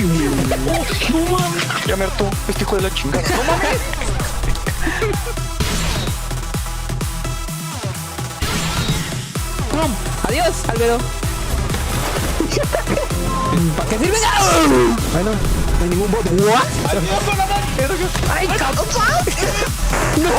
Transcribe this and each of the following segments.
No mames. Ya me hartó este hijo de la chingada. No mames. Adiós, Albedo. ¿Para qué sirve? Bueno, no hay ningún bot. ¿What? ¡Ay, cabrón! ¡No!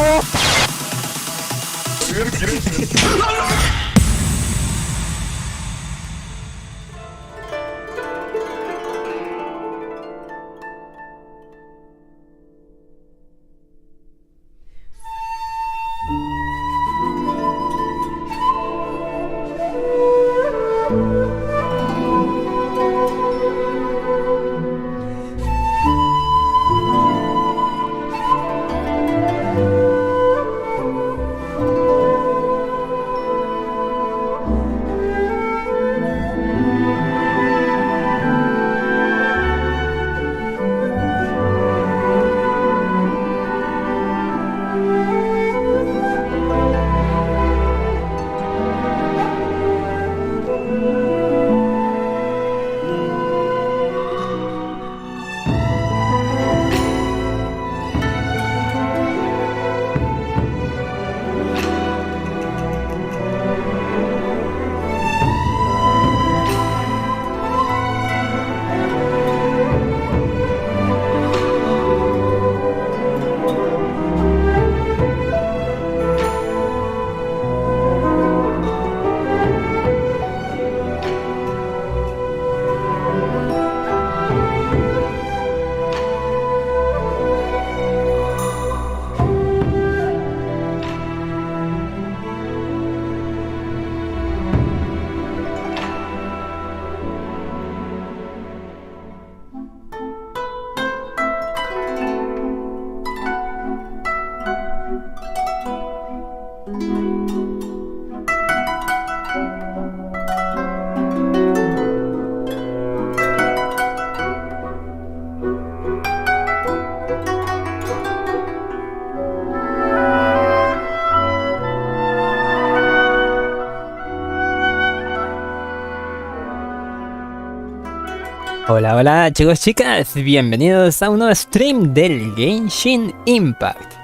Hola, hola chicos, chicas, bienvenidos a un nuevo stream del Genshin Impact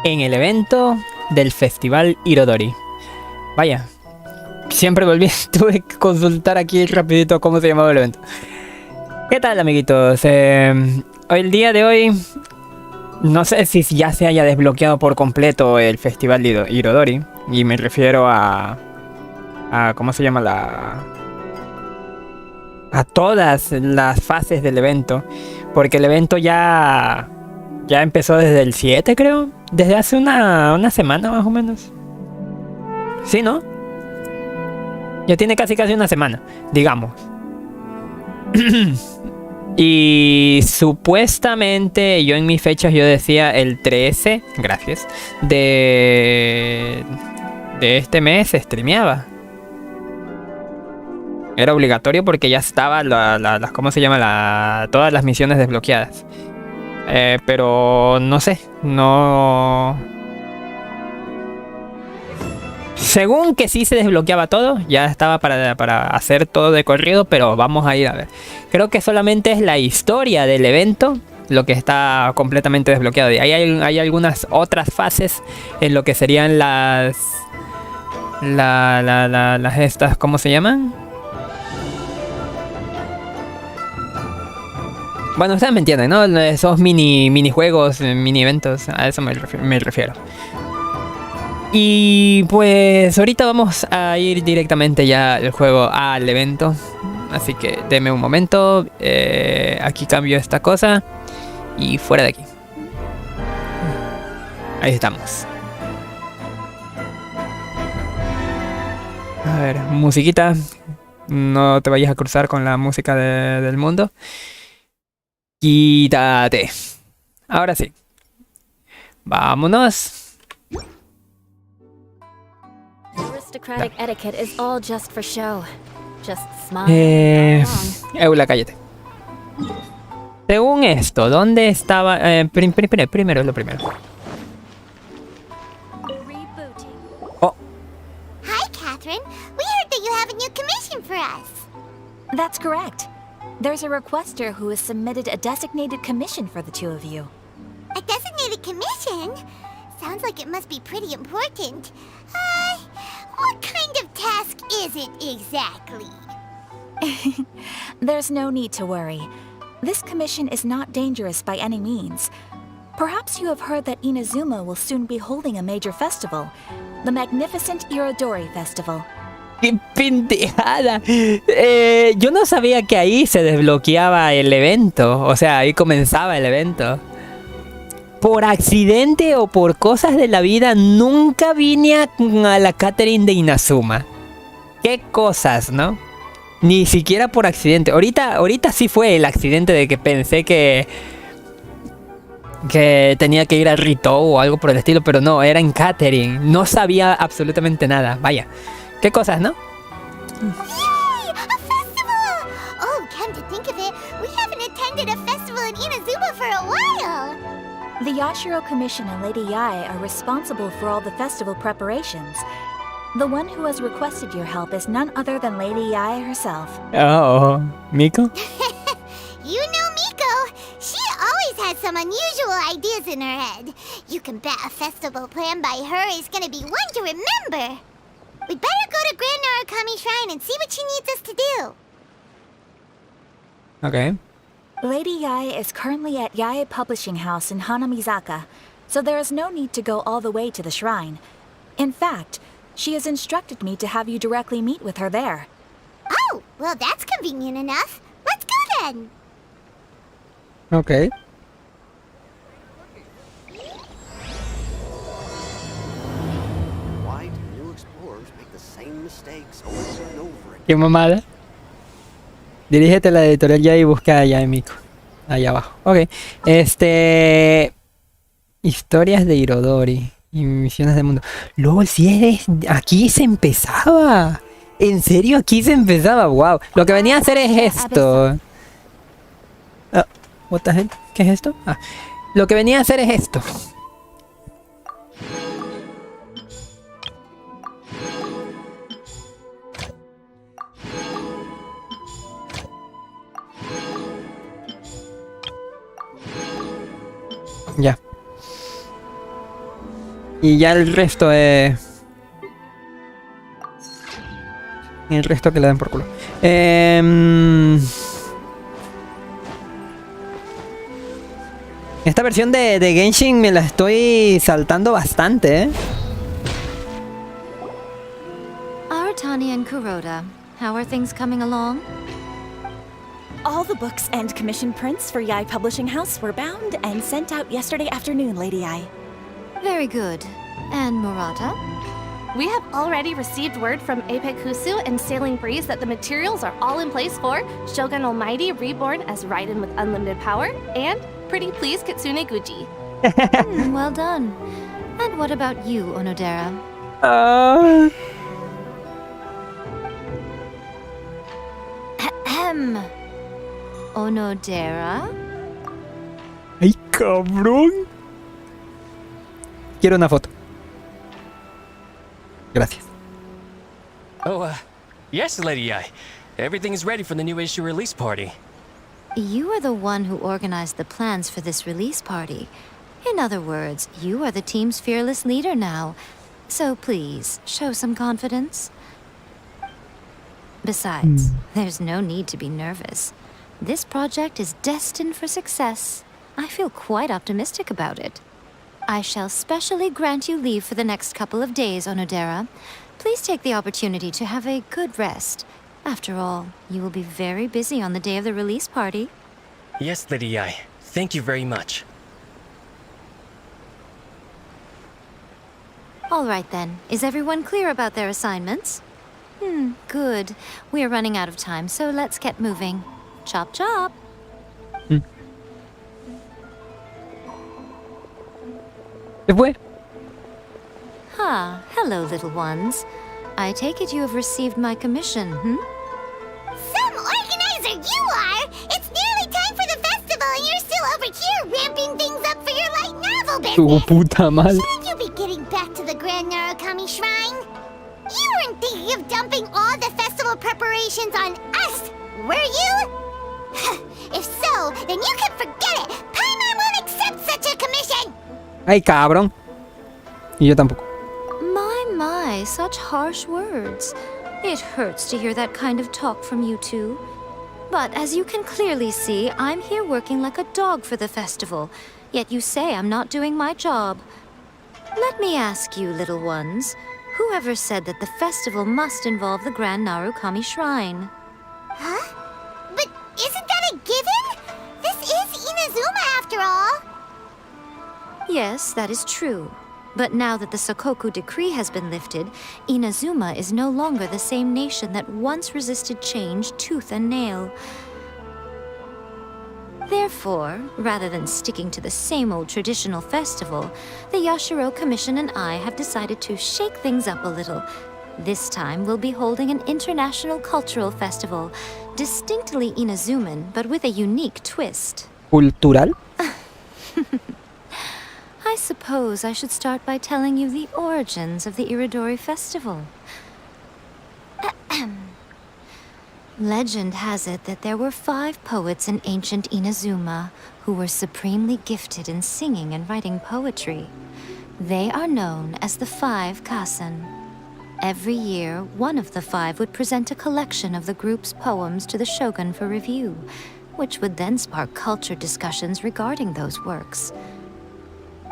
en el evento del festival Irorodi. Vaya, siempre volví, tuve que consultar aquí rapidito cómo se llamaba el evento. ¿Qué tal, amiguitos? El día de hoy, no sé si ya se haya desbloqueado por completo el festival Irorodi, y me refiero a ¿cómo se llama a todas las fases del evento, porque el evento ya empezó desde el 7, creo, desde hace una semana más o menos. Sí, ¿no? Ya tiene casi una semana, digamos. Y supuestamente yo en mis fechas yo decía el 13, gracias, de este mes se streameaba. Era obligatorio porque ya estaba ¿cómo se llama? Todas las misiones desbloqueadas. Pero no sé, no... Según que sí se desbloqueaba todo, ya estaba para hacer todo de corrido, pero vamos a ir a ver. Creo que solamente es la historia del evento lo que está completamente desbloqueado. Y hay algunas otras fases en lo que serían las estas, ¿cómo se llaman? Bueno, ustedes me entienden, ¿no? Esos minijuegos, mini eventos, a eso me refiero. Y pues ahorita vamos a ir directamente ya el juego al evento. Así que denme un momento. Aquí cambio esta cosa. Y fuera de aquí. Ahí estamos. A ver, musiquita. No te vayas a cruzar con la música del mundo. Quítate. Ahora sí. Vámonos. Eula, cállate. Según esto, ¿dónde estaba? Primero es lo primero. Oh. Hi, Catherine. We heard that you have a new commission for us. That's correct. There's a requester who has submitted a designated commission for the two of you. A designated commission? Sounds like it must be pretty important. What kind of task is it exactly? There's no need to worry. This commission is not dangerous by any means. Perhaps you have heard that Inazuma will soon be holding a major festival, the magnificent Irorodi Festival. ¡Qué pendejada! Yo no sabía que ahí se desbloqueaba el evento. O sea, ahí comenzaba el evento. Por accidente o por cosas de la vida, nunca vine a la catering de Inazuma. Qué cosas, ¿no? Ni siquiera por accidente. Ahorita sí fue el accidente de que pensé que tenía que ir al Rito o algo por el estilo, pero no, era en catering. No sabía absolutamente nada. Vaya. Qué cosas, ¿no? Yay! A festival! Oh, come to think of it, we haven't attended a festival in Inazuma for a while. The Yashiro Commission and Lady Yae are responsible for all the festival preparations. The one who has requested your help is none other than Lady Yae herself. Oh, Miko? You know Miko. She always has some unusual ideas in her head. You can bet a festival planned by her is gonna be one to remember. We'd better go to Grand Narukami Shrine and see what she needs us to do. Okay. Lady Yae is currently at Yae Publishing House in Hanamizaka, so there is no need to go all the way to the shrine. In fact, she has instructed me to have you directly meet with her there. Oh, well that's convenient enough. Let's go then. Okay. Why do new explorers make the same mistakes over and over again? Qué mamada. Dirígete a la editorial ya y busca allá en Miko. Allá abajo. Ok. Historias de Irorodi. Y misiones del mundo. LOL, si es aquí se empezaba. ¿En serio? Aquí se empezaba. Wow. Lo que venía a hacer es esto. What the hell? ¿Qué es esto? Lo que venía a hacer es esto. Ya. Y ya el resto es... El resto que le den por culo. Esta versión de Genshin me la estoy saltando bastante, ¿eh? Aratani and Kuroda, how are things coming along? All the books and commission prints for Yae Publishing House were bound and sent out yesterday afternoon, Lady Yae. Very good. And Murata? We have already received word from Apek Husu and Sailing Breeze that the materials are all in place for Shogun Almighty Reborn as Raiden with Unlimited Power and Pretty Please Kitsune Guji. Well done. And what about you, Onodera? Onodera? ¡Ay, cabrón! Quiero una foto. Gracias. Oh, yes, Lady Ai. Everything is ready for the new issue release party. You are the one who organized the plans for this release party. In other words, you are the team's fearless leader now. So please, show some confidence. Besides, there's no need to be nervous. This project is destined for success. I feel quite optimistic about it. I shall specially grant you leave for the next couple of days, Onodera. Please take the opportunity to have a good rest. After all, you will be very busy on the day of the release party. Yes, Lady Ai. Thank you very much. All right then. Is everyone clear about their assignments? Good. We are running out of time, so let's get moving. Chop chop. ¿Qué fue? Hello, little ones. I take it you have received my commission, Some organizer you are! It's nearly time for the festival and you're still over here ramping things up for your light novel Tu business! puta madre. Shouldn't you be getting back to the Grand Narukami Shrine? You weren't thinking of dumping all the festival preparations on us, were you? then you can forget it. Paimon won't accept such a commission. Ay, cabrón. Y yo tampoco. My, such harsh words. It hurts to hear that kind of talk from you two. But as you can clearly see, I'm here working like a dog for the festival. Yet you say I'm not doing my job. Let me ask you, little ones. Whoever said that the festival must involve the Grand Narukami Shrine? Huh? But isn't that a given? This is Inazuma after all. Yes, that is true. But now that the Sokoku decree has been lifted, Inazuma is no longer the same nation that once resisted change tooth and nail. Therefore, rather than sticking to the same old traditional festival, the Yashiro Commission and I have decided to shake things up a little. This time, we'll be holding an international cultural festival, distinctly Inazuman, but with a unique twist. ¿Cultural? I suppose I should start by telling you the origins of the Irorodi festival. Legend has it that there were 5 poets in ancient Inazuma who were supremely gifted in singing and writing poetry. They are known as the 5 Kasen. Every year, one of the 5 would present a collection of the group's poems to the shogun for review, which would then spark culture discussions regarding those works.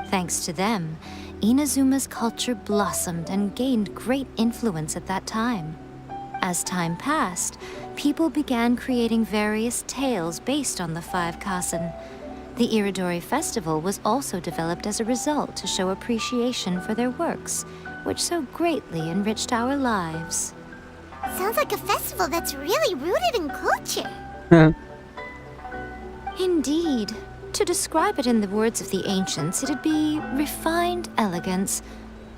Thanks to them, Inazuma's culture blossomed and gained great influence at that time. As time passed, people began creating various tales based on the 5 Kasen. The Irorodi festival was also developed as a result to show appreciation for their works, which so greatly enriched our lives. Sounds like a festival that's really rooted in culture. Indeed. To describe it in the words of the ancients, it'd be refined elegance.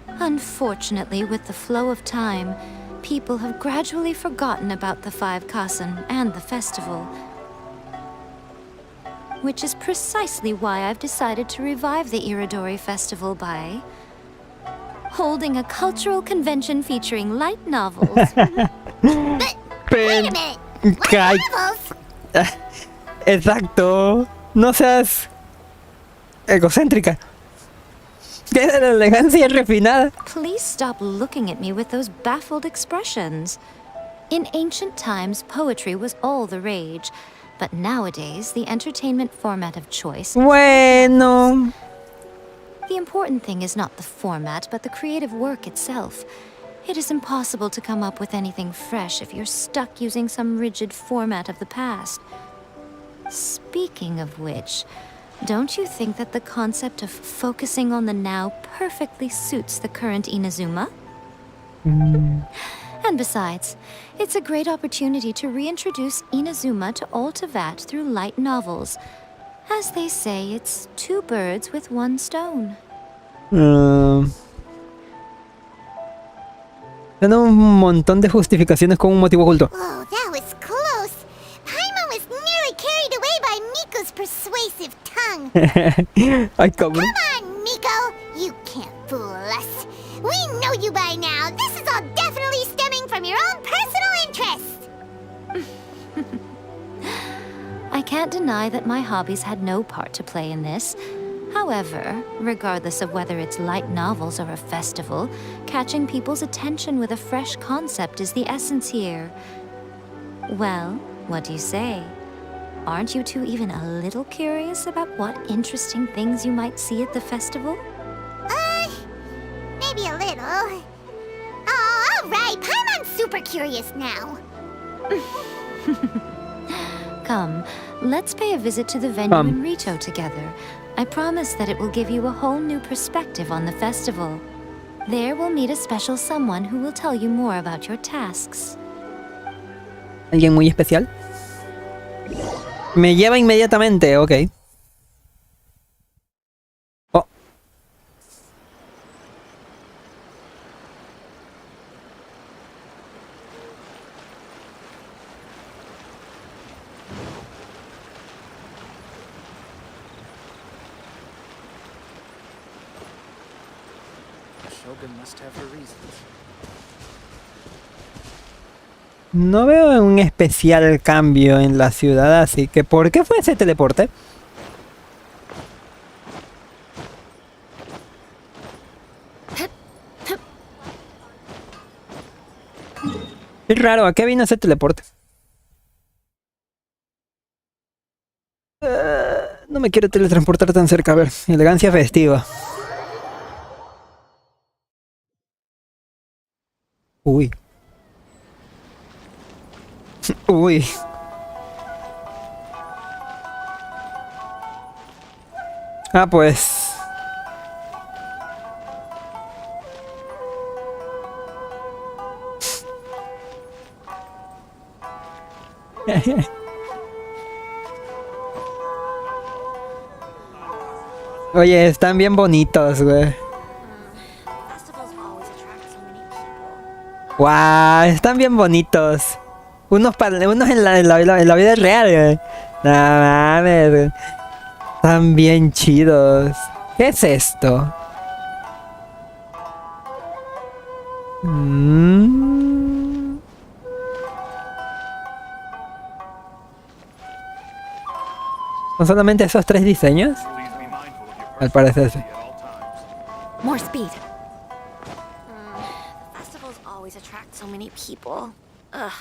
Unfortunately, with the flow of time, people have gradually forgotten about the 5 Kasen and the festival. Which is precisely why I've decided to revive the Irorodi festival by holding a cultural convention featuring light novels. Wait a minute. What novels? Exacto. No seas egocéntrica. Tiene la elegancia refinada. Please stop looking at me with those baffled expressions. In ancient times, poetry was all the rage, but nowadays, the entertainment format of choice. Bueno. The important thing is not the format, but the creative work itself. It is impossible to come up with anything fresh if you're stuck using some rigid format of the past. Speaking of which, don't you think that the concept of focusing on the now perfectly suits the current Inazuma? And besides, it's a great opportunity to reintroduce Inazuma to Ultivat through light novels. As they say, it's 2 birds with 1 stone. Dan un montón de justificaciones con un motivo oculto. Whoa, that was close. Paimon was nearly carried away by Miko's persuasive tongue. Ay, cabrón. Come on, Miko. You can't fool us. We know you by now. This is all definitely stemming from your own personal interest. I can't deny that my hobbies had no part to play in this. However, regardless of whether it's light novels or a festival, catching people's attention with a fresh concept is the essence here. Well, what do you say? Aren't you two even a little curious about what interesting things you might see at the festival? Maybe a little. Oh, all right. Paimon's super curious now. Come, let's pay a visit to the venue in Rito together. I promise that it will give you a whole new perspective on the festival. There we'll meet a special someone who will tell you more about your tasks. ¿Alguien muy especial? Me lleva inmediatamente, ok. Oh. The Shogun must have her reasons. No veo un especial cambio en la ciudad, así que ¿por qué fue ese teleporte? Es raro, ¿a qué vino ese teleporte? No me quiero teletransportar tan cerca, a ver, elegancia festiva. Uy. Uy. Ah, pues. Oye, están bien bonitos, güey. Guau, están bien bonitos. Unos en la vida real, güey. No mames, güey. Están bien chidos. ¿Qué es esto? ¿Son solamente esos 3 diseños? Al parecer sí. More speed. Festivals always attract so many people. Ugh.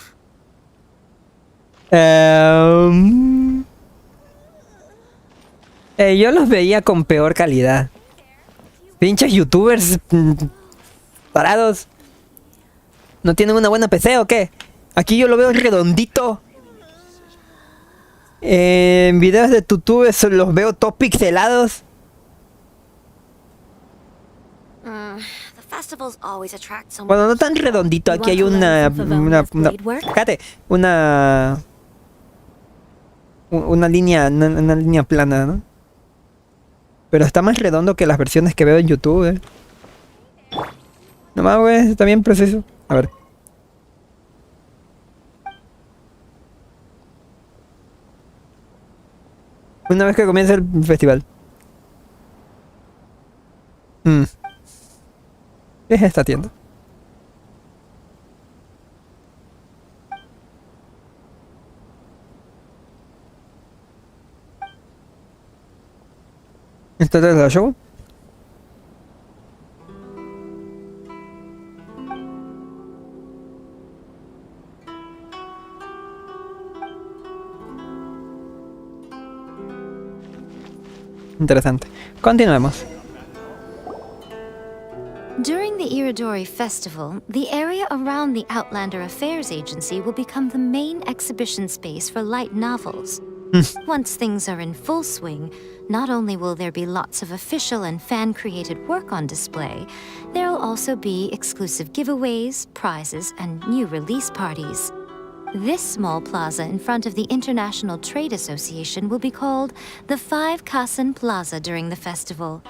Yo los veía con peor calidad. Pinches youtubers parados. ¿No tienen una buena PC o qué? Aquí yo lo veo redondito. En videos de YouTube los veo todos pixelados. Bueno, no tan redondito. Aquí hay una fíjate, una línea plana, ¿no? Pero está más redondo que las versiones que veo en YouTube, No más, güey, está bien preciso. A ver. Una vez que comience el festival. ¿Qué es esta tienda? ¿Esto es la show? Interesante. Continuemos. During the Irorodi Festival, the area around the Outlander Affairs Agency will become the main exhibition space for light novels. Once things are in full swing, not only will there be lots of official and fan-created work on display, there will also be exclusive giveaways, prizes, and new release parties. This small plaza in front of the International Trade Association will be called the 5 Kasen Plaza during the festival,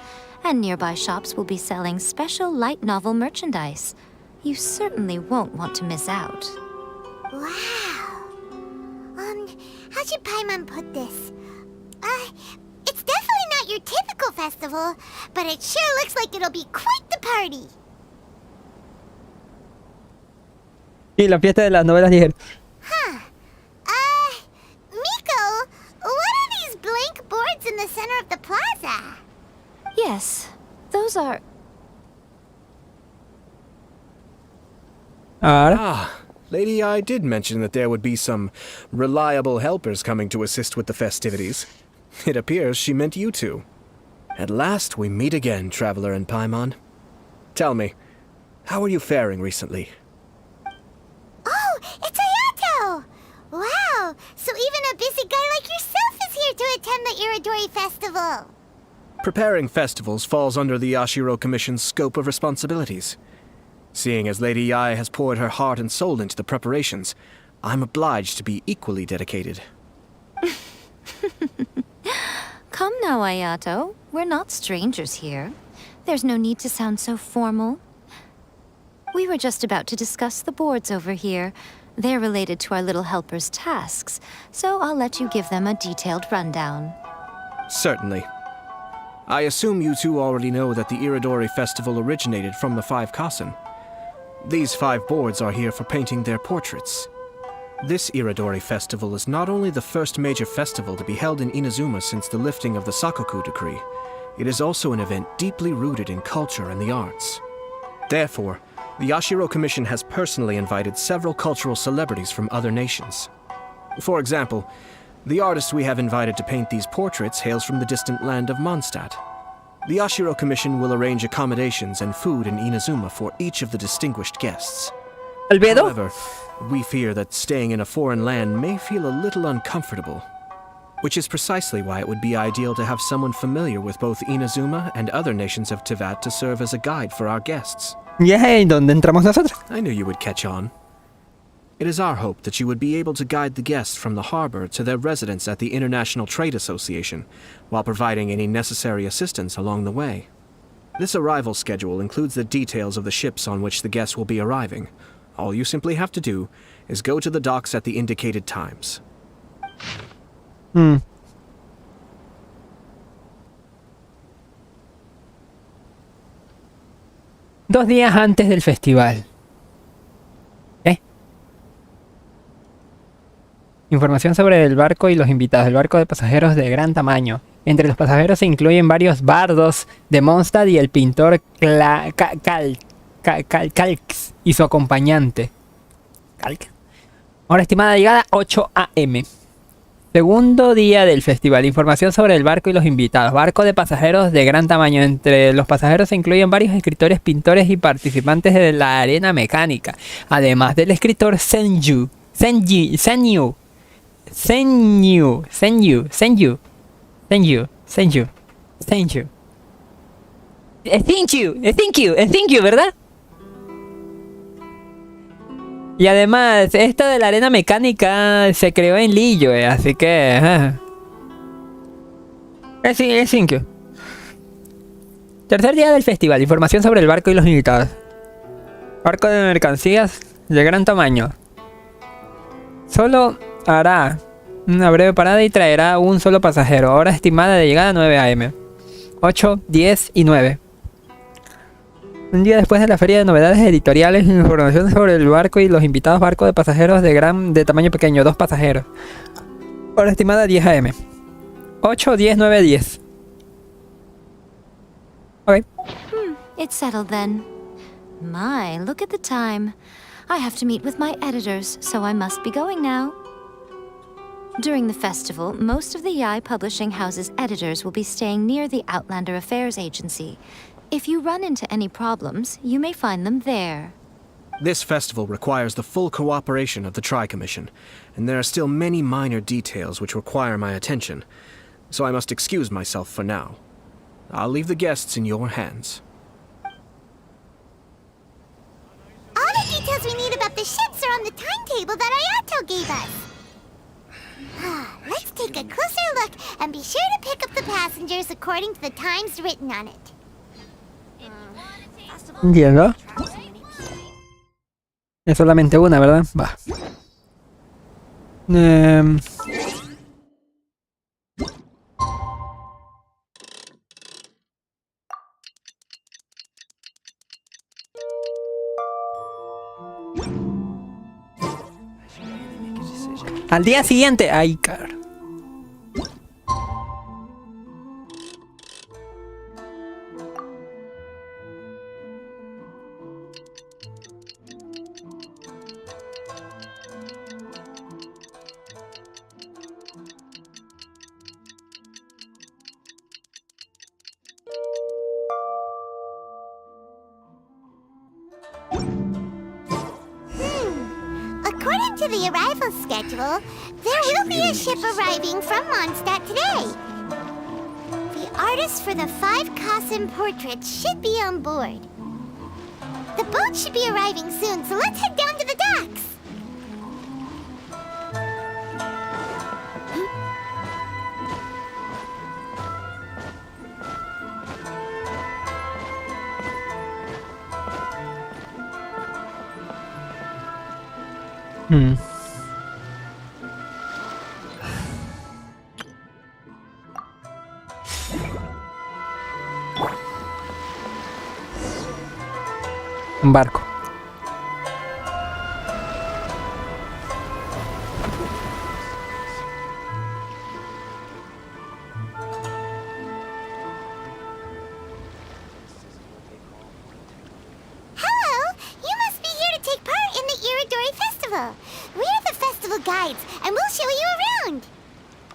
and nearby shops will be selling special light novel merchandise. You certainly won't want to miss out. Wow. How should Paimon put this? It's definitely not your typical festival, but it sure looks like it'll be quite the party. Y la fiesta de las novelas ligeras. Miko, what are these blank boards in the center of the plaza? Yes, those are... Lady I did mention that there would be some reliable helpers coming to assist with the festivities. It appears she meant you two. At last we meet again, Traveler and Paimon. Tell me, how are you faring recently? Oh, it's Ayato! Wow, so even a busy guy like yourself is here to attend the Irorodi Festival. Preparing festivals falls under the Yashiro Commission's scope of responsibilities. Seeing as Lady Yae has poured her heart and soul into the preparations, I'm obliged to be equally dedicated. Come now, Ayato. We're not strangers here. There's no need to sound so formal. We were just about to discuss the boards over here. They're related to our little helper's tasks, so I'll let you give them a detailed rundown. Certainly. I assume you two already know that the Irorodi Festival originated from the 5 Kasen. These 5 boards are here for painting their portraits. This Irorodi festival is not only the first major festival to be held in Inazuma since the lifting of the Sakoku decree, it is also an event deeply rooted in culture and the arts. Therefore, the Yashiro Commission has personally invited several cultural celebrities from other nations. For example, the artist we have invited to paint these portraits hails from the distant land of Mondstadt. The Yashiro Commission will arrange accommodations and food in Inazuma for each of the distinguished guests. ¿Albedo? However, we fear that staying in a foreign land may feel a little uncomfortable, which is precisely why it would be ideal to have someone familiar with both Inazuma and other nations of Teyvat to serve as a guide for our guests. ¿Y dónde entramos nosotros? I knew you would catch on. It is our hope that you would be able to guide the guests from the harbor to their residence at the International Trade Association, while providing any necessary assistance along the way. This arrival schedule includes the details of the ships on which the guests will be arriving. All you simply have to do is go to the docks at the indicated times. 2 días antes del festival. Información sobre el barco y los invitados. El barco de pasajeros de gran tamaño. Entre los pasajeros se incluyen varios bardos de Mondstadt y el pintor Calx y su acompañante. Hora estimada de llegada 8 AM. Segundo día del festival. Información sobre el barco y los invitados. Barco de pasajeros de gran tamaño. Entre los pasajeros se incluyen varios escritores, pintores y participantes de la arena mecánica. Además del escritor Senju. Thank you, ¿verdad? Y además, esta de la arena mecánica se creó en Lillo, así que... Es thank you. Tercer día del festival. Información sobre el barco y los invitados. Barco de mercancías de gran tamaño. Solo hará una breve parada y traerá un solo pasajero. Hora estimada de llegada 9 AM. 8, 10 y 9. Un día después de la feria de novedades editoriales, información sobre el barco y los invitados. Barco de pasajeros de tamaño pequeño, 2 pasajeros. Hora estimada 10 AM. 8, 10, 9, 10. Ok. It's settled then. My, look at the time. I have to meet with my editors, so I must be going now. During the festival, most of the Yae Publishing House's editors will be staying near the Outlander Affairs Agency. If you run into any problems, you may find them there. This festival requires the full cooperation of the Tri-Commission, and there are still many minor details which require my attention, so I must excuse myself for now. I'll leave the guests in your hands. All the details we need about the ships are on the timetable that Ayato gave us. Let's take a closer look and be sure to pick up the passengers according to the times written on it. Entiendo. Es solamente una, ¿verdad? Va. Al día siguiente, ay, car. According to the arrival schedule, there will be a ship arriving from Mondstadt today. The artist for the 5 Kasim portraits should be on board. The boat should be arriving soon, so let's head down to the docks. Un barco.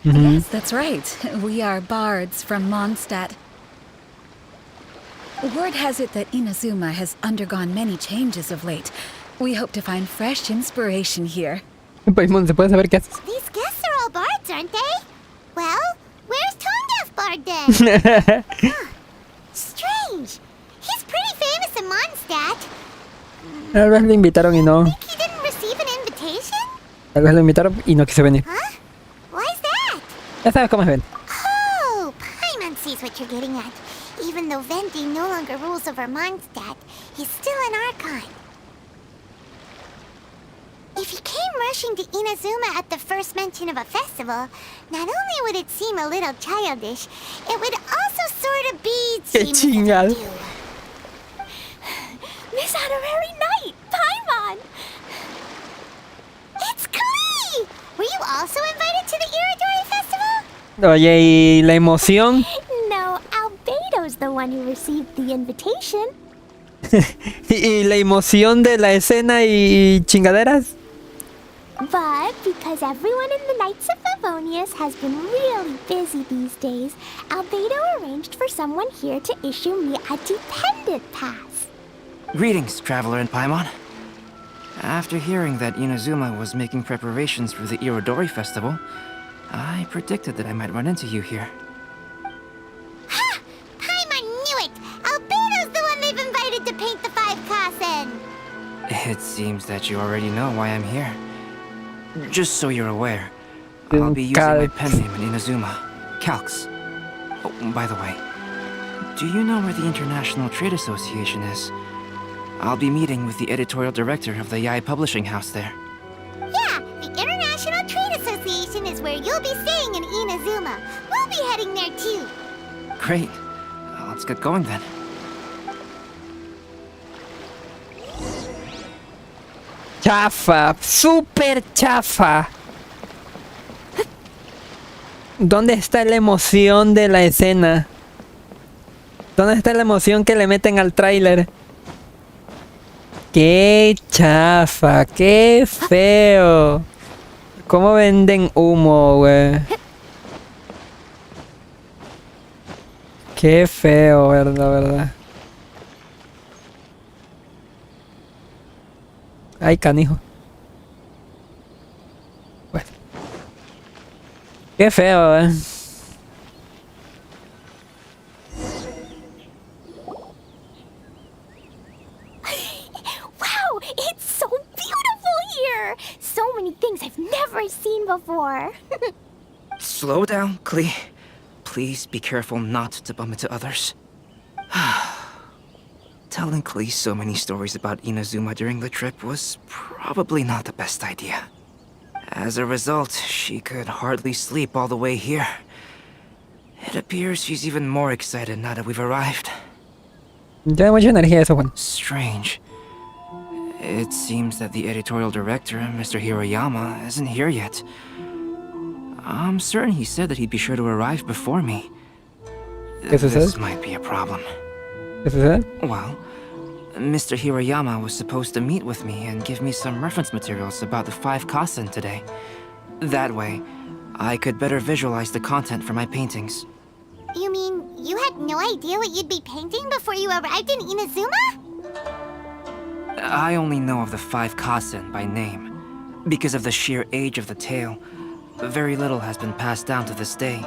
Yes, that's right. We are bards from Mondstadt. Word has it that Inazuma has undergone many changes of late. We hope to find fresh inspiration here. Paimon, ¿se puede saber qué haces? These guests are all bards, aren't they? Well, where's Tone-Deaf Bard then? Huh. Strange. He's pretty famous in Mondstadt. Tal vez lo invitaron y no. Think he didn't receive an invitation? Tal vez lo invitaron y no quiso venir. Huh? Why's that? Ya sabes cómo es Ben. Oh, Paimon sees what you're getting at. Even though Venti no longer rules over Mondstadt, he's still an Archon. If he came rushing to Inazuma at the first mention of a festival, not only would it seem a little childish, it would also sort of be... ¡Qué chingado! Miss Honorary Knight, Paimon! It's Klee! Were you also invited to the Irorodi Festival? Oye, ¿y la emoción? No, Albedo's the one who received the invitation. ¿Y la emoción de la escena y chingaderas? But because everyone in the Knights of Favonius has been really busy these days, Albedo arranged for someone here to issue me a dependent pass. Greetings, Traveler and Paimon. After hearing that Inazuma was making preparations for the Irorodi Festival, I predicted that I might run into you here. Ha! Paimon knew it! Albedo's the one they've invited to paint the 5 Kasen! It seems that you already know why I'm here. Just so you're aware, I'll be using my pen name in Inazuma, Calx. Oh, by the way, do you know where the International Trade Association is? I'll be meeting with the editorial director of the Yae Publishing House there. Yeah, the International Trade Association is where you'll be staying in Inazuma. We'll be heading there too. Great. Let's get going then. Chafa, super chafa. ¿Dónde está la emoción de la escena? ¿Dónde está la emoción que le meten al tráiler? ¡Qué chafa! ¡Qué feo! ¿Cómo venden humo, güey? Qué feo, verdad. Ay, canijo. Bueno. Qué feo, Wow, it's so beautiful here! So many things I've never seen before. Slow down, Klee. Please be careful not to bump into others. Telling Klee so many stories about Inazuma during the trip was probably not the best idea. As a result, she could hardly sleep all the way here. It appears she's even more excited now that we've arrived. Tiene mucha energía eso, Juan. Strange. It seems that the editorial director, Mr. Hiroyama, isn't here yet. I'm certain he said that he'd be sure to arrive before me. This might be a problem. ¿Qué sucede? Well, Mr. Hiroyama was supposed to meet with me and give me some reference materials about the 5 Kasen today. That way, I could better visualize the content for my paintings. You mean you had no idea what you'd be painting before you arrived in Inazuma? I only know of the 5 Kasen by name. Because of the sheer age of the tale, very little has been passed down to this day.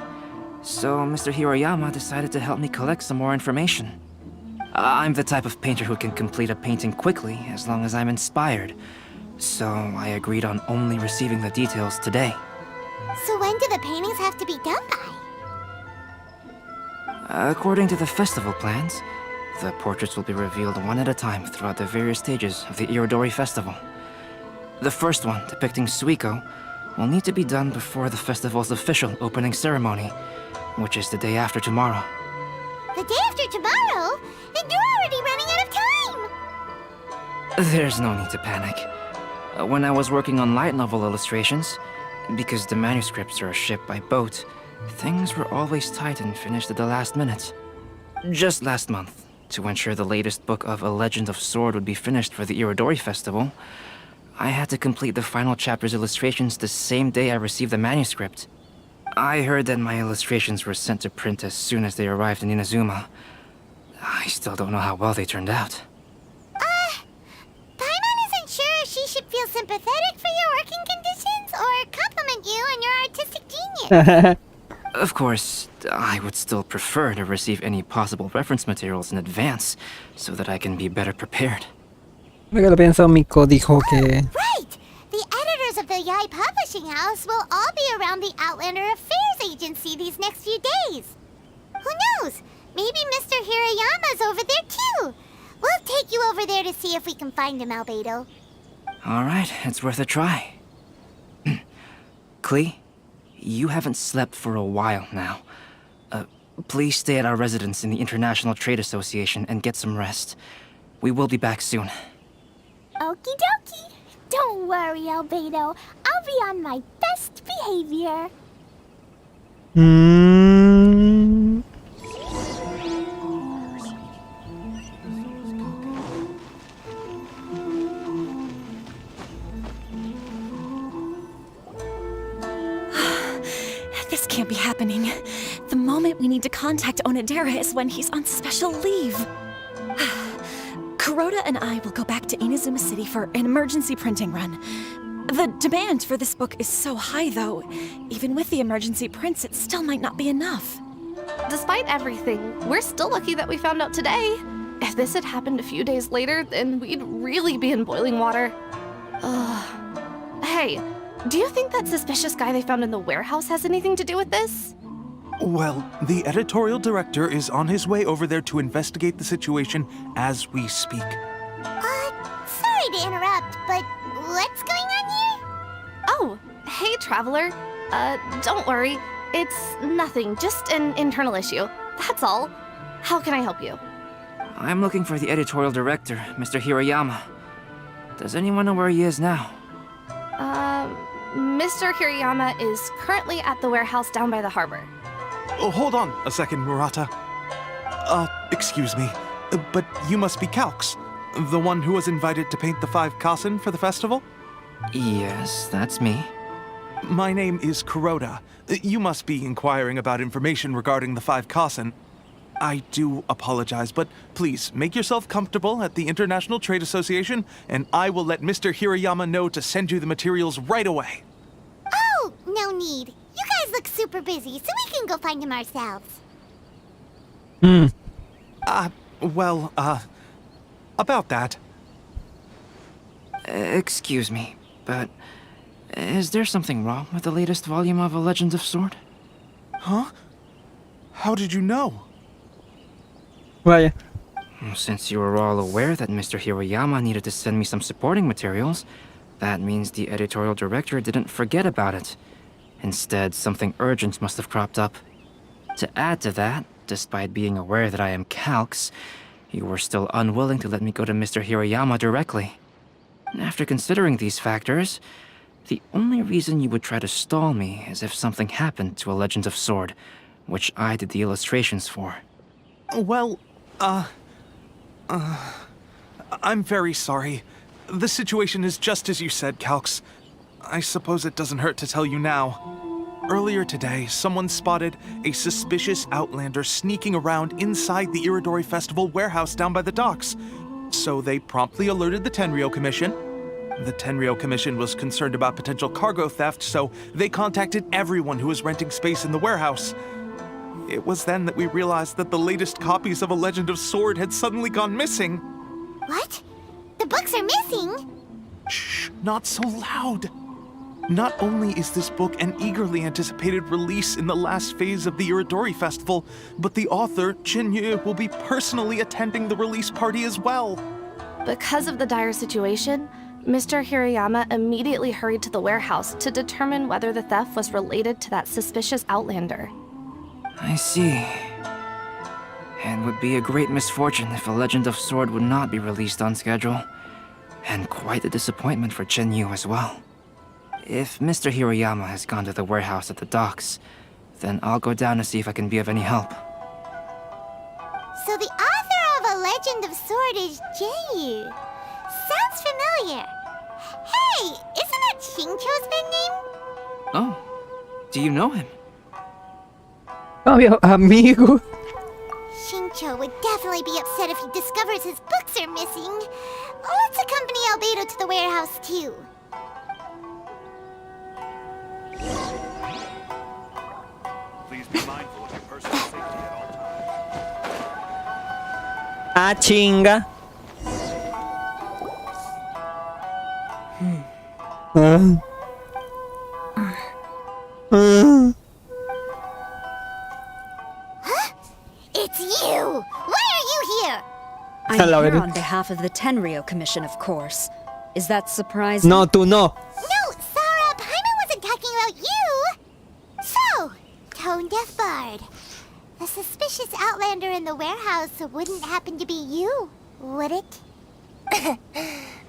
So Mr. Hiroyama decided to help me collect some more information. I'm the type of painter who can complete a painting quickly as long as I'm inspired. So I agreed on only receiving the details today. So when do the paintings have to be done by? According to the festival plans, the portraits will be revealed one at a time throughout the various stages of the Irorodi Festival. The first one, depicting Suiko, will need to be done before the festival's official opening ceremony, which is the day after tomorrow. The day after tomorrow? Then you're already running out of time! There's no need to panic. When I was working on light novel illustrations, because the manuscripts are shipped by boat, things were always tight and finished at the last minute. Just last month, to ensure the latest book of A Legend of Sword would be finished for the Irorodi Festival, I had to complete the final chapter's illustrations the same day I received the manuscript. I heard that my illustrations were sent to print as soon as they arrived in Inazuma. I still don't know how well they turned out. Paimon isn't sure if she should feel sympathetic for your working conditions or compliment you on your artistic genius. Of course, I would still prefer to receive any possible reference materials in advance so that I can be better prepared. Lo que lo pienso, Miko dijo que... Right! The editors of the Yai Publishing House will all be around the Outlander Affairs Agency these next few days. Who knows? Maybe Mr. Hirayama's over there too. We'll take you over there to see if we can find him, Albedo. Alright, it's worth a try. Klee, you haven't slept for a while now. Please stay at our residence in the International Trade Association and get some rest. We will be back soon. Okie dokie. Don't worry, Albedo. I'll be on my best behavior. This can't be happening. The moment we need to contact Onodera is when he's on special leave. Kuroda and I will go back to Inazuma City for an emergency printing run. The demand for this book is so high, though. Even with the emergency prints, it still might not be enough. Despite everything, we're still lucky that we found out today. If this had happened a few days later, then we'd really be in boiling water. Hey, do you think that suspicious guy they found in the warehouse has anything to do with this? Well, the editorial director is on his way over there to investigate the situation as we speak. Sorry to interrupt, but what's going on here? Oh, hey, Traveler. Don't worry. It's nothing, just an internal issue. That's all. How can I help you? I'm looking for the editorial director, Mr. Hirayama. Does anyone know where he is now? Mr. Hirayama is currently at the warehouse down by the harbor. Oh, hold on a second, Murata. Excuse me, but you must be Calx, the one who was invited to paint the 5 kasen for the festival? Yes, that's me. My name is Kuroda. You must be inquiring about information regarding the 5 kasen. I do apologize, but please make yourself comfortable at the International Trade Association, and I will let Mr. Hirayama know to send you the materials right away. Oh, no need. You guys look super busy, so we can go find him ourselves. About that. Excuse me, but is there something wrong with the latest volume of A Legend of Sword? Huh? How did you know? Vaya. Since you were all aware that Mr. Hirayama needed to send me some supporting materials, that means the editorial director didn't forget about it. Instead, something urgent must have cropped up. To add to that, despite being aware that I am Calx, you were still unwilling to let me go to Mr. Hirayama directly. After considering these factors, the only reason you would try to stall me is if something happened to A Legend of Sword, which I did the illustrations for. Well, I'm very sorry. The situation is just as you said, Calx. I suppose it doesn't hurt to tell you now. Earlier today, someone spotted a suspicious outlander sneaking around inside the Irorodi Festival warehouse down by the docks. So they promptly alerted the Tenryou Commission. The Tenryou Commission was concerned about potential cargo theft, so they contacted everyone who was renting space in the warehouse. It was then that we realized that the latest copies of A Legend of Sword had suddenly gone missing. What? The books are missing? Shh, not so loud. Not only is this book an eagerly anticipated release in the last phase of the Irorodi Festival, but the author, Jinyu, will be personally attending the release party as well. Because of the dire situation, Mr. Hirayama immediately hurried to the warehouse to determine whether the theft was related to that suspicious outlander. I see. It would be a great misfortune if A Legend of Sword would not be released on schedule. And quite a disappointment for Jinyu as well. If Mr. Hirayama has gone to the warehouse at the docks, then I'll go down to see if I can be of any help. So the author of A Legend of Sword is Jinyu. Sounds familiar. Hey, isn't that Shincho's pen name? Oh, do you know him? Amigo. Shincho would definitely be upset if he discovers his books are missing. Let's accompany Albedo to the warehouse, too. Please be mindful of your personal safety at all times. Ah, chinga. It's you! Why are you here? I'm here on behalf of the Tenryou Commission, of course. Is that surprising? No, tú no. No, Sarah, Paimon wasn't talking about you! So, Tone Deaf Bard, the suspicious outlander in the warehouse wouldn't happen to be you, would it?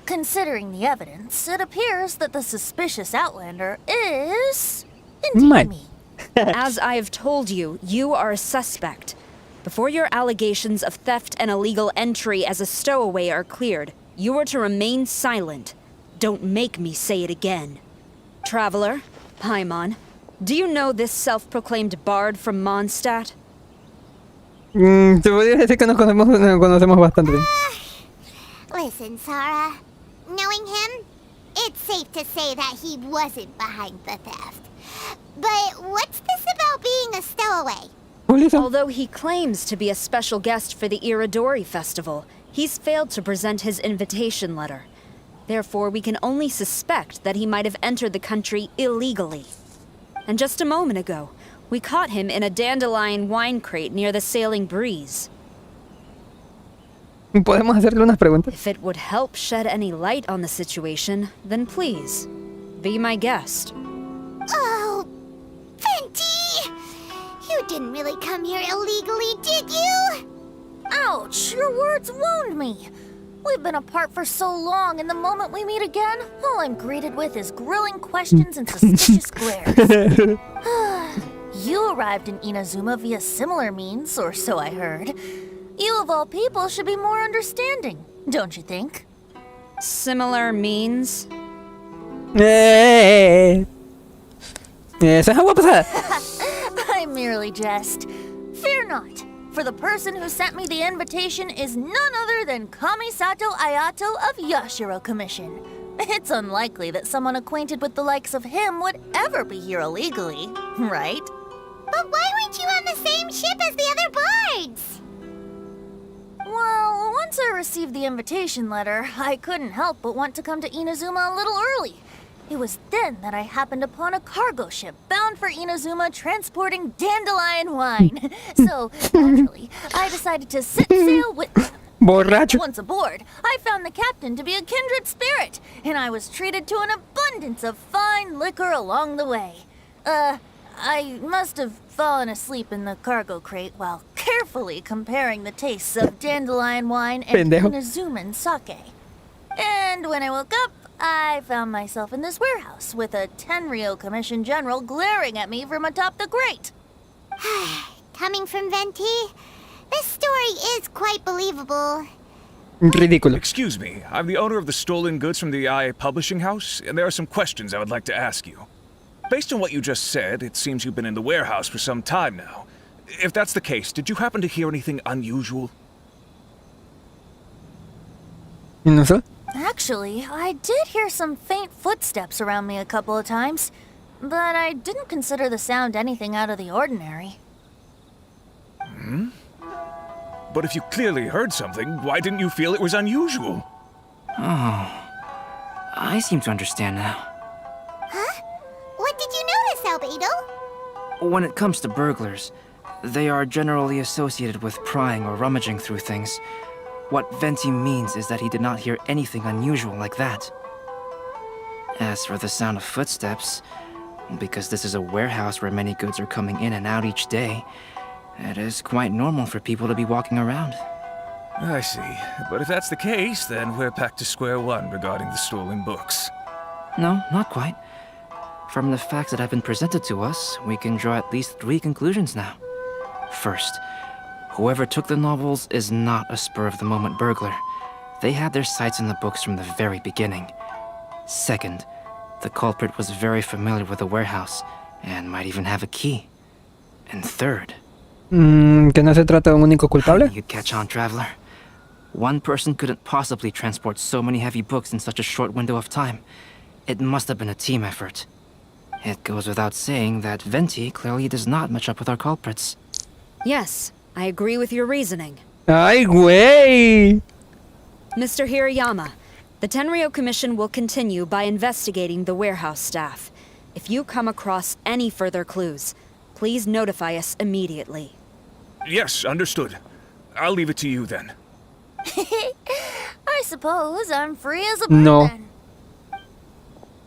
Considering the evidence, it appears that the suspicious outlander is indeed My. me. As I have told you, you are a suspect. Before your allegations of theft and illegal entry as a stowaway are cleared, you are to remain silent. Don't make me say it again. Traveler, Paimon, do you know this self-proclaimed bard from Mondstadt? Te podría decir que nos conocemos bastante bien. Listen, Sarah. Knowing him, it's safe to say that he wasn't behind the theft. But what's this about being a stowaway? Although he claims to be a special guest for the Irorodi festival, he's failed to present his invitation letter. Therefore, we can only suspect that he might have entered the country illegally. And just a moment ago, we caught him in a dandelion wine crate near the Sailing Breeze. ¿Podemos hacerle unas preguntas? If it would help shed any light on the situation, then please, be my guest. Oh, Fenty! You didn't really come here illegally, did you? Ouch, your words wound me. We've been apart for so long, and the moment we meet again, all I'm greeted with is grilling questions and suspicious glares. You arrived in Inazuma via similar means, or so I heard. You of all people should be more understanding, don't you think? Similar means? Esa es agua pasada. I merely jest. Fear not, for the person who sent me the invitation is none other than Kamisato Ayato of Yashiro Commission. It's unlikely that someone acquainted with the likes of him would ever be here illegally, right? But why weren't you on the same ship as the other bards? Well, once I received the invitation letter, I couldn't help but want to come to Inazuma a little early. It was then that I happened upon a cargo ship bound for Inazuma transporting dandelion wine. So, naturally, I decided to set sail with them. Borracho. Once aboard, I found the captain to be a kindred spirit, and I was treated to an abundance of fine liquor along the way. I must have fallen asleep in the cargo crate while carefully comparing the tastes of dandelion wine and Pendejo. Inazuman sake. And when I woke up, I found myself in this warehouse with a Tenryou Commission general glaring at me from atop the grate. Coming from Venti, this story is quite believable. Ridículo. Excuse me, I'm the owner of the stolen goods from the IA publishing house, and there are some questions I would like to ask you. Based on what you just said, it seems you've been in the warehouse for some time now. If that's the case, did you happen to hear anything unusual? No sé. Actually, I did hear some faint footsteps around me a couple of times, but I didn't consider the sound anything out of the ordinary. Hmm? But if you clearly heard something, why didn't you feel it was unusual? Oh, I seem to understand now. Huh? What did you notice, Albedo? When it comes to burglars, they are generally associated with prying or rummaging through things. What Venti means is that he did not hear anything unusual like that. As for the sound of footsteps, because this is a warehouse where many goods are coming in and out each day, it is quite normal for people to be walking around. I see. But if that's the case, then we're back to square one regarding the stolen books. No, not quite. From the facts that have been presented to us, we can draw at least 3 conclusions now. First, whoever took the novels is not a spur-of-the-moment burglar. They had their sights on the books from the very beginning. Second, the culprit was very familiar with the warehouse, and might even have a key. And third... ¿Que no se trata de un único culpable? You'd catch on, traveler. One person couldn't possibly transport so many heavy books in such a short window of time. It must have been a team effort. It goes without saying that Venti clearly does not match up with our culprits. Yes, I agree with your reasoning. ¡Ay, güey! Mr. Hirayama, the Tenryo Commission will continue by investigating the warehouse staff. If you come across any further clues, please notify us immediately. Yes, understood. I'll leave it to you then. I suppose I'm free as a bird No. then.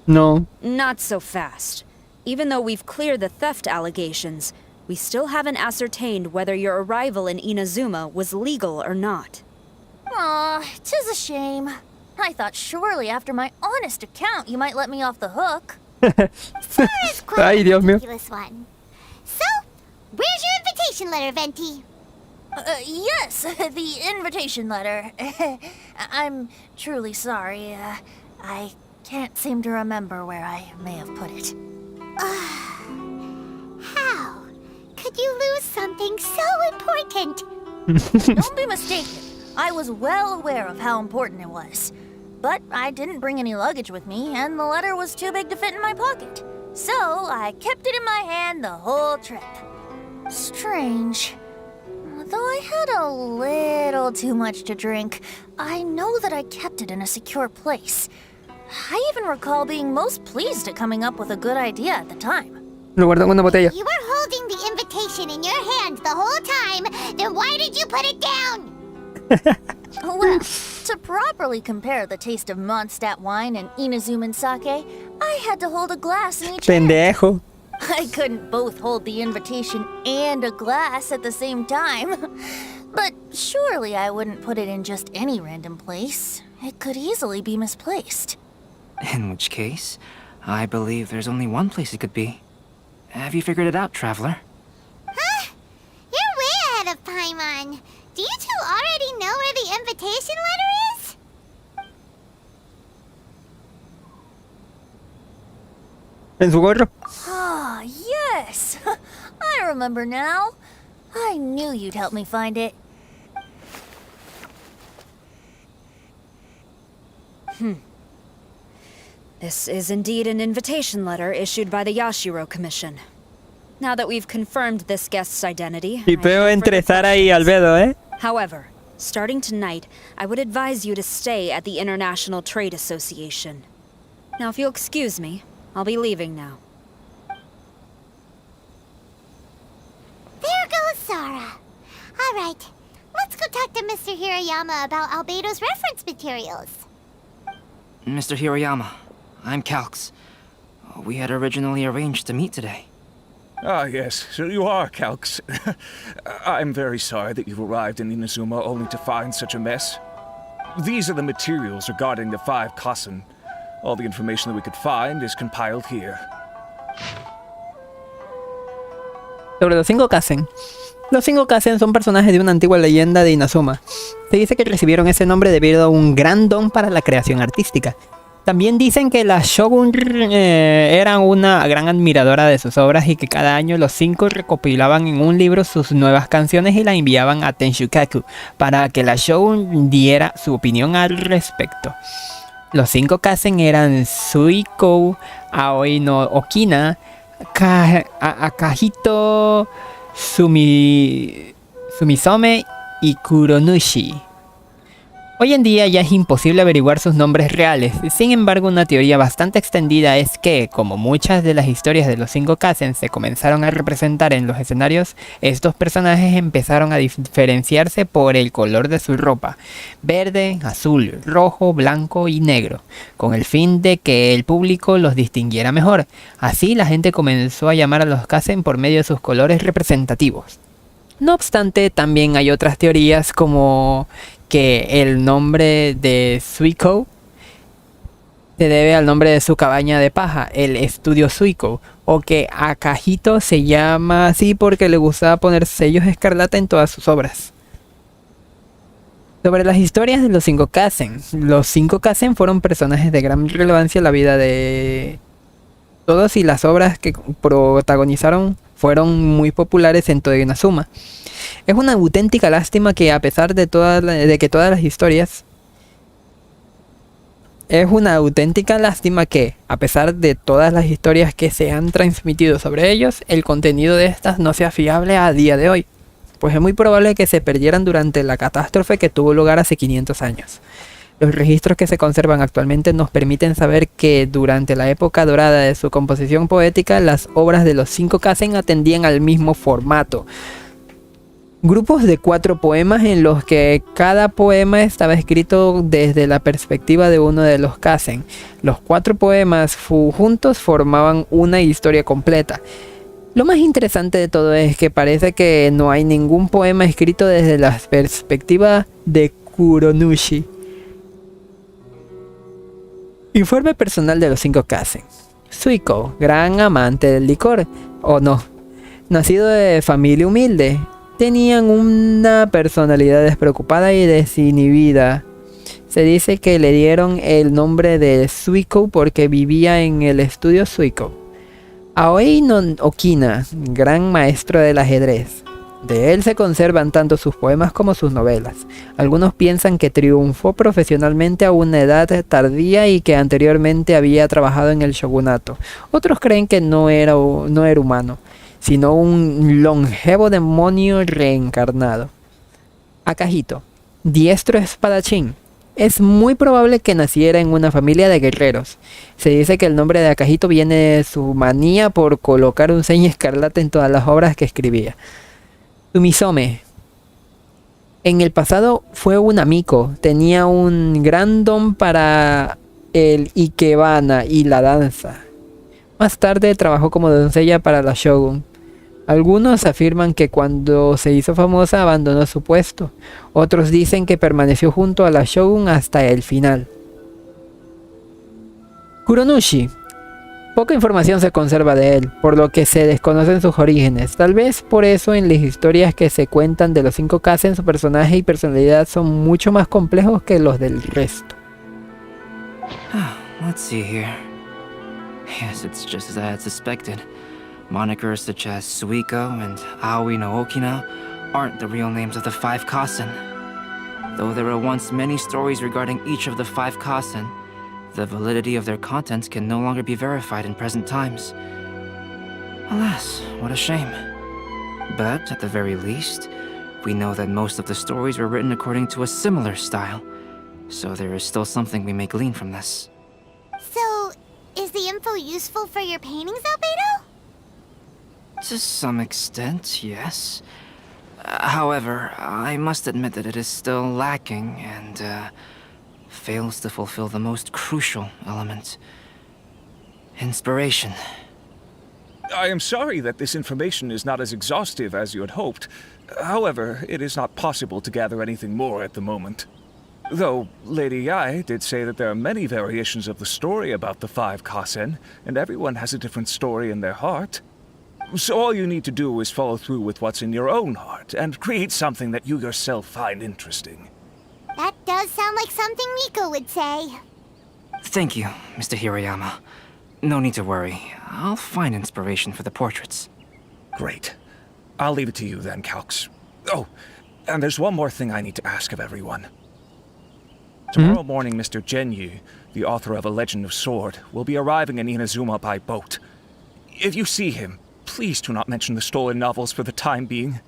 No. Not so fast. Even though we've cleared the theft allegations, we still haven't ascertained whether your arrival in Inazuma was legal or not. Aw, 'tis a shame. I thought surely after my honest account you might let me off the hook. It's quite Ay, a Dios mío. ridiculous one. So, where's your invitation letter, Venti? Yes, the invitation letter. I'm truly sorry. I can't seem to remember where I may have put it. How could you lose something so important? Don't be mistaken. I was well aware of how important it was. But I didn't bring any luggage with me, and the letter was too big to fit in my pocket. So I kept it in my hand the whole trip. Strange. Though I had a little too much to drink, I know that I kept it in a secure place. I even recall being most pleased at coming up with a good idea at the time. Lo guardo en una botella. You were holding the invitation in your hand the whole time, then why did you put it down? Well, to properly compare the taste of Mondstadt wine and Inazuman sake, I had to hold a glass in each hand. Pendejo. I couldn't both hold the invitation and a glass at the same time. But surely I wouldn't put it in just any random place. It could easily be misplaced. In which case, I believe there's only one place it could be. Have you figured it out, traveler? Huh? You're way ahead of Paimon. Do you two already know where the invitation letter is? En su gorro. Ah, yes! I remember now. I knew you'd help me find it. This is indeed an invitation letter issued by the Yashiro Commission. Now that we've confirmed this guest's identity, Y veo entre Sara y Albedo, ¿eh? however, starting tonight, I would advise you to stay at the International Trade Association. Now, if you'll excuse me, I'll be leaving now. There goes Sara. All right, let's go talk to Mr. Hirayama about Albedo's reference materials. Mr. Hiroyama, I'm Calx. We had originally arranged to meet today. Ah, yes, so you are Calx. I'm very sorry that you've arrived in Inazuma only to find such a mess. These are the materials regarding the 5 Kasen. All the information that we could find is compiled here. Sobre los 5 Kasen. Los 5 Kasen son personajes de una antigua leyenda de Inazuma. Se dice que recibieron ese nombre debido a un gran don para la creación artística. También dicen que la Shogun era una gran admiradora de sus obras y que cada año los 5 recopilaban en un libro sus nuevas canciones y las enviaban a Tenshukaku para que la Shogun diera su opinión al respecto. Los 5 Kasen eran Suikou, Aoi no Okina, Akahito, Sumisome y Kuronushi. Hoy en día ya es imposible averiguar sus nombres reales, sin embargo una teoría bastante extendida es que, como muchas de las historias de los 5 Kasen se comenzaron a representar en los escenarios, estos personajes empezaron a diferenciarse por el color de su ropa, verde, azul, rojo, blanco y negro, con el fin de que el público los distinguiera mejor. Así la gente comenzó a llamar a los Kasen por medio de sus colores representativos. No obstante, también hay otras teorías como que el nombre de Suikou se debe al nombre de su cabaña de paja, el estudio Suikou, o que Akahito se llama así porque le gustaba poner sellos escarlata en todas sus obras. Sobre las historias de los 5 Kasen. Los 5 Kasen fueron personajes de gran relevancia en la vida de todos y las obras que protagonizaron fueron muy populares en toda Inazuma. Es una auténtica lástima que a pesar de que todas las historias que se han transmitido sobre ellos, el contenido de estas no sea fiable a día de hoy, pues es muy probable que se perdieran durante la catástrofe que tuvo lugar hace 500 años. Los registros que se conservan actualmente nos permiten saber que durante la época dorada de su composición poética, las obras de los 5 Kazen atendían al mismo formato. Grupos de 4 poemas en los que cada poema estaba escrito desde la perspectiva de uno de los Kazen. Los 4 poemas juntos formaban una historia completa. Lo más interesante de todo es que parece que no hay ningún poema escrito desde la perspectiva de Kuronushi. Informe personal de los 5 Kazen. Suiko, gran amante del licor, o no, nacido de familia humilde, tenían una personalidad despreocupada y desinhibida. Se dice que le dieron el nombre de Suiko porque vivía en el estudio Suiko. Aoi no Okina, gran maestro del ajedrez. De él se conservan tanto sus poemas como sus novelas. Algunos piensan que triunfó profesionalmente a una edad tardía y que anteriormente había trabajado en el shogunato. Otros creen que no era humano, sino un longevo demonio reencarnado. Akahito, diestro espadachín. Es muy probable que naciera en una familia de guerreros. Se dice que el nombre de Akahito viene de su manía por colocar un sello escarlata en todas las obras que escribía. Sumisome. En el pasado fue un miko, tenía un gran don para el ikebana y la danza. Más tarde trabajó como doncella para la shogun. Algunos afirman que cuando se hizo famosa abandonó su puesto. Otros dicen que permaneció junto a la shogun hasta el final. Kuronushi. Poca información se conserva de él, por lo que se desconocen sus orígenes. Tal vez por eso en las historias que se cuentan de los 5 Kazen, su personaje y personalidad son mucho más complejos que los del resto. Let's see here. Yes, it's just as I had suspected. Monikers such as Suiko and Aoi no Okina aren't the real names of the 5 Kazen. Though there were once many stories regarding each of the 5 Kazen, the validity of their contents can no longer be verified in present times. Alas, what a shame. But at the very least, we know that most of the stories were written according to a similar style, so there is still something we may glean from this. So, is the info useful for your paintings, Albedo? To some extent, yes. However, I must admit that it is still lacking and, fails to fulfill the most crucial element. Inspiration. I am sorry that this information is not as exhaustive as you had hoped. However, it is not possible to gather anything more at the moment. Though, Lady Yae did say that there are many variations of the story about the 5 Kazen, and everyone has a different story in their heart. So all you need to do is follow through with what's in your own heart, and create something that you yourself find interesting. That does sound like something Miko would say. Thank you, Mr. Hiroyama. No need to worry. I'll find inspiration for the portraits. Great. I'll leave it to you then, Calx. Oh, and there's one more thing I need to ask of everyone. Tomorrow morning, Mr. Genyu, the author of A Legend of Sword, will be arriving in Inazuma by boat. If you see him, please do not mention the stolen novels for the time being.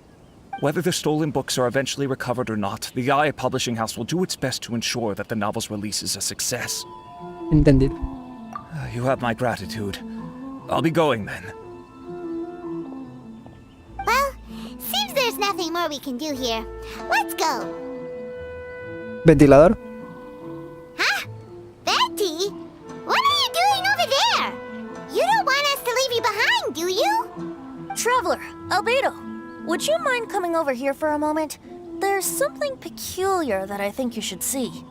Whether the stolen books are eventually recovered or not, the Yae Publishing House will do its best to ensure that the novel's release is a success. Entendido. You have my gratitude. I'll be going then. Well, seems there's nothing more we can do here. Let's go. Ventilador. Huh? Betty? What are you doing over there? You don't want us to leave you behind, do you? Traveler, Albedo, would you mind coming over here for a moment? There's something peculiar that I think you should see.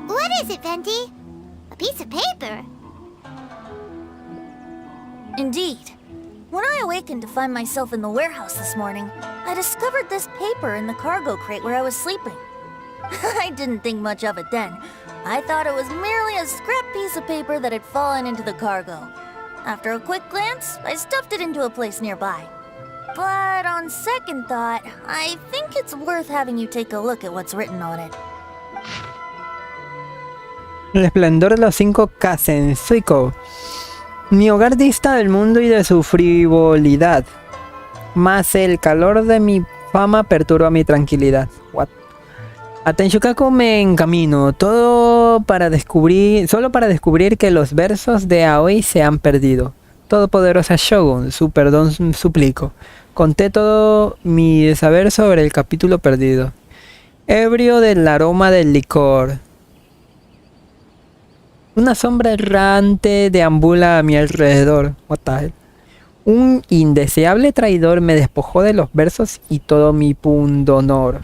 What is it, Venti? A piece of paper? Indeed. When I awakened to find myself in the warehouse this morning, I discovered this paper in the cargo crate where I was sleeping. I didn't think much of it then. I thought it was merely a scrap piece of paper that had fallen into the cargo. After a quick glance, I stuffed it into a place nearby. But on second thought, I think it's worth having you take a look at what's written on it. El esplendor de los 5K en Suiko. Mi hogar dista del mundo y de su frivolidad. Mas el calor de mi fama perturba mi tranquilidad. What? A Tenshukaku me encamino, solo para descubrir que los versos de Aoi se han perdido. Todopoderosa Shogun, su perdón suplico. Conté todo mi saber sobre el capítulo perdido. Ebrio del aroma del licor. Una sombra errante deambula a mi alrededor. What the hell? Un indeseable traidor me despojó de los versos y todo mi pundonor.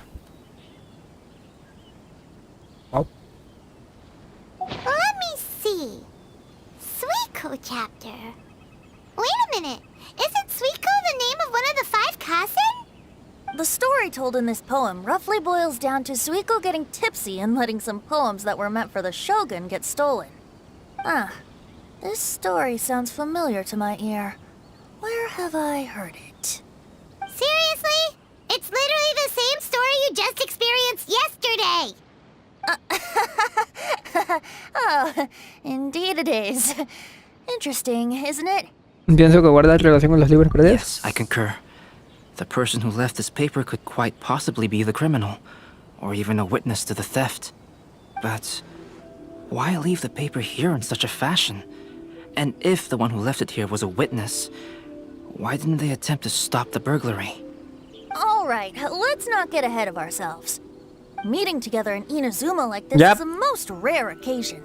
Wow. Let me see. Suiko chapter. Wait a minute. Isn't Suiko the name of one of the 5 kasen? The story told in this poem roughly boils down to Suiko getting tipsy and letting some poems that were meant for the shogun get stolen. Ah, this story sounds familiar to my ear. Where have I heard it? Seriously? It's literally the same story you just experienced yesterday! Oh, indeed it is. Interesting, isn't it? Pienso que guarda relación con los libros perdidos. Yes, I concur. The person who left this paper could quite possibly be the criminal, or even a witness to the theft. But why leave the paper here in such a fashion? And if the one who left it here was a witness, why didn't they attempt to stop the burglary? All right, let's not get ahead of ourselves. Meeting together in Inazuma like this Yep. is a most rare occasion.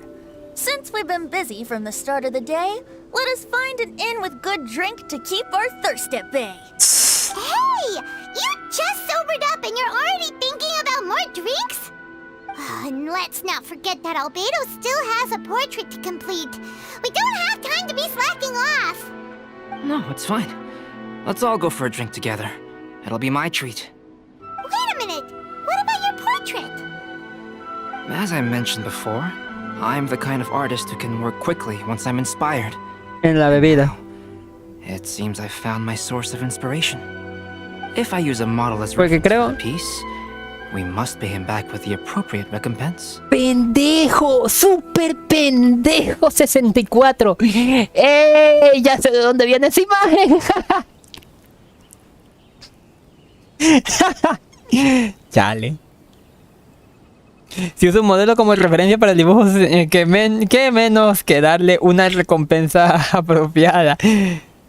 Since we've been busy from the start of the day, let us find an inn with good drink to keep our thirst at bay. Hey! You just sobered up and you're already thinking about more drinks? And let's not forget that Albedo still has a portrait to complete. We don't have time to be slacking off. No, it's fine. Let's all go for a drink together. It'll be my treat. Wait a minute. What about your portrait? As I mentioned before, I'm the kind of artist who can work quickly once I'm inspired. En la bebida. It seems I've found my source of inspiration. If I use a model as Porque reference creo- for the piece, we must pay him back with the appropriate recompense. ¡Pendejo! ¡Súper pendejo! 64. Ya sé de dónde viene esa imagen. Chale. Si uso un modelo como referencia para el dibujo, que menos que darle una recompensa apropiada.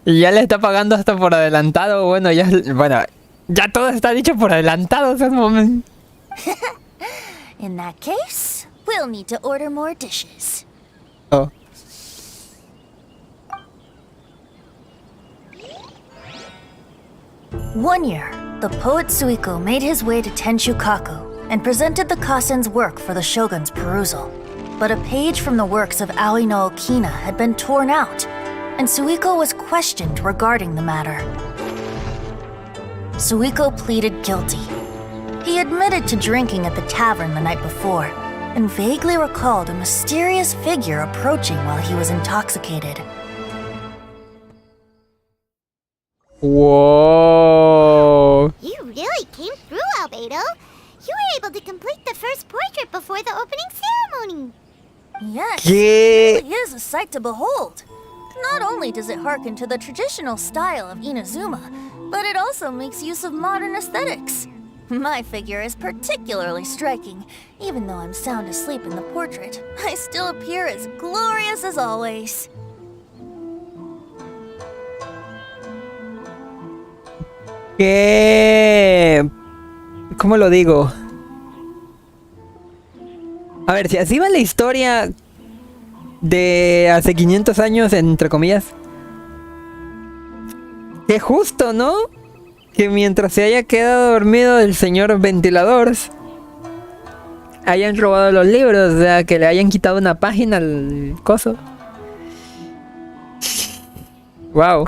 Y ya le está pagando hasta por adelantado. Bueno, ya todo está dicho por adelantado. En momento. In that case, we'll need to order more dishes. Oh. One year, the poet Suiko made his way to Tenshukaku and presented the Kasen's work for the shogun's perusal. But a page from the works of Aoi no Okina had been torn out, and Suiko was questioned regarding the matter. Suiko pleaded guilty. He admitted to drinking at the tavern the night before, and vaguely recalled a mysterious figure approaching while he was intoxicated. Whoa. You really came through, Albedo. You were able to complete the first portrait before the opening ceremony. Yes, ¿Qué? it really is a sight to behold. Not only does it harken to the traditional style of Inazuma, but it also makes use of modern aesthetics. My figure is particularly striking. Even though I'm sound asleep in the portrait, I still appear as glorious as always. ¿Qué? ¿Cómo lo digo? A ver, si así va la historia de hace 500 años, entre comillas. Qué justo, ¿no? Que mientras se haya quedado dormido el señor ventilador, hayan robado los libros, o sea, que le hayan quitado una página al coso. Wow.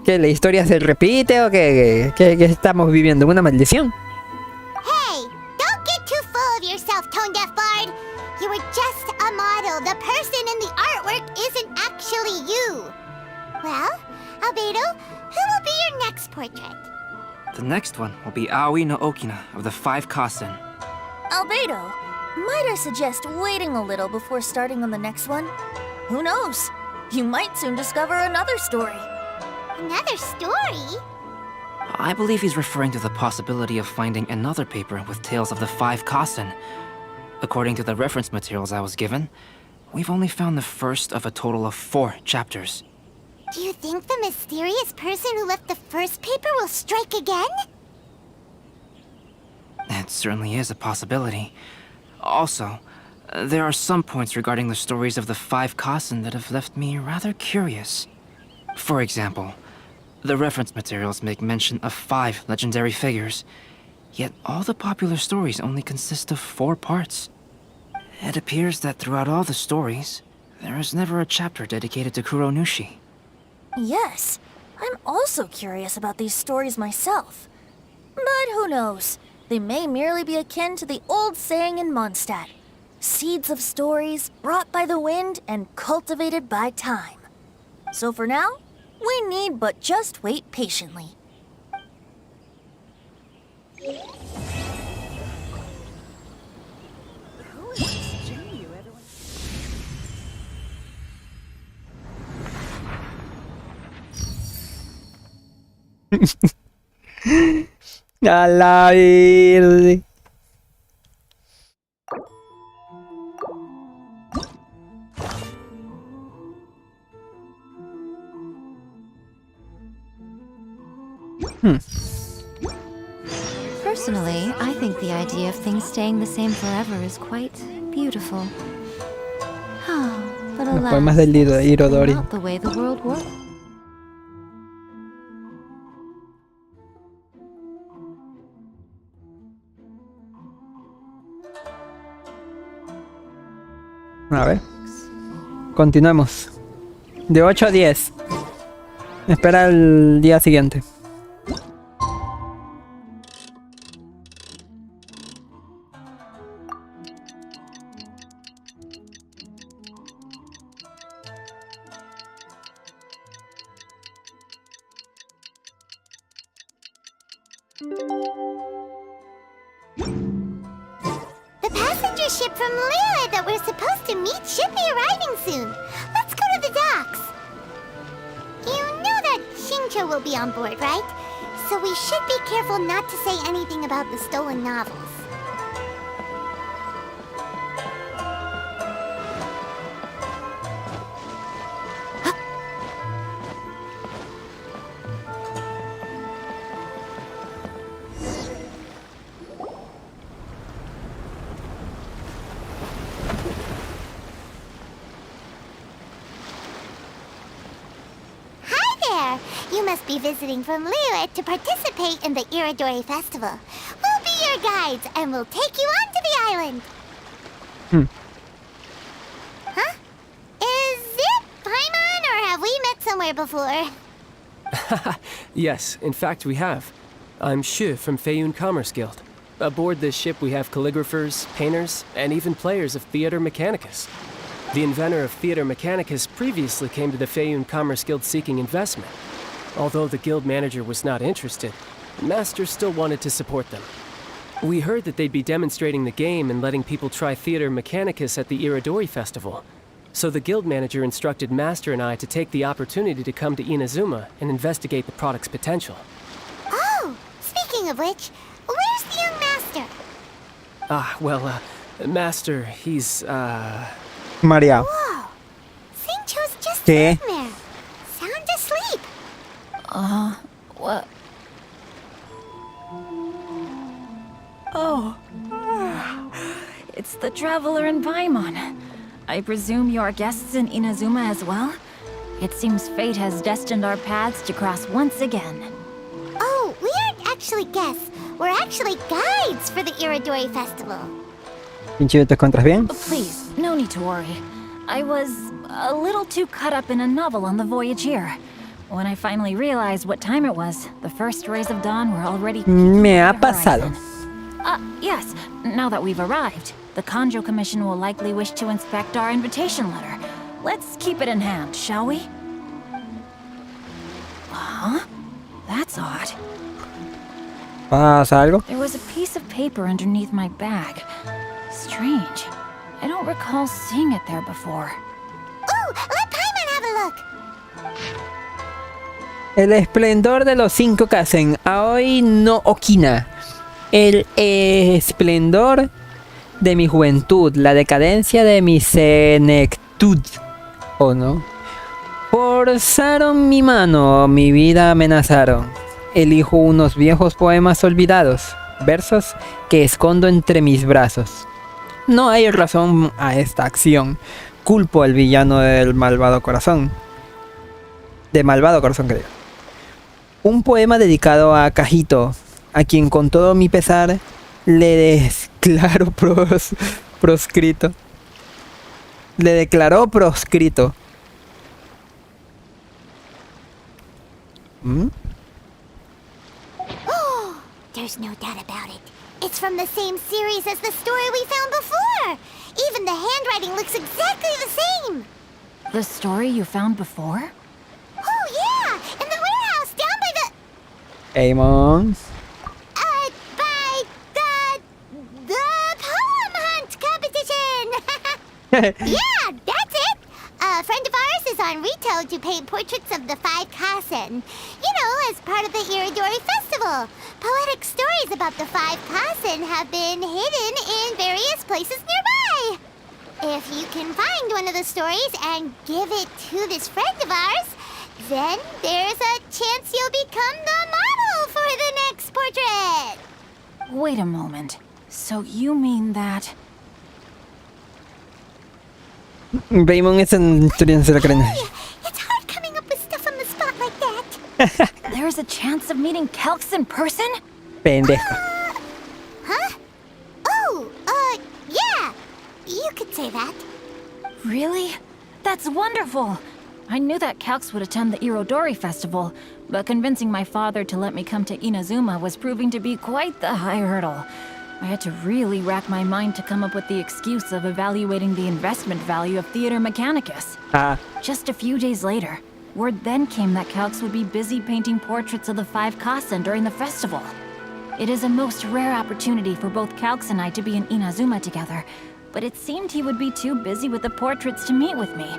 ¿Que la historia se repite o que estamos viviendo una maldición? Hey, don't get too full of yourself, Tone Deaf Bard. You were just a model. The person in the artwork isn't actually you. Well, Albedo, who will be your next portrait? The next one will be Aoi no Okina of the 5 Kasen. Albedo, might I suggest waiting a little before starting on the next one? Who knows? You might soon discover another story. Another story? I believe he's referring to the possibility of finding another paper with tales of the 5 Kasen. According to the reference materials I was given, we've only found the first of a total of 4 chapters. Do you think the mysterious person who left the first paper will strike again? It certainly is a possibility. Also, there are some points regarding the stories of the 5 Kasen that have left me rather curious. For example, the reference materials make mention of 5 legendary figures, yet all the popular stories only consist of 4 parts. It appears that throughout all the stories, there is never a chapter dedicated to Kuronushi. Yes, I'm also curious about these stories myself. But who knows? They may merely be akin to the old saying in Mondstadt. Seeds of stories brought by the wind and cultivated by time. So for now, we need but just wait patiently. A la verde. Personally, I think the idea of things staying the same forever is quite beautiful. But Los alas, poemas del Irorodi. not the way the world works. A ver. Continuemos. De 8 a 10. Espera el día siguiente. The passenger ship from Leerá that we're supposed to meet should be arriving soon. Let's go to the docks. You know that Shincho will be on board, right? So we should be careful not to say anything about the stolen novels. You must be visiting from Leerá to participate in the Irorodi festival. We'll be your guides, and we'll take you onto the island. Huh? Is it Paimon, or have we met somewhere before? Yes, in fact we have. I'm Shu from Feiyun Commerce Guild. Aboard this ship we have calligraphers, painters, and even players of Theater Mechanicus. The inventor of Theater Mechanicus previously came to the Feiyun Commerce Guild seeking investment. Although the guild manager was not interested, the master still wanted to support them. We heard that they'd be demonstrating the game and letting people try Theater Mechanicus at the Irorodi festival. So the guild manager instructed Master and I to take the opportunity to come to Inazuma and investigate the product's potential. Oh, speaking of which, where's the young master? Master, he's, Maria. Whoa, Shincho's just ¿Qué? sitting there, sound asleep. What? Oh. It's the traveler in Paimon. I presume you are guests in Inazuma as well? It seems fate has destined our paths to cross once again. Oh, we aren't actually guests. We're actually guides for the Irorodi festival. Pinche, ¿te encuentras bien? Please, no need to worry. I was a little too caught up in a novel on the voyage here. When I finally realized what time it was, the first rays of dawn were already Me ha pasado. Yes, now that we've arrived, the Conjo Commission will likely wish to inspect our invitation letter. Let's keep it in hand, shall we? Huh? That's odd. ¿Pasa algo? There was a piece of paper underneath my bag. Strange. I don't recall seeing it there before. Ooh, let Paimon have a look. El esplendor de los 5 Kazen. Aoi no Okina. El esplendor de mi juventud. La decadencia de mi senectud. ¿O no? Forzaron mi mano. Mi vida amenazaron. Elijo unos viejos poemas olvidados. Versos que escondo entre mis brazos. No hay razón a esta acción. Culpo al villano del malvado corazón. De malvado corazón, creo. Un poema dedicado a Cajito, a quien con todo mi pesar le declaro proscrito. Le declaró proscrito. There's no doubt about it. It's from the same series as the story we found before. Even the handwriting looks exactly the same. The story you found before? Oh yeah, in the warehouse down by the... Amon. By the poem hunt competition. Yeah, that's it. A friend of ours is on Rito to paint portraits of the 5 Kasen. You know, as part of the Irorodi festival. Poetic stories about the 5 Kasen have been hidden in various places nearby. If you can find one of the stories and give it to this friend of ours, then there's a chance you'll become the model for the next portrait. Wait a moment. So you mean that... Paimon es en se la creen. It's hard coming up with stuff on the spot like that. There's a chance of meeting Calx in person? Pendeja. Huh? Oh, yeah. You could say that. Really? That's wonderful! I knew that Calx would attend the Irorodi festival, but convincing my father to let me come to Inazuma was proving to be quite the high hurdle. I had to really rack my mind to come up with the excuse of evaluating the investment value of Theater Mechanicus. Just a few days later, word then came that Calx would be busy painting portraits of the 5 Kasen during the festival. It is a most rare opportunity for both Calx and I to be in Inazuma together, but it seemed he would be too busy with the portraits to meet with me.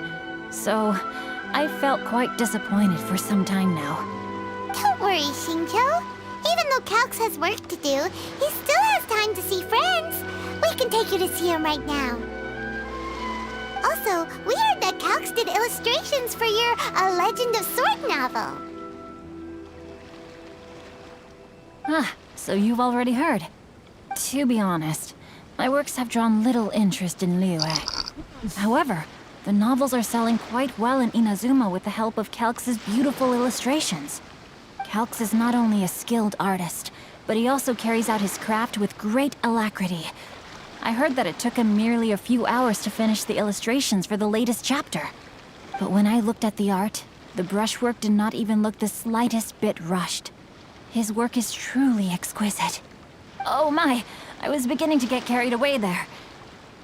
So, I felt quite disappointed for some time now. Don't worry, Shinjo. Even though Calx has work to do, he still has time to see friends. We can take you to see him right now. Also, we heard that Calx did illustrations for your A Legend of Sword novel. So you've already heard. To be honest, my works have drawn little interest in Liyue. However, the novels are selling quite well in Inazuma with the help of Calx's beautiful illustrations. Calx is not only a skilled artist, but he also carries out his craft with great alacrity. I heard that it took him merely a few hours to finish the illustrations for the latest chapter. But when I looked at the art, the brushwork did not even look the slightest bit rushed. His work is truly exquisite. Oh my, I was beginning to get carried away there.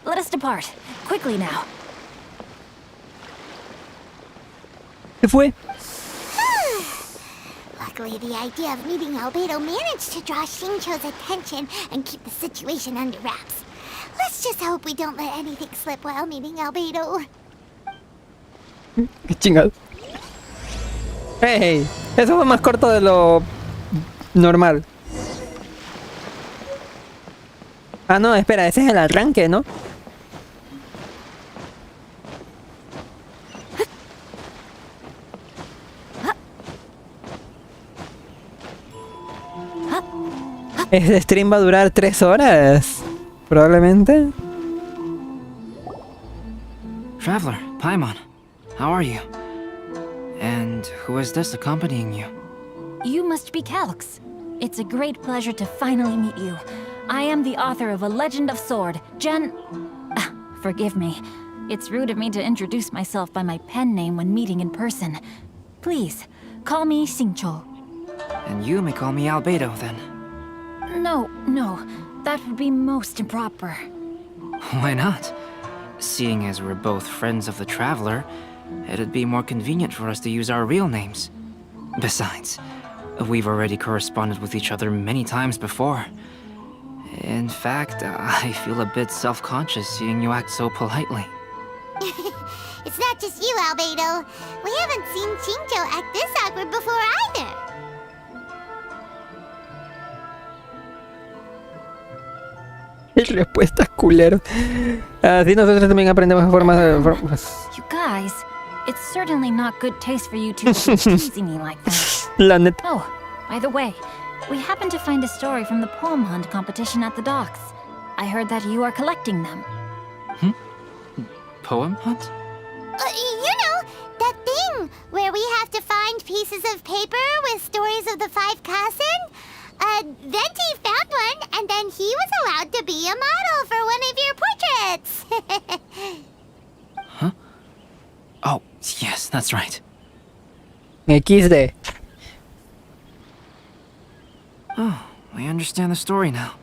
Let us depart, quickly now. ¿Qué fue? Luckily, the idea of meeting Albedo managed to draw Shincho's attention and keep the situation under wraps. Let's just hope we don't let anything slip while meeting Albedo. Qué chingado. Hey, eso fue más corto de lo normal. Ah, no, espera, ese es el arranque, ¿no? Este stream va a durar 3 horas. Probablemente. Traveler, Paimon, how are you? And who is this accompanying you? You must be Calx. It's a great pleasure to finally meet you. I am the author of A Legend of Sword, forgive me. It's rude of me to introduce myself by my pen name when meeting in person. Please, Call me Xingqiu. And you may call me Albedo, then. No, that would be most improper. Why not? Seeing as we're both friends of the Traveler, it'd be more convenient for us to use our real names. Besides, we've already corresponded with each other many times before. In fact, I feel a bit self-conscious seeing you act so politely. It's not just you, Albedo. We haven't seen Xingqiu act this awkward before either. Respuestas culeros. Así nosotros también aprendemos formas de... You guys, it's certainly not good taste for you two to be teasing me like that. La neta. Oh, by the way, we happened to find a story from the poem hunt competition at the docks. I heard that you are collecting them. Poem hunt? You know, that thing where we have to find pieces of paper with stories of the 5 Kasen? Venti found one, and then he was allowed to be a model for one of your portraits. Huh? Oh, yes, that's right. XD. Oh, I understand the story now.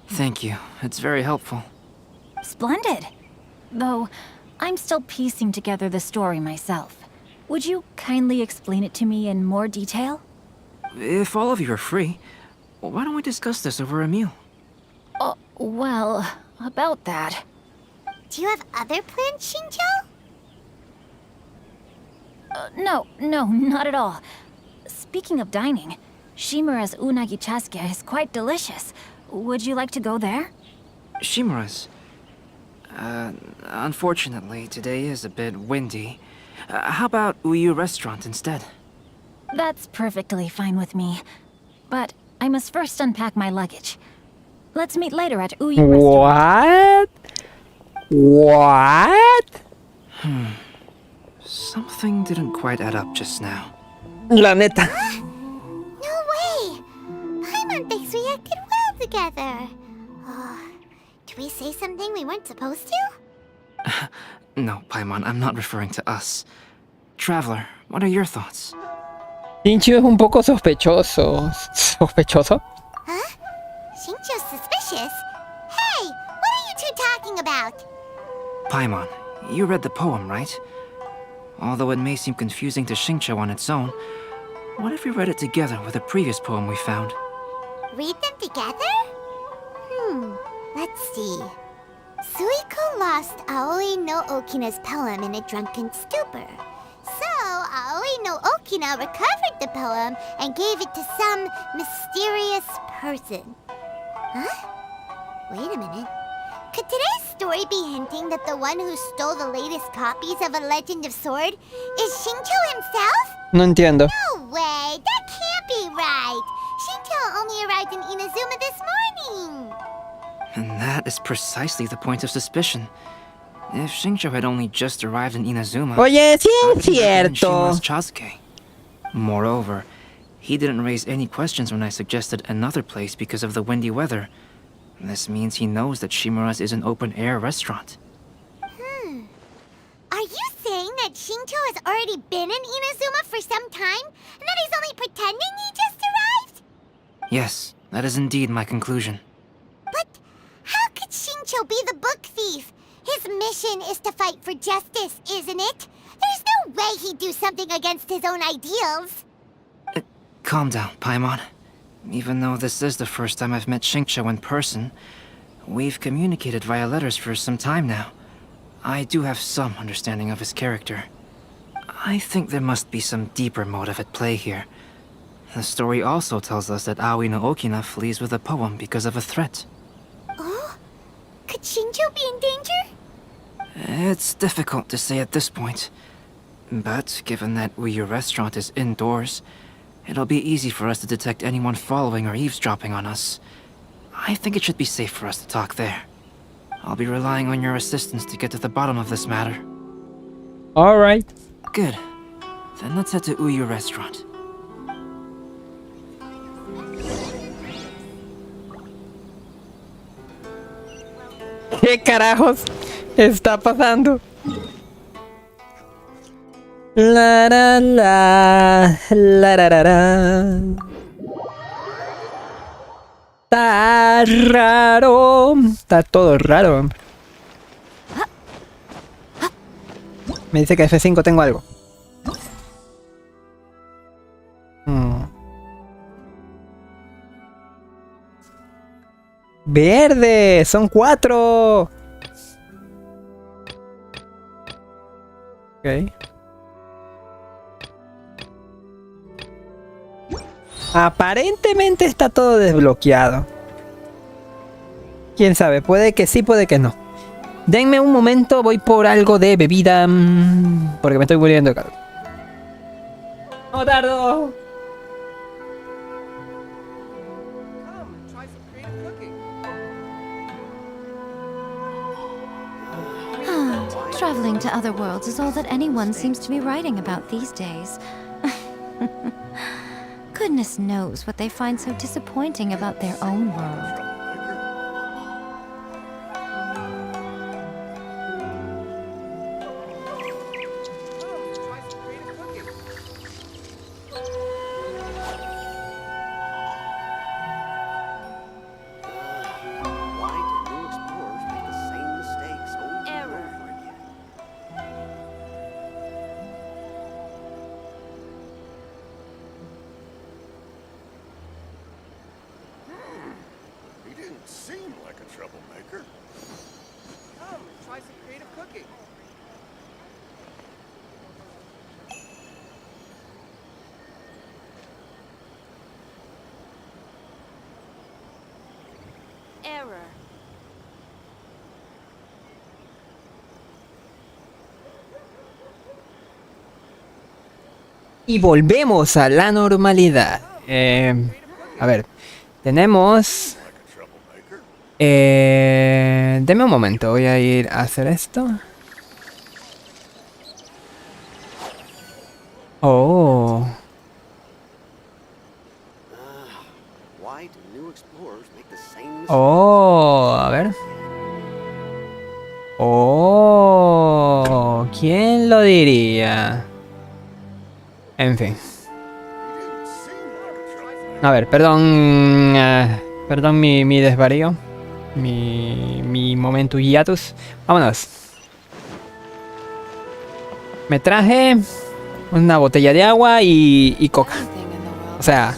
Thank you. It's very helpful. Splendid. Though, I'm still piecing together the story myself. Would you kindly explain it to me in more detail? If all of you are free, why don't we discuss this over a meal? Well, about that. Do you have other plans, Xingqiu? No, not at all. Speaking of dining, Shimura's unagi chasuke is quite delicious. Would you like to go there? Shimura's? Unfortunately, today is a bit windy. How about Uyu Restaurant instead? That's perfectly fine with me. But I must first unpack my luggage. Let's meet later at Uyu Restaurant. What? Something didn't quite add up just now. La neta. No way! Paimon thinks we acted well together. Did we say something we weren't supposed to? No, Paimon, I'm not referring to us. Traveler, what are your thoughts? Xingqiu es un poco sospechoso. ¿Sospechoso? Huh? Xingqiu's suspicious? Hey, what are you two talking about? Paimon, you read the poem, right? Although it may seem confusing to Xingqiu on its own, what if we read it together with a previous poem we found? Read them together? Let's see. Suiko lost Aoi no Okina's poem in a drunken stupor. So, Aoi no Okina recovered the poem and gave it to some mysterious person. Huh? Wait a minute. Could today's story be hinting that the one who stole the latest copies of A Legend of Sword is Xingqiu himself? No entiendo. No way! That can't be right! Xingqiu only arrived in Inazuma this morning! And that is precisely the point of suspicion. If Xingqiu had only just arrived in Inazuma, Oye, sí how es did he recommend cierto. Shimura's Chasuke? Moreover, he didn't raise any questions when I suggested another place because of the windy weather. This means he knows that Shimura's is an open-air restaurant. Are you saying that Xingqiu has already been in Inazuma for some time, and that he's only pretending he just arrived? Yes, that is indeed my conclusion. But how could Xingqiu be the book thief? His mission is to fight for justice, isn't it? There's no way he'd do something against his own ideals. Calm down, Paimon. Even though this is the first time I've met Xingqiu in person, we've communicated via letters for some time now. I do have some understanding of his character. I think there must be some deeper motive at play here. The story also tells us that Aoi no Okina flees with a poem because of a threat. Oh? Could Xingqiu be in danger? It's difficult to say at this point. But given that Uyu Restaurant is indoors, it'll be easy for us to detect anyone following or eavesdropping on us. I think it should be safe for us to talk there. I'll be relying on your assistance to get to the bottom of this matter. Alright. Good. Then let's head to Uyu Restaurant. ¿Qué carajos está pasando? La la la la la la la. Está raro. Está todo raro. Me dice que F5 tengo algo. Verde, son 4. Ok. Aparentemente está todo desbloqueado. Quién sabe, puede que sí, puede que no. Denme un momento, voy por algo de bebida. Porque me estoy muriendo de calor. ¡No tardo! Traveling to other worlds is all that anyone seems to be writing about these days. Goodness knows what they find so disappointing about their own world. Y volvemos a la normalidad. A ver, tenemos... deme un momento, voy a ir a hacer esto. Oh. Oh, a ver. Oh, ¿quién lo diría? En fin. A ver, perdón. Perdón mi desvarío. Mi momento hiatus. Vámonos. Me traje una botella de agua y coca. O sea,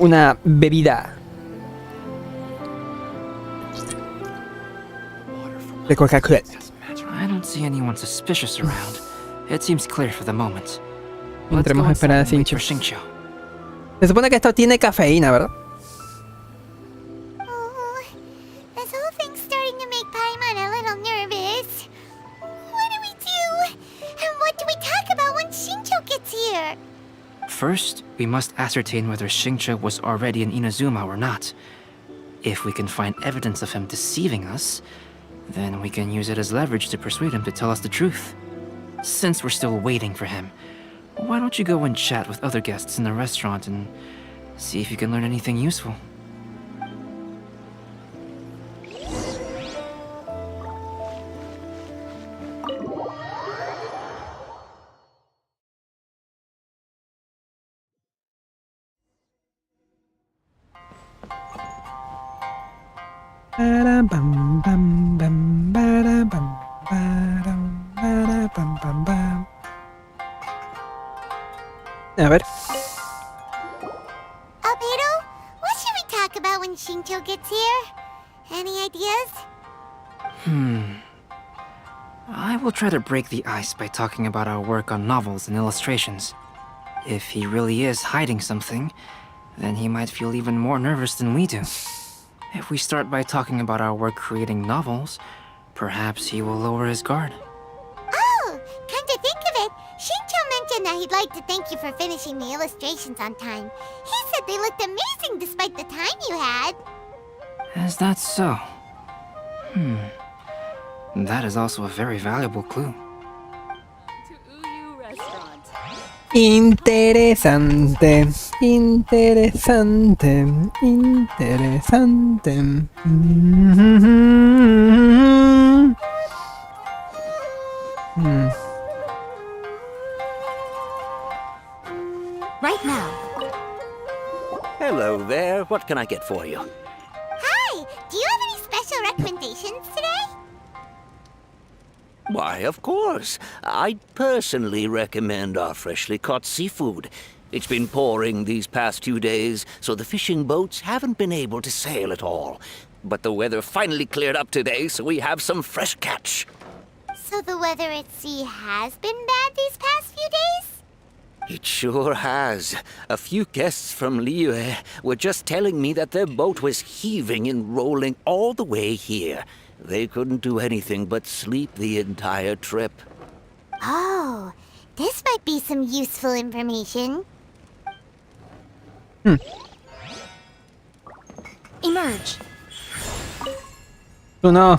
una bebida de Coca-Cola. I don't see anyone suspicious around. It seems clear for the moment. Entremos a esperar a Xingqiu. Se supone que esto tiene cafeína, ¿verdad? Oh, this whole thing's starting to make Paimon a little nervous. What do we do? And what do we talk about when Xingqiu gets here? First, we must ascertain whether Xingqiu was already in Inazuma or not. If we can find evidence of him deceiving us, then we can use it as leverage to persuade him to tell us the truth. Since we're still waiting for him, why don't you go and chat with other guests in the restaurant and see if you can learn anything useful? A ver. Albedo, what should we talk about when Xingqiu gets here? Any ideas? I will try to break the ice by talking about our work on novels and illustrations. If he really is hiding something, then he might feel even more nervous than we do. If we start by talking about our work creating novels, perhaps he will lower his guard. Oh, come to think of it, Xingqiu mentioned that he'd like to thank you for finishing the illustrations on time. He said they looked amazing despite the time you had. Is that so? That is also a very valuable clue. Interesante, interesante, interesante. can I get for you? Hi! Do you have any special recommendations today? Why, of course. I'd personally recommend our freshly caught seafood. It's been pouring these past 2 days, so the fishing boats haven't been able to sail at all. But the weather finally cleared up today, so we have some fresh catch. So the weather at sea has been bad these past few days? It sure has. A few guests from Liyue were just telling me that their boat was heaving and rolling all the way here. They couldn't do anything but sleep the entire trip. Oh, this might be some useful information. Emerge. Tú no.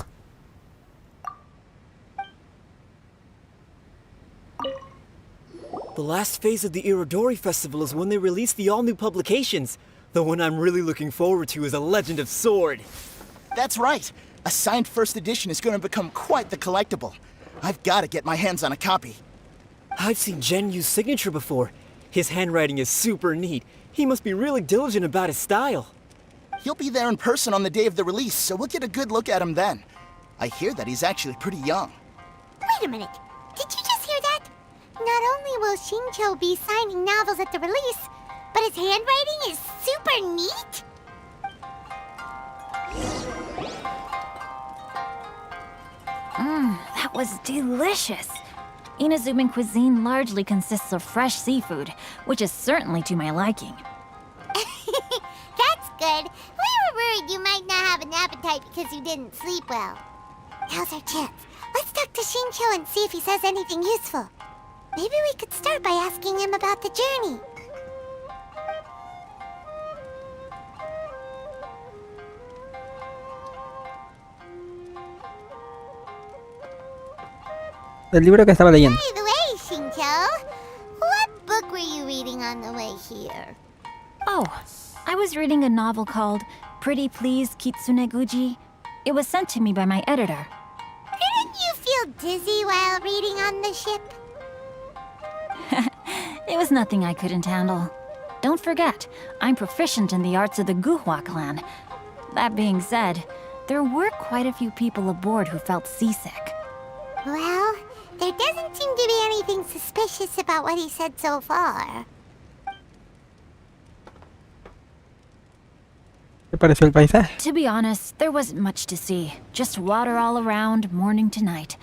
The last phase of the Irorodi festival is when they release the all-new publications. The one I'm really looking forward to is A Legend of Sword. That's right. A signed first edition is going to become quite the collectible. I've got to get my hands on a copy. I've seen Jen use signature before. His handwriting is super neat. He must be really diligent about his style. He'll be there in person on the day of the release, so we'll get a good look at him then. I hear that he's actually pretty young. Wait a minute. Did you just hear that? Not only will Shincho be signing novels at the release, but his handwriting is super neat? That was delicious. Inazuman cuisine largely consists of fresh seafood, which is certainly to my liking. That's good. We were worried you might not have an appetite because you didn't sleep well. Now's our chance. Let's talk to Shincho and see if he says anything useful. Maybe we could start by asking him about the journey. El libro que estaba leyendo. By the way, Shincho, what book were you reading on the way here? Oh, I was reading a novel called Pretty Please Kitsune Guji. It was sent to me by my editor. Didn't you feel dizzy while reading on the ship? It was nothing I couldn't handle. Don't forget, I'm proficient in the arts of the Guhua clan. That being said, there were quite a few people aboard who felt seasick. Well, there doesn't seem to be anything suspicious about what he said so far. ¿Qué pareció el paisaje? To be honest, there wasn't much to see. Just water all around, morning to night.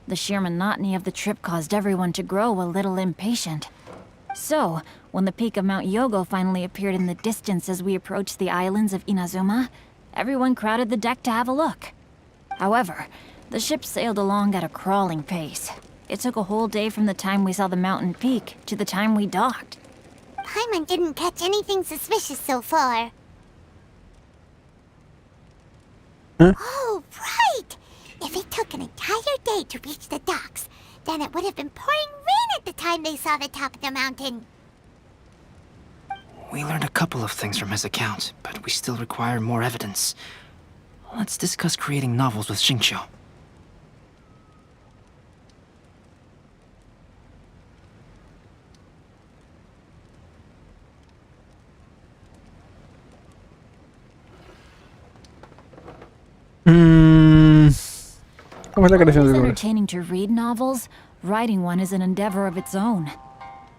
The sheer monotony of the trip caused everyone to grow a little impatient. So, when the peak of Mount Yogo finally appeared in the distance as we approached the islands of Inazuma, everyone crowded the deck to have a look. However, the ship sailed along at a crawling pace. It took a whole day from the time we saw the mountain peak to the time we docked. Paimon didn't catch anything suspicious so far. Huh? Oh, right! If it took an entire day to reach the docks, then it would have been pouring rain at the time they saw the top of the mountain. We learned a couple of things from his account, but we still require more evidence. Let's discuss creating novels with Shincho. ¿Cómo es la creación Although del it's libro? entertaining to read novels, writing one is an endeavor of its own.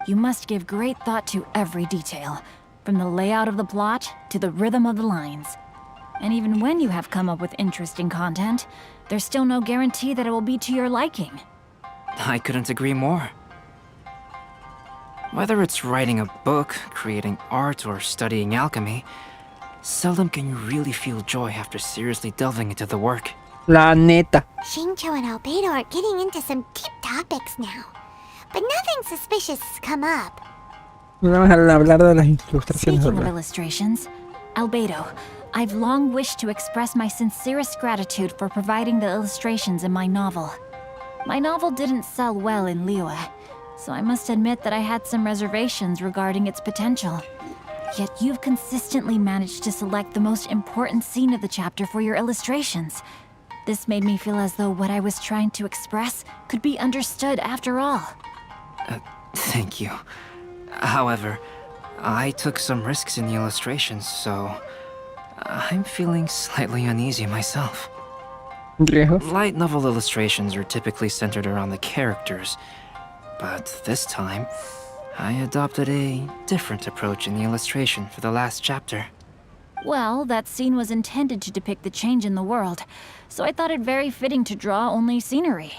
You must give great thought to every detail, from the layout of the plot to the rhythm of the lines. And even when you have come up with interesting content, there's still no guarantee that it will be to your liking. I couldn't agree more. Whether it's writing a book, creating art, or studying alchemy, seldom can you really feel joy after seriously delving into the work. La neta. Shincho and Albedo are getting into some deep topics now, but nothing suspicious has come up. Vamos a hablar de las ilustraciones. Speaking of illustrations, Albedo, I've long wished to express my sincerest gratitude for providing the illustrations in my novel. My novel didn't sell well in Liyue, so I must admit that I had some reservations regarding its potential. Yet you've consistently managed to select the most important scene of the chapter for your illustrations. This made me feel as though what I was trying to express could be understood after all. Thank you. However, I took some risks in the illustrations, so I'm feeling slightly uneasy myself. Riesgos. Light novel illustrations are typically centered around the characters, but this time, I adopted a different approach in the illustration for the last chapter. Well, that scene was intended to depict the change in the world, so I thought it very fitting to draw only scenery.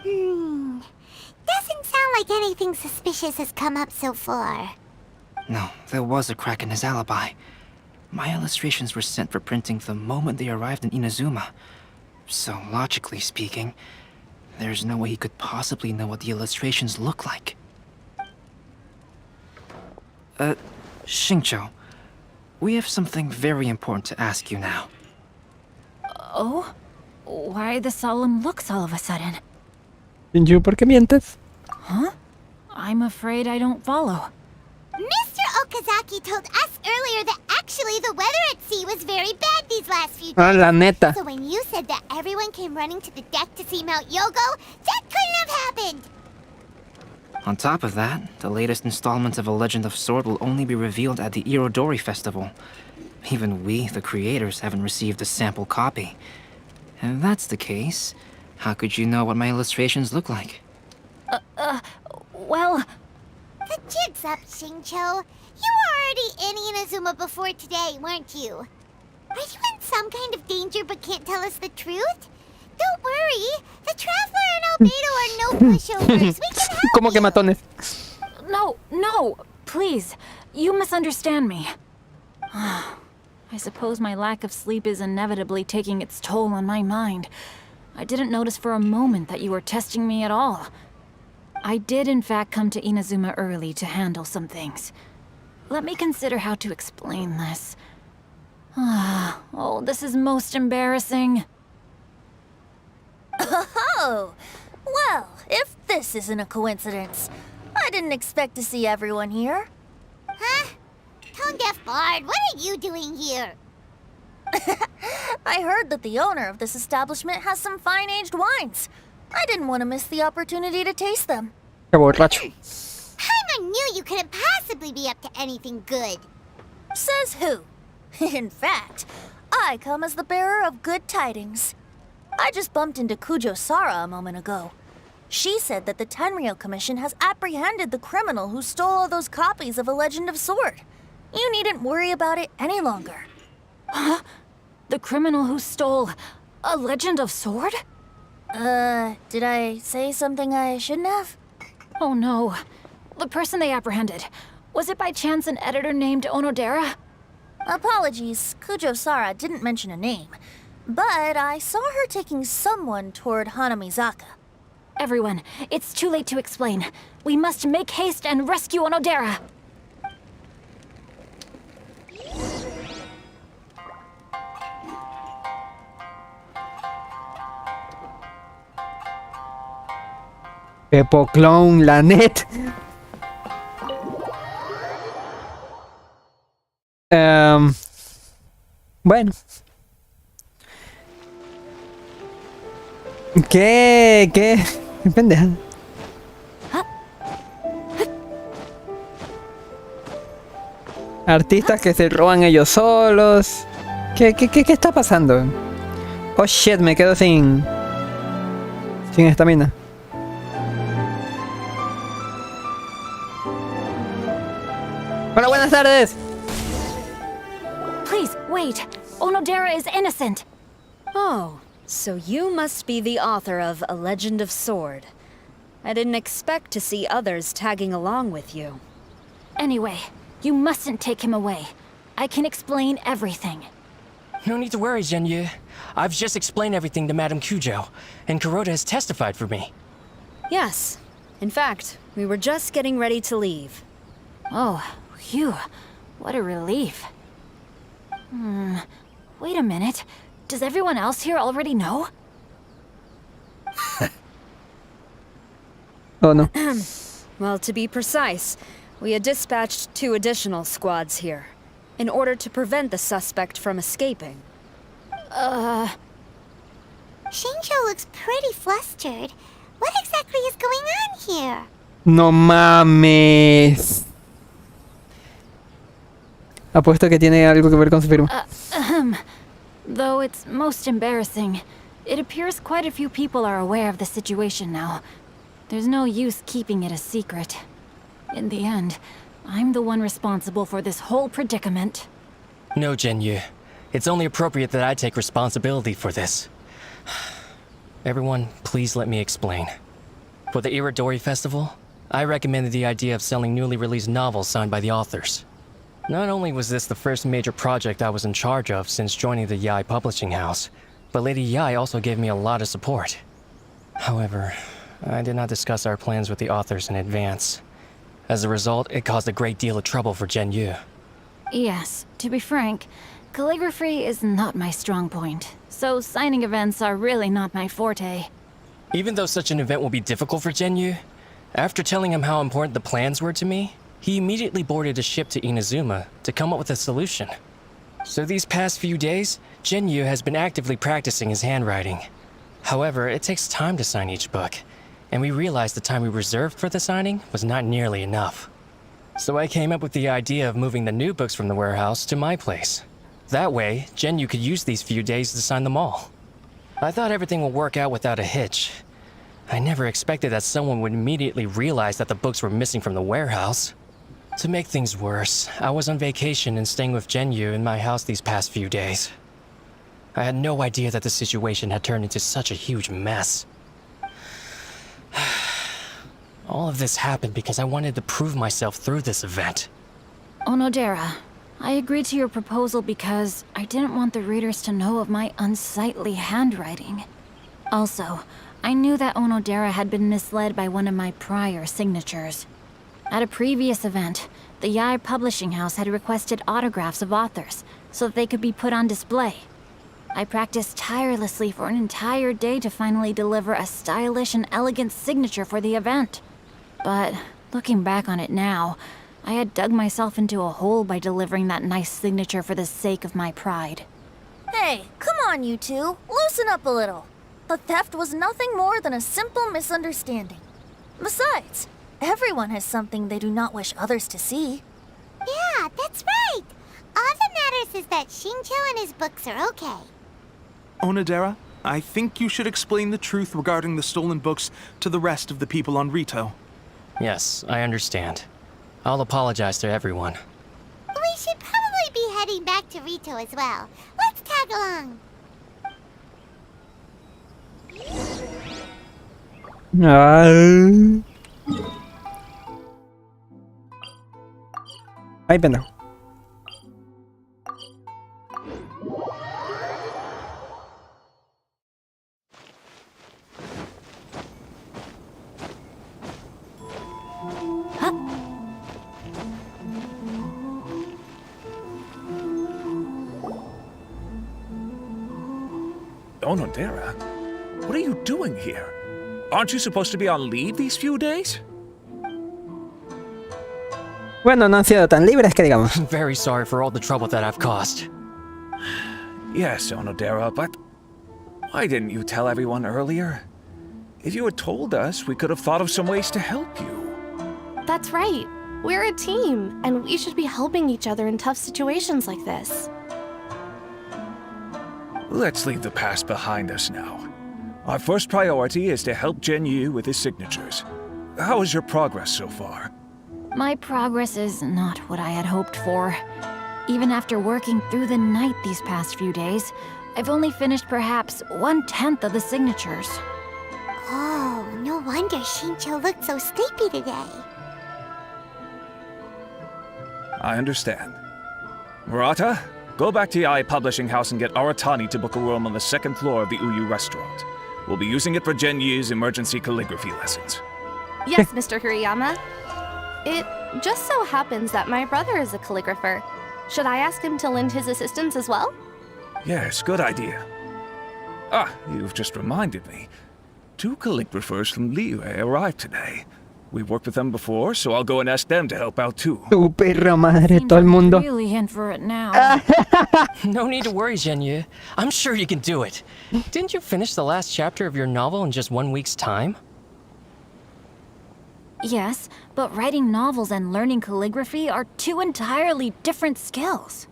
Doesn't sound like anything suspicious has come up so far. No, there was a crack in his alibi. My illustrations were sent for printing the moment they arrived in Inazuma. So, logically speaking, there's no way he could possibly know what the illustrations look like. Xingqiu, we have something very important to ask you now. Oh? Why the solemn looks all of a sudden? Xingqiu, ¿por qué mientes? Huh? I'm afraid I don't follow. Mr. Okazaki told us earlier that actually the weather at sea was very bad these last few days. Ah, la neta. So when you said that everyone came running to the deck to see Mount Yogo, that couldn't have happened! On top of that, the latest installment of A Legend of Sword will only be revealed at the Irorodi festival. Even we, the creators, haven't received a sample copy. And if that's the case, how could you know what my illustrations look like? Well... The jig's up, Xingqiu. You were already in Inazuma before today, weren't you? Are you in some kind of danger but can't tell us the truth? Don't worry. The Traveler and Albedo are no pushovers. We can help ¿Cómo que matones? No, please. You misunderstand me. I suppose my lack of sleep is inevitably taking its toll on my mind. I didn't notice for a moment that you were testing me at all. I did in fact come to Inazuma early to handle some things. Let me consider how to explain this. Oh, this is most embarrassing. Oh, well, if this isn't a coincidence, I didn't expect to see everyone here. Huh? Tone-deaf Bard, what are you doing here? I heard that the owner of this establishment has some fine-aged wines. I didn't want to miss the opportunity to taste them. Qué borracho. Paimon knew you couldn't possibly be up to anything good. Says who? In fact, I come as the bearer of good tidings. I just bumped into Kujo Sara a moment ago. She said that the Tenryou Commission has apprehended the criminal who stole all those copies of A Legend of Sword. You needn't worry about it any longer. Huh? The criminal who stole A Legend of Sword? Did I say something I shouldn't have? Oh no. The person they apprehended. Was it by chance an editor named Onodera? Apologies, Kujo Sara didn't mention a name. But I saw her taking someone toward Hanamizaka. Everyone, it's too late to explain. We must make haste and rescue Onodera. Pepo Clown, la net. Bueno. ¿Qué pendeja? Artistas que se roban ellos solos. ¿Qué está pasando? Oh shit, me quedo sin estamina. Hola, buenas tardes. Please, wait. Onodera is innocent. Oh, so you must be the author of A Legend of Sword. I didn't expect to see others tagging along with you. Anyway, you mustn't take him away. I can explain everything. No need to worry, Zhenyu. I've just explained everything to Madame Kujo, and Kuroda has testified for me. Yes. In fact, we were just getting ready to leave. Oh, phew. What a relief. Wait a minute. Does everyone else here already know? Oh no. Well, to be precise, we had dispatched 2 additional squads here, in order to prevent the suspect from escaping. Xingqiu looks pretty flustered. What exactly is going on here? No mames. Apuesto que tiene algo que ver con su firma. Though it's most embarrassing, it appears quite a few people are aware of the situation now. There's no use keeping it a secret. In the end, I'm the one responsible for this whole predicament. No, Genyu. It's only appropriate that I take responsibility for this. Everyone, please let me explain. For the Irorodi festival, I recommended the idea of selling newly released novels signed by the authors. Not only was this the first major project I was in charge of since joining the Yae publishing house, but Lady Yae also gave me a lot of support. However, I did not discuss our plans with the authors in advance. As a result, it caused a great deal of trouble for Genyu. Yes, to be frank, calligraphy is not my strong point, so signing events are really not my forte. Even though such an event will be difficult for Genyu, after telling him how important the plans were to me, he immediately boarded a ship to Inazuma to come up with a solution. So these past few days, Genyu has been actively practicing his handwriting. However, it takes time to sign each book, and we realized the time we reserved for the signing was not nearly enough. So I came up with the idea of moving the new books from the warehouse to my place. That way, Genyu could use these few days to sign them all. I thought everything would work out without a hitch. I never expected that someone would immediately realize that the books were missing from the warehouse. To make things worse, I was on vacation and staying with Genyu in my house these past few days. I had no idea that the situation had turned into such a huge mess. All of this happened because I wanted to prove myself through this event. Onodera, I agreed to your proposal because I didn't want the readers to know of my unsightly handwriting. Also, I knew that Onodera had been misled by one of my prior signatures. At a previous event, the Yae publishing house had requested autographs of authors so that they could be put on display. I practiced tirelessly for an entire day to finally deliver a stylish and elegant signature for the event. But looking back on it now, I had dug myself into a hole by delivering that nice signature for the sake of my pride. Hey, come on, you two. Loosen up a little. The theft was nothing more than a simple misunderstanding. Besides, everyone has something they do not wish others to see. Yeah, that's right. All that matters is that Shincho and his books are okay. Onodera, I think you should explain the truth regarding the stolen books to the rest of the people on Rito. Yes, I understand. I'll apologize to everyone. We should probably be heading back to Rito as well. Let's tag along. Ay, pendejo. Onodera, what are you doing here? Aren't you supposed to be on leave these few days? Bueno, no han sido tan libres que digamos. I'm very sorry for all the trouble that I've caused. Yes, Onodera, but why didn't you tell everyone earlier? If you had told us, we could have thought of some ways to help you. That's right. We're a team, and we should be helping each other in tough situations like this. Let's leave the past behind us now. Our first priority is to help Genyu with his signatures. How is your progress so far? My progress is not what I had hoped for. Even after working through the night these past few days, I've only finished perhaps 1/10 of the signatures. Oh, no wonder Shincho looked so sleepy today. I understand. Murata, go back to Yae Publishing House and get Aratani to book a room on the second floor of the Uyu restaurant. We'll be using it for Genyu's emergency calligraphy lessons. Yes, Mr. Hirayama. It just so happens that my brother is a calligrapher. Should I ask him to lend his assistance as well? Yes, good idea. Ah, you've just reminded me. 2 calligraphers from Liyue arrived today. We've worked with them before, so I'll go and ask them to help out too. Tu perra madre, todo el mundo. Really in for it now. No need to worry, Genyu. I'm sure you can do it. Didn't you finish the last chapter of your novel in just 1 week's time? Yes, but writing novels and learning calligraphy are two entirely different skills.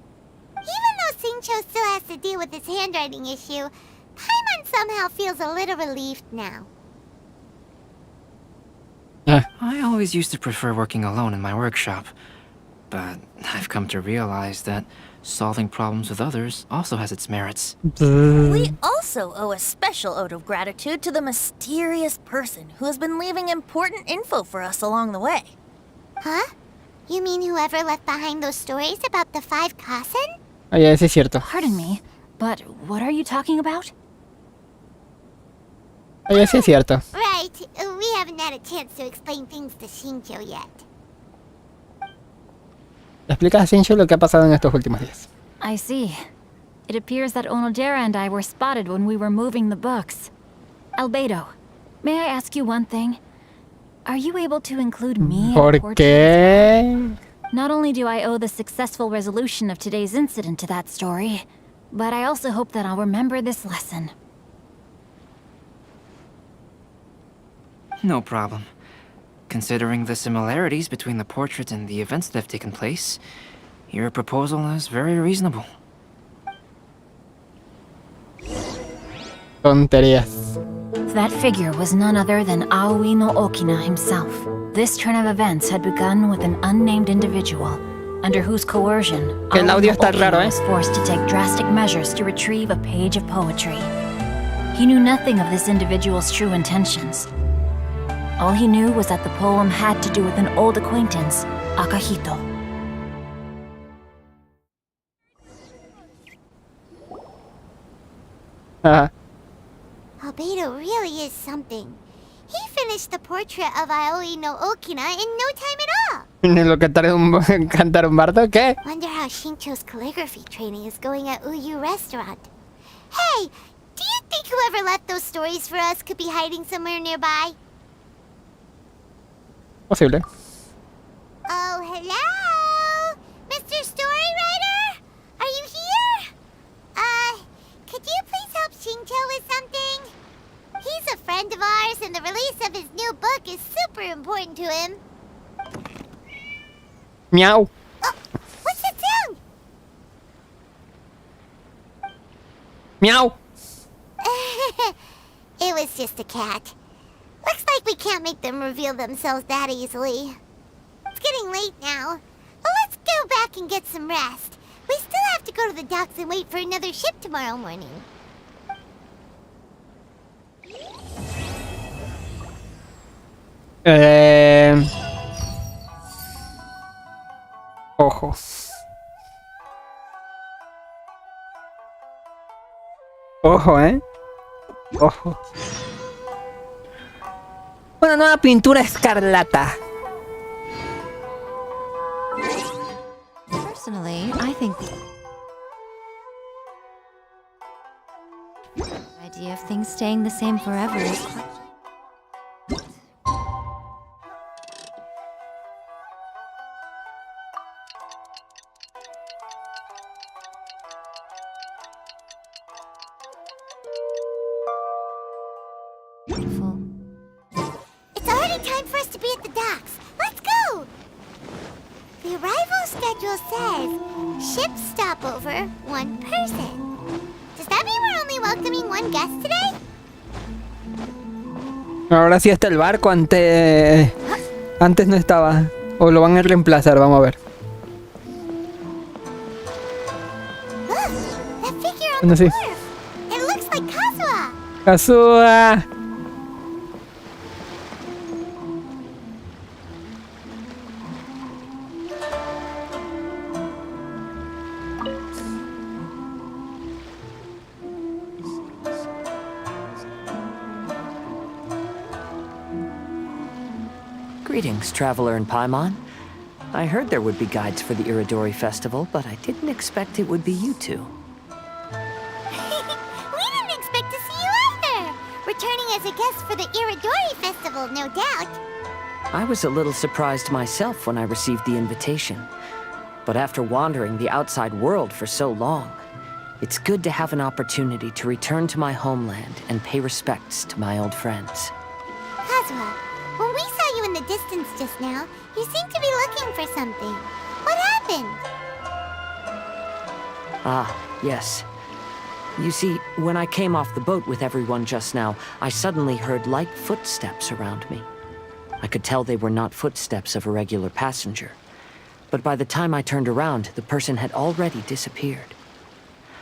Even though Xingqiu still has to deal with his handwriting issue, Paimon somehow feels a little relieved now. I always used to prefer working alone in my workshop, but I've come to realize that solving problems with others also has its merits. We also owe a special ode of gratitude to the mysterious person who has been leaving important info for us along the way. Huh? You mean whoever left behind those stories about the 5 Kasen? Ah, ya, sí es cierto. Pardon me, but what are you talking about? Ah, ya, sí es cierto. Right. We haven't had a chance to explain things to Xingqiu yet. Le explicas a Xingqiu lo que ha pasado en estos últimos días. I see. It appears that Onodera and I were spotted when we were moving the books. Albedo, may I ask you one thing? Are you able to include me in ¿Por portraits? qué? Not only do I owe the successful resolution of today's incident to that story, but I also hope that I'll remember this lesson. No problem. Considering the similarities between the portrait and the events that have taken place, your proposal is very reasonable. Tonterías. That figure was none other than Aoi no Okina himself. This turn of events had begun with an unnamed individual, under whose coercion El audio está raro, was forced to take drastic measures to retrieve a page of poetry. He knew nothing of this individual's true intentions. All he knew was that the poem had to do with an old acquaintance, Akahito. Albedo really is something. He finished the portrait of Aoi no Okina in no time at all. ¿Lo cantar un bardo? ¿Qué? Wonder how Xingqiu's calligraphy training is going at Uyu Restaurant. Hey, do you think whoever left those stories for us could be hiding somewhere nearby? Posible. Oh, hello? Mr. Storywriter? Are you here? Could you please help Xingqiu with something? He's a friend of ours, and the release of his new book is super important to him. Meow. Oh, what's that sound? Meow. It was just a cat. Looks like we can't make them reveal themselves that easily. It's getting late now. Well, let's go back and get some rest. We still have to go to the docks and wait for another ship tomorrow morning. Ojo. Ojo, Ojo. Una nueva pintura escarlata. Personally, I think the idea of things staying the same forever is quite... It's already time for us to be at the docks. Let's go! The arrival schedule says ship stopover, 1 person. Does that mean we're only welcoming 1 guest today? Ahora sí está el barco, antes no estaba. O lo van a reemplazar, vamos a ver. That figure on Bueno, the sí. wharf. It looks like Kazuha. Kazuha. Greetings, traveler in Paimon. I heard there would be guides for the Irorodi festival, but I didn't expect it would be you two. We didn't expect to see you either. Returning as a guest for the Irorodi festival, no doubt. I was a little surprised myself when I received the invitation. But after wandering the outside world for so long, it's good to have an opportunity to return to my homeland and pay respects to my old friends. Kazuha, when we saw you in the distance just now, you seemed to be looking for something. What happened? Ah, yes. You see, when I came off the boat with everyone just now, I suddenly heard light footsteps around me. I could tell they were not footsteps of a regular passenger. But by the time I turned around, the person had already disappeared.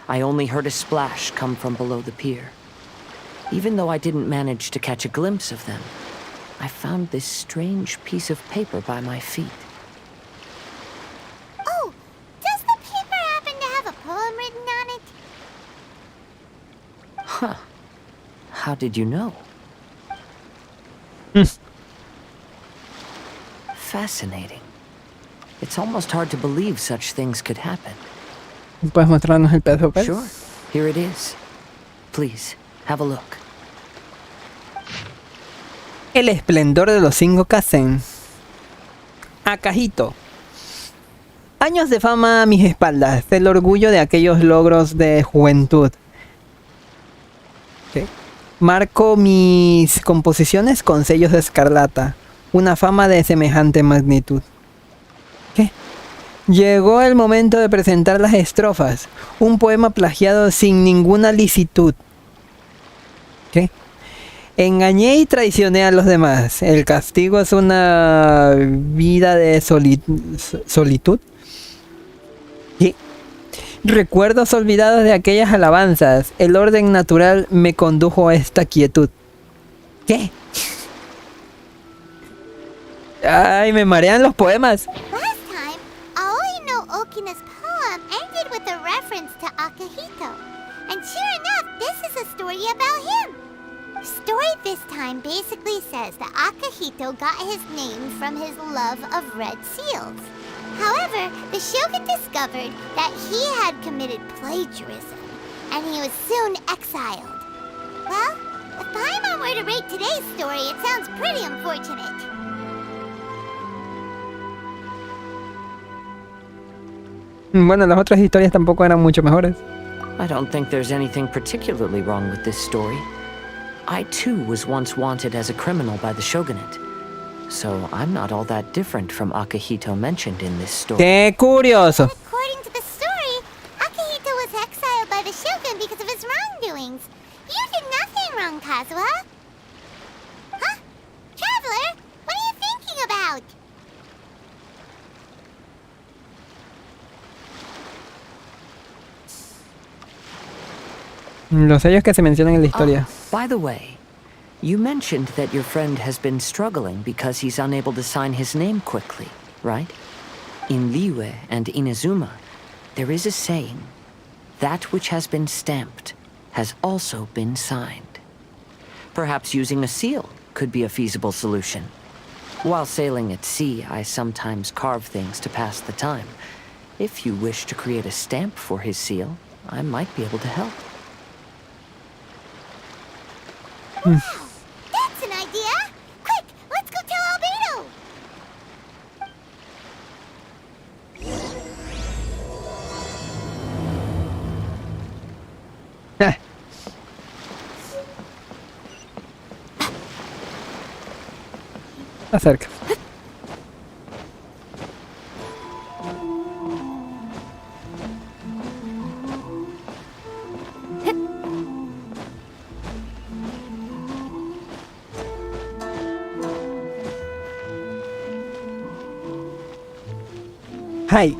I only heard a splash come from below the pier. Even though I didn't manage to catch a glimpse of them, I found this strange piece of paper by my feet. Oh, does the paper happen to have a poem written on it? Huh. How did you know? Fascinating. It's almost hard to believe such things could happen. ¿Puedes mostrarnos el pedazo de papel? Sure. Here it is. Please, have a look. El esplendor de los 5 Kazen. Akahito. Años de fama a mis espaldas, el orgullo de aquellos logros de juventud. ¿Qué? Marco mis composiciones con sellos de escarlata, una fama de semejante magnitud. ¿Qué? Llegó el momento de presentar las estrofas, un poema plagiado sin ninguna licitud. ¿Qué? Engañé y traicioné a los demás. El castigo es una vida de solitud. ¿Qué? Recuerdos olvidados de aquellas alabanzas. El orden natural me condujo a esta quietud. ¿Qué? Ay, me marean los poemas. Last time, Aoi no Okina's poem ended with a reference to Akahito. And sure enough, this is a story about him. The story this time basically says that Akahito got his name from his love of red seals. However, the shogun discovered that he had committed plagiarism, and he was soon exiled. Well, if Paimon were to rate today's story, it sounds pretty unfortunate. Bueno, las otras historias tampoco eran mucho mejores. I don't think there's anything particularly wrong with this story. I too was once wanted as a criminal by the shogunate. So I'm not all that different from Akahito mentioned in this story. ¡Qué curioso! According to the story, Akahito was exiled by the shogun because of his wrongdoings. You did nothing wrong, Kazuha. Huh? Traveler, what are you thinking about? Los sellos que se mencionan en la historia. By the way, you mentioned that your friend has been struggling because he's unable to sign his name quickly, right? In Liyue and Inazuma, there is a saying, that which has been stamped has also been signed. Perhaps using a seal could be a feasible solution. While sailing at sea, I sometimes carve things to pass the time. If you wish to create a stamp for his seal, I might be able to help. That's an idea! Quick, let's go tell Albedo! Acerca. Hi.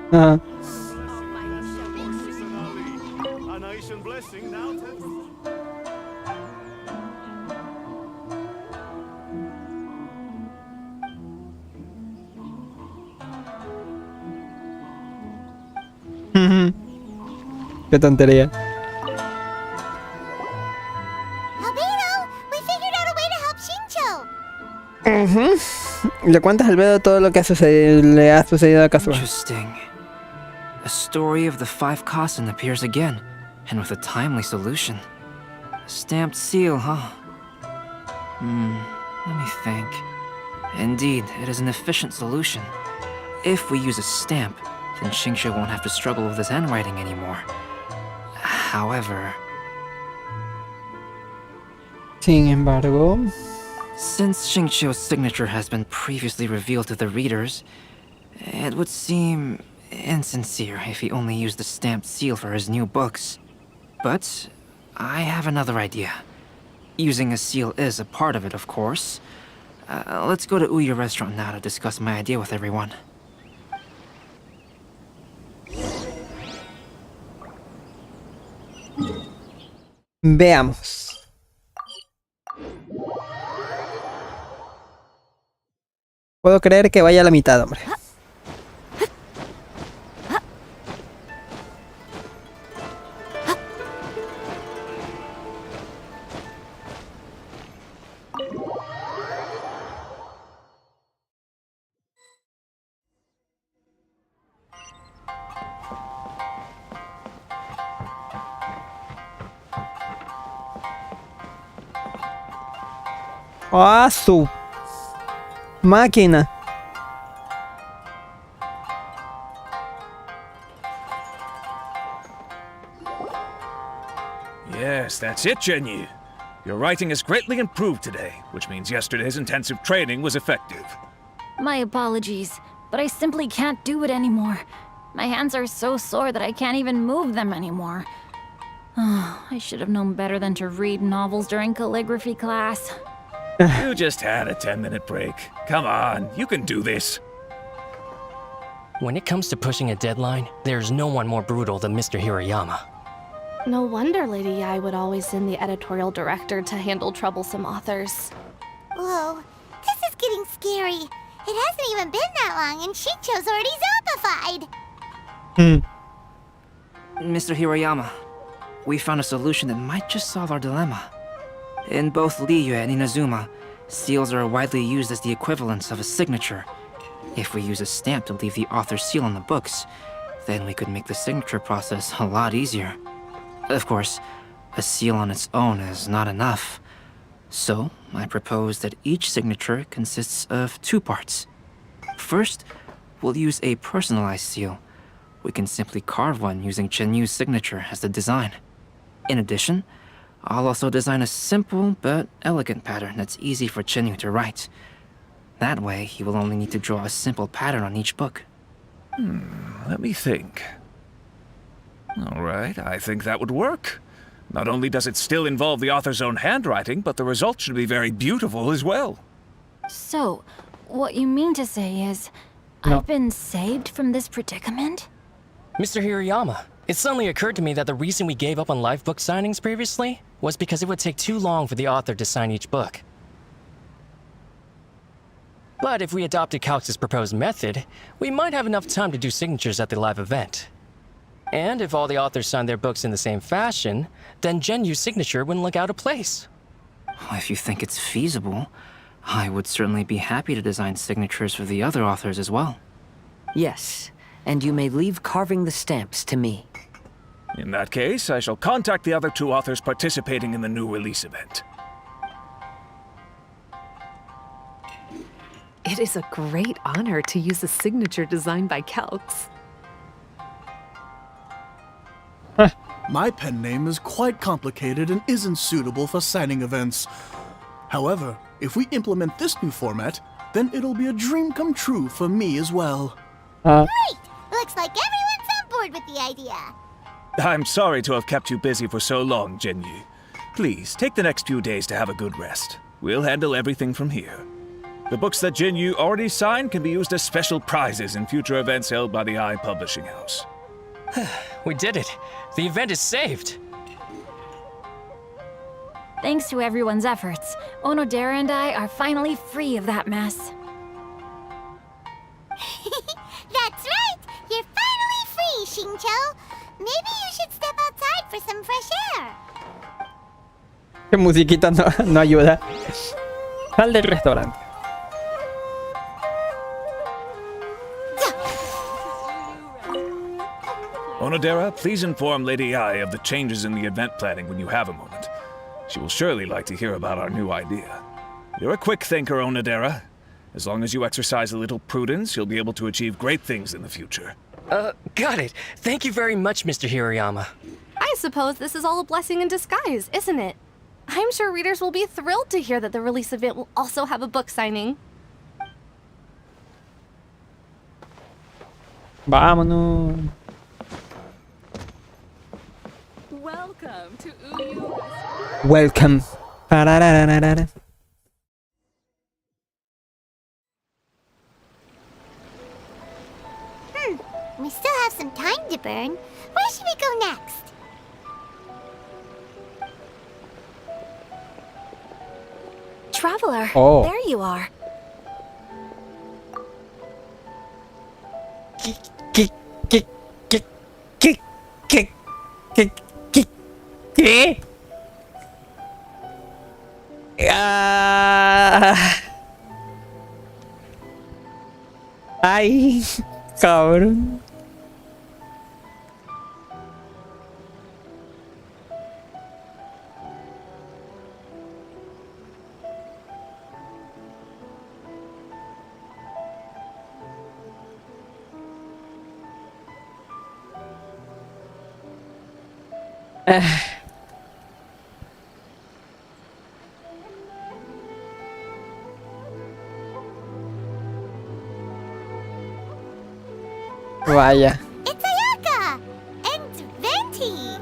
Uh-huh. Qué tontería. Albedo, we figured out a way to help Shincho! Le cuentas al Albedo todo lo que le ha sucedido a Kazuha. Interesting. A story of the 5 Kasen appears again, and with a timely solution. A stamped seal, huh? Let me think. Indeed, it is an efficient solution. If we use a stamp, then Shingsha won't have to struggle with his handwriting anymore. However... Sin embargo... Since Xingqiu's signature has been previously revealed to the readers, it would seem insincere if he only used the stamped seal for his new books. But I have another idea. Using a seal is a part of it, of course. Let's go to Uya restaurant now to discuss my idea with everyone. Veamos. Puedo creer que vaya a la mitad, hombre. ¡Ah, su máquina! Yes, that's it, Genyu. Your writing has greatly improved today, which means yesterday's intensive training was effective. My apologies, but I simply can't do it anymore. My hands are so sore that I can't even move them anymore. I should have known better than to read novels during calligraphy class. You just had a 10-minute break. Come on, you can do this. When it comes to pushing a deadline, there's no one more brutal than Mr. Hirayama. No wonder Lady Yai would always send the editorial director to handle troublesome authors. Whoa, this is getting scary. It hasn't even been that long and Xingqiu's already zombified. Mr. Hirayama, we found a solution that might just solve our dilemma. In both Liyue and Inazuma, seals are widely used as the equivalents of a signature. If we use a stamp to leave the author's seal on the books, then we could make the signature process a lot easier. Of course, a seal on its own is not enough. So, I propose that each signature consists of 2 parts. First, we'll use a personalized seal. We can simply carve one using Chenyu's signature as the design. In addition, I'll also design a simple but elegant pattern that's easy for Chenyu to write. That way, he will only need to draw a simple pattern on each book. Let me think. All right, I think that would work. Not only does it still involve the author's own handwriting, but the result should be very beautiful as well. So, what you mean to say is, No. I've been saved from this predicament? Mr. Hirayama, it suddenly occurred to me that the reason we gave up on live book signings previously was because it would take too long for the author to sign each book. But if we adopted Calx's proposed method, we might have enough time to do signatures at the live event. And if all the authors signed their books in the same fashion, then Genyu's signature wouldn't look out of place. If you think it's feasible, I would certainly be happy to design signatures for the other authors as well. Yes, and you may leave carving the stamps to me. In that case, I shall contact the other 2 authors participating in the new release event. It is a great honor to use a signature designed by Calx. My pen name is quite complicated and isn't suitable for signing events. However, if we implement this new format, then it'll be a dream come true for me as well. Great! Looks like everyone's on board with the idea. I'm sorry to have kept you busy for so long, Genyu. Please, take the next few days to have a good rest. We'll handle everything from here. The books that Genyu already signed can be used as special prizes in future events held by the Publishing House. We did it! The event is saved! Thanks to everyone's efforts, Onodera and I are finally free of that mess. That's right! You're finally free, Xingqiu! Maybe you should step outside for some fresh air. Que musiquita no ayuda. Sal del restaurante. Onodera, please inform Lady Ai of the changes in the event planning when you have a moment. She will surely like to hear about our new idea. You're a quick thinker, Onodera. As long as you exercise a little prudence, you'll be able to achieve great things in the future. Got it. Thank you very much, Mr. Hirayama. I suppose this is all a blessing in disguise, isn't it? I'm sure readers will be thrilled to hear that the release event will also have a book signing. Vámonos. Welcome to Uyu. Welcome. Pararararara. We still have some time to burn. Where should we go next? Traveler, Oh. there you are. ¿Qué? Ay, cabrón. Vaya. It's Ayaka and Venti.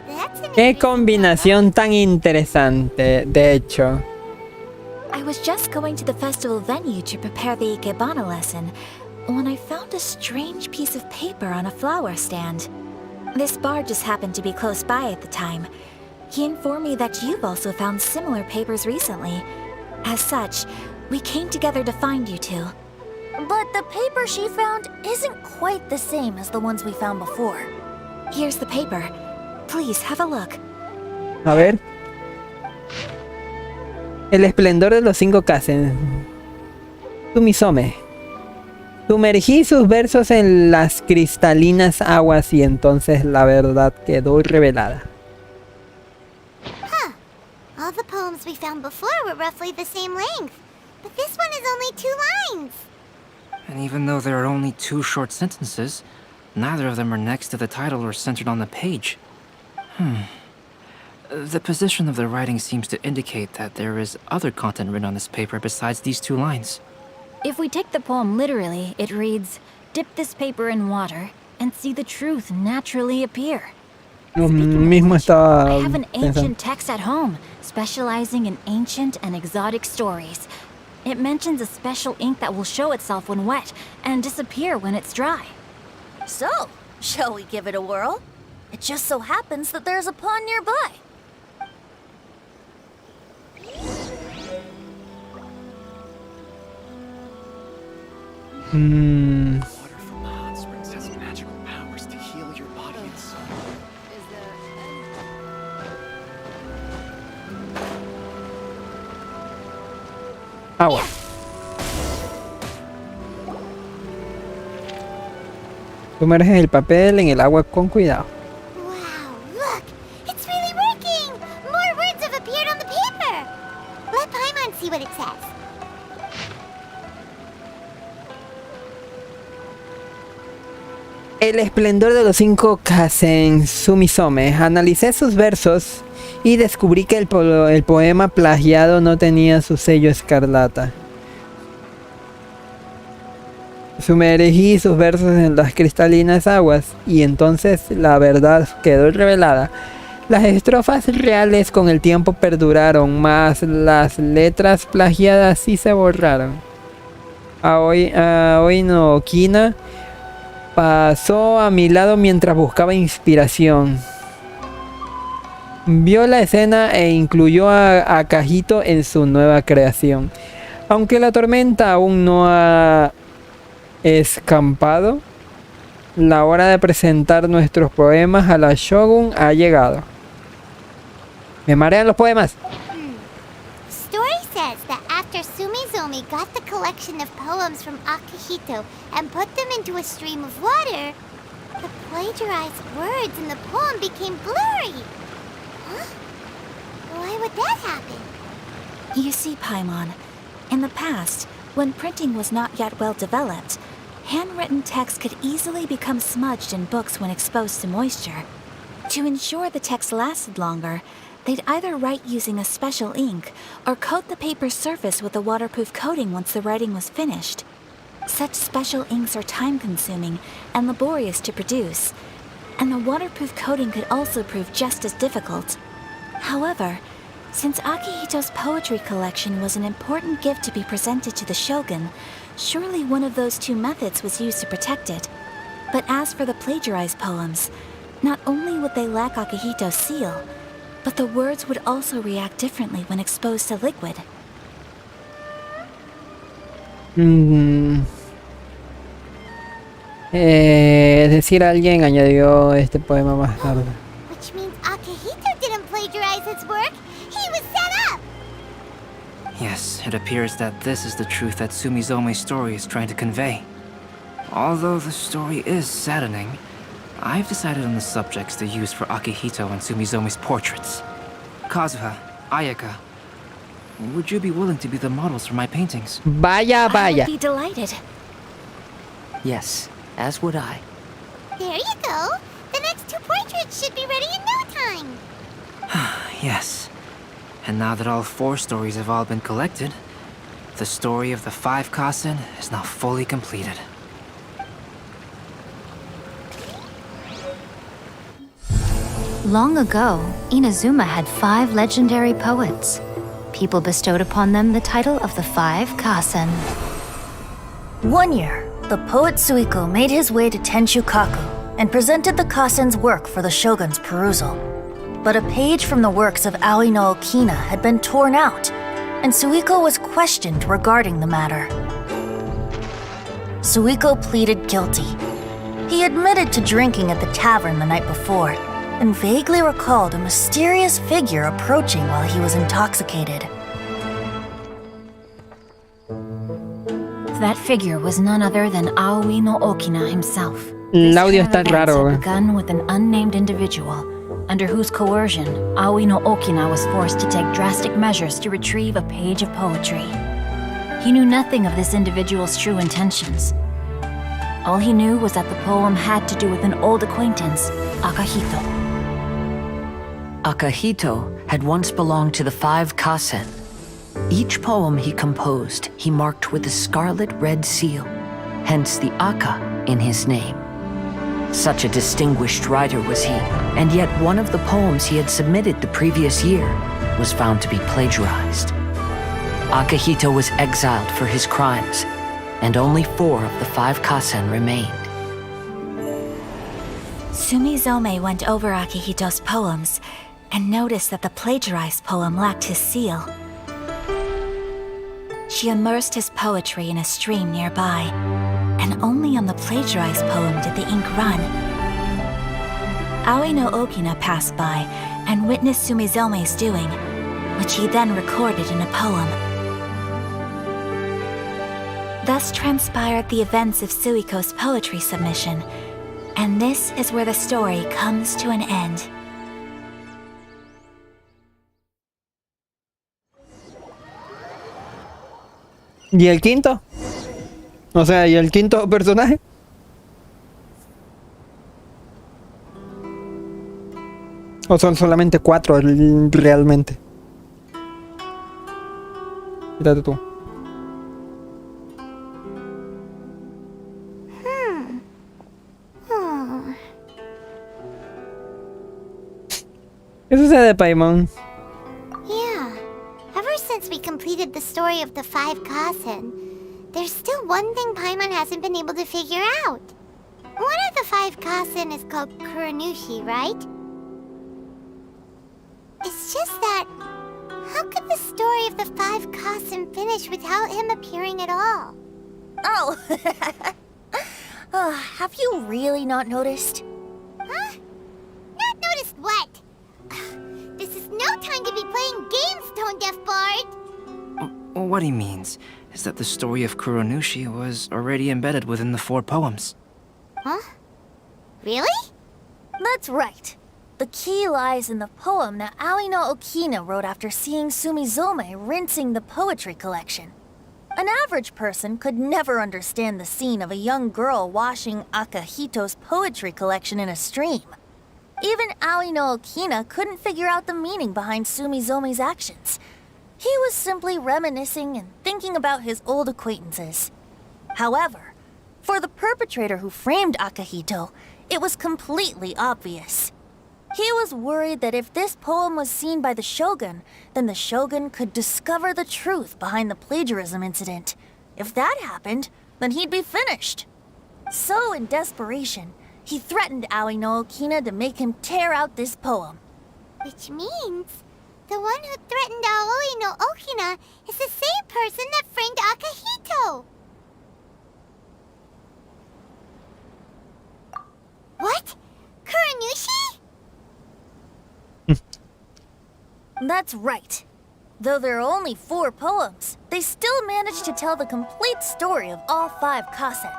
That's an Qué combinación tan interesante, de hecho. I was just going to the festival venue to prepare the Ikebana lesson when I found a strange piece of paper on a flower stand. This bard just happened to be close by at the time. He informed me that you've also found similar papers recently. As such, we came together to find you two. But the paper she found isn't quite the same as the ones we found before. Here's the paper. Please have a look. A ver. El esplendor de los 5 Kazen. Sumisome. Sumergí sus versos en las cristalinas aguas y entonces la verdad quedó revelada. Huh. All the poems we found before were roughly the same length. But this one is only 2 lines. And even though there are only 2 short sentences, neither of them are next to the title or centered on the page. The position of the writing seems to indicate that there is other content written on this paper besides these 2 lines. If we take the poem literally, it reads, "Dip this paper in water and see the truth naturally appear." Lo mismo estaba I have an pensando. ancient text at home, specializing in ancient and exotic stories. It mentions a special ink that will show itself when wet and disappear when it's dry. So, shall we give it a whirl? It just so happens that there's a pond nearby. Water from the hot springs has magical powers to heal your body and soul. Agua. Sumerges el papel en el agua con cuidado. Wow, look! It's really working! More words have appeared on the paper! Let Paimon see what it says. El esplendor de los 5 Kazen Sumisome. Analicé sus versos y descubrí que el poema plagiado no tenía su sello escarlata. Sumergí sus versos en las cristalinas aguas y entonces la verdad quedó revelada. Las estrofas reales con el tiempo perduraron, mas las letras plagiadas sí se borraron. Aoi no Kina pasó a mi lado mientras buscaba inspiración. Vio la escena e incluyó a Kajito en su nueva creación. Aunque la tormenta aún no ha escampado, la hora de presentar nuestros poemas a la Shogun ha llegado. Me marean los poemas. Story says that after Sumizomi got the collection of poems from Akihito and put them into a stream of water, the plagiarized words in the poem became blurry. Huh? Why would that happen? You see, Paimon, in the past, when printing was not yet well developed, handwritten text could easily become smudged in books when exposed to moisture. To ensure the text lasted longer, they'd either write using a special ink or coat the paper's surface with a waterproof coating once the writing was finished. Such special inks are time-consuming and laborious to produce, and the waterproof coating could also prove just as difficult. However, since Akihito's poetry collection was an important gift to be presented to the shogun, surely one of those two methods was used to protect it. But as for the plagiarized poems, not only would they lack Akihito's seal, but the words would also react differently when exposed to liquid. Es decir, alguien añadió este poema más tarde. Which means Akihito didn't plagiarize his work. He was set up! Yes, it appears that this is the truth that Sumizome's story is trying to convey. Although the story is saddening, I've decided on the subjects to use for Akihito and Sumizome's portraits. Kazuha, Ayaka, would you be willing to be the models for my paintings? Vaya, I would be delighted. Yes, as would I. There you go. The next two portraits should be ready in no time. Yes. And now that all 4 stories have all been collected, the story of the 5 Kasen is now fully completed. Long ago, Inazuma had 5 legendary poets. People bestowed upon them the title of the 5 Kasen. One year, the poet Suiko made his way to Tenshukaku and presented the Kasen's work for the shogun's perusal. But a page from the works of Aoi no Okina had been torn out, and Suiko was questioned regarding the matter. Suiko pleaded guilty. He admitted to drinking at the tavern the night before, and vaguely recalled a mysterious figure approaching while he was intoxicated. That figure was none other than Aoi no Okina himself. El audio está raro. Had begun with an unnamed individual, under whose coercion, Aoi no Okina was forced to take drastic measures to retrieve a page of poetry. He knew nothing of this individual's true intentions. All he knew was that the poem had to do with an old acquaintance, Akihito. Akihito had once belonged to the 5 Kasen. Each poem he composed, he marked with a scarlet red seal, hence the Aka in his name. Such a distinguished writer was he, and yet one of the poems he had submitted the previous year was found to be plagiarized. Akihito was exiled for his crimes, and only 4 of the 5 Kasen remained. Sumizome went over Akihito's poems and noticed that the plagiarized poem lacked his seal. She immersed his poetry in a stream nearby, and only on the plagiarized poem did the ink run. Aoi no Okina passed by and witnessed Sumizome's doing, which he then recorded in a poem. Thus transpired the events of Suiko's poetry submission, and this is where the story comes to an end. ¿Y el quinto? O sea, ¿y el quinto personaje? ¿O son solamente 4 realmente? Fíjate tú. ¿Qué sucede, Paimon? Yeah. Ever since we completed the story of the 5 Kasen, there's still one thing Paimon hasn't been able to figure out. One of the 5 Kasen is called Kuranushi, right? It's just that, how could the story of the 5 Kasen finish without him appearing at all? Oh, have you really not noticed? Huh? Not noticed what? This is no time to be playing games, Tone Deaf Bard! What he means is that the story of Kuronushi was already embedded within the 4 poems. Huh? Really? That's right. The key lies in the poem that Aoi no Okina wrote after seeing Sumizome rinsing the poetry collection. An average person could never understand the scene of a young girl washing Akihito's poetry collection in a stream. Even Aoi no Okina couldn't figure out the meaning behind Sumizomi's actions. He was simply reminiscing and thinking about his old acquaintances. However, for the perpetrator who framed Akihito, it was completely obvious. He was worried that if this poem was seen by the Shogun, then the Shogun could discover the truth behind the plagiarism incident. If that happened, then he'd be finished. So, in desperation, he threatened Aoi no Okina to make him tear out this poem. Which means the one who threatened Aoi no Okina is the same person that framed Akihito. What? Kuranushi? That's right. Though there are only 4 poems, they still managed to tell the complete story of all 5 kasen.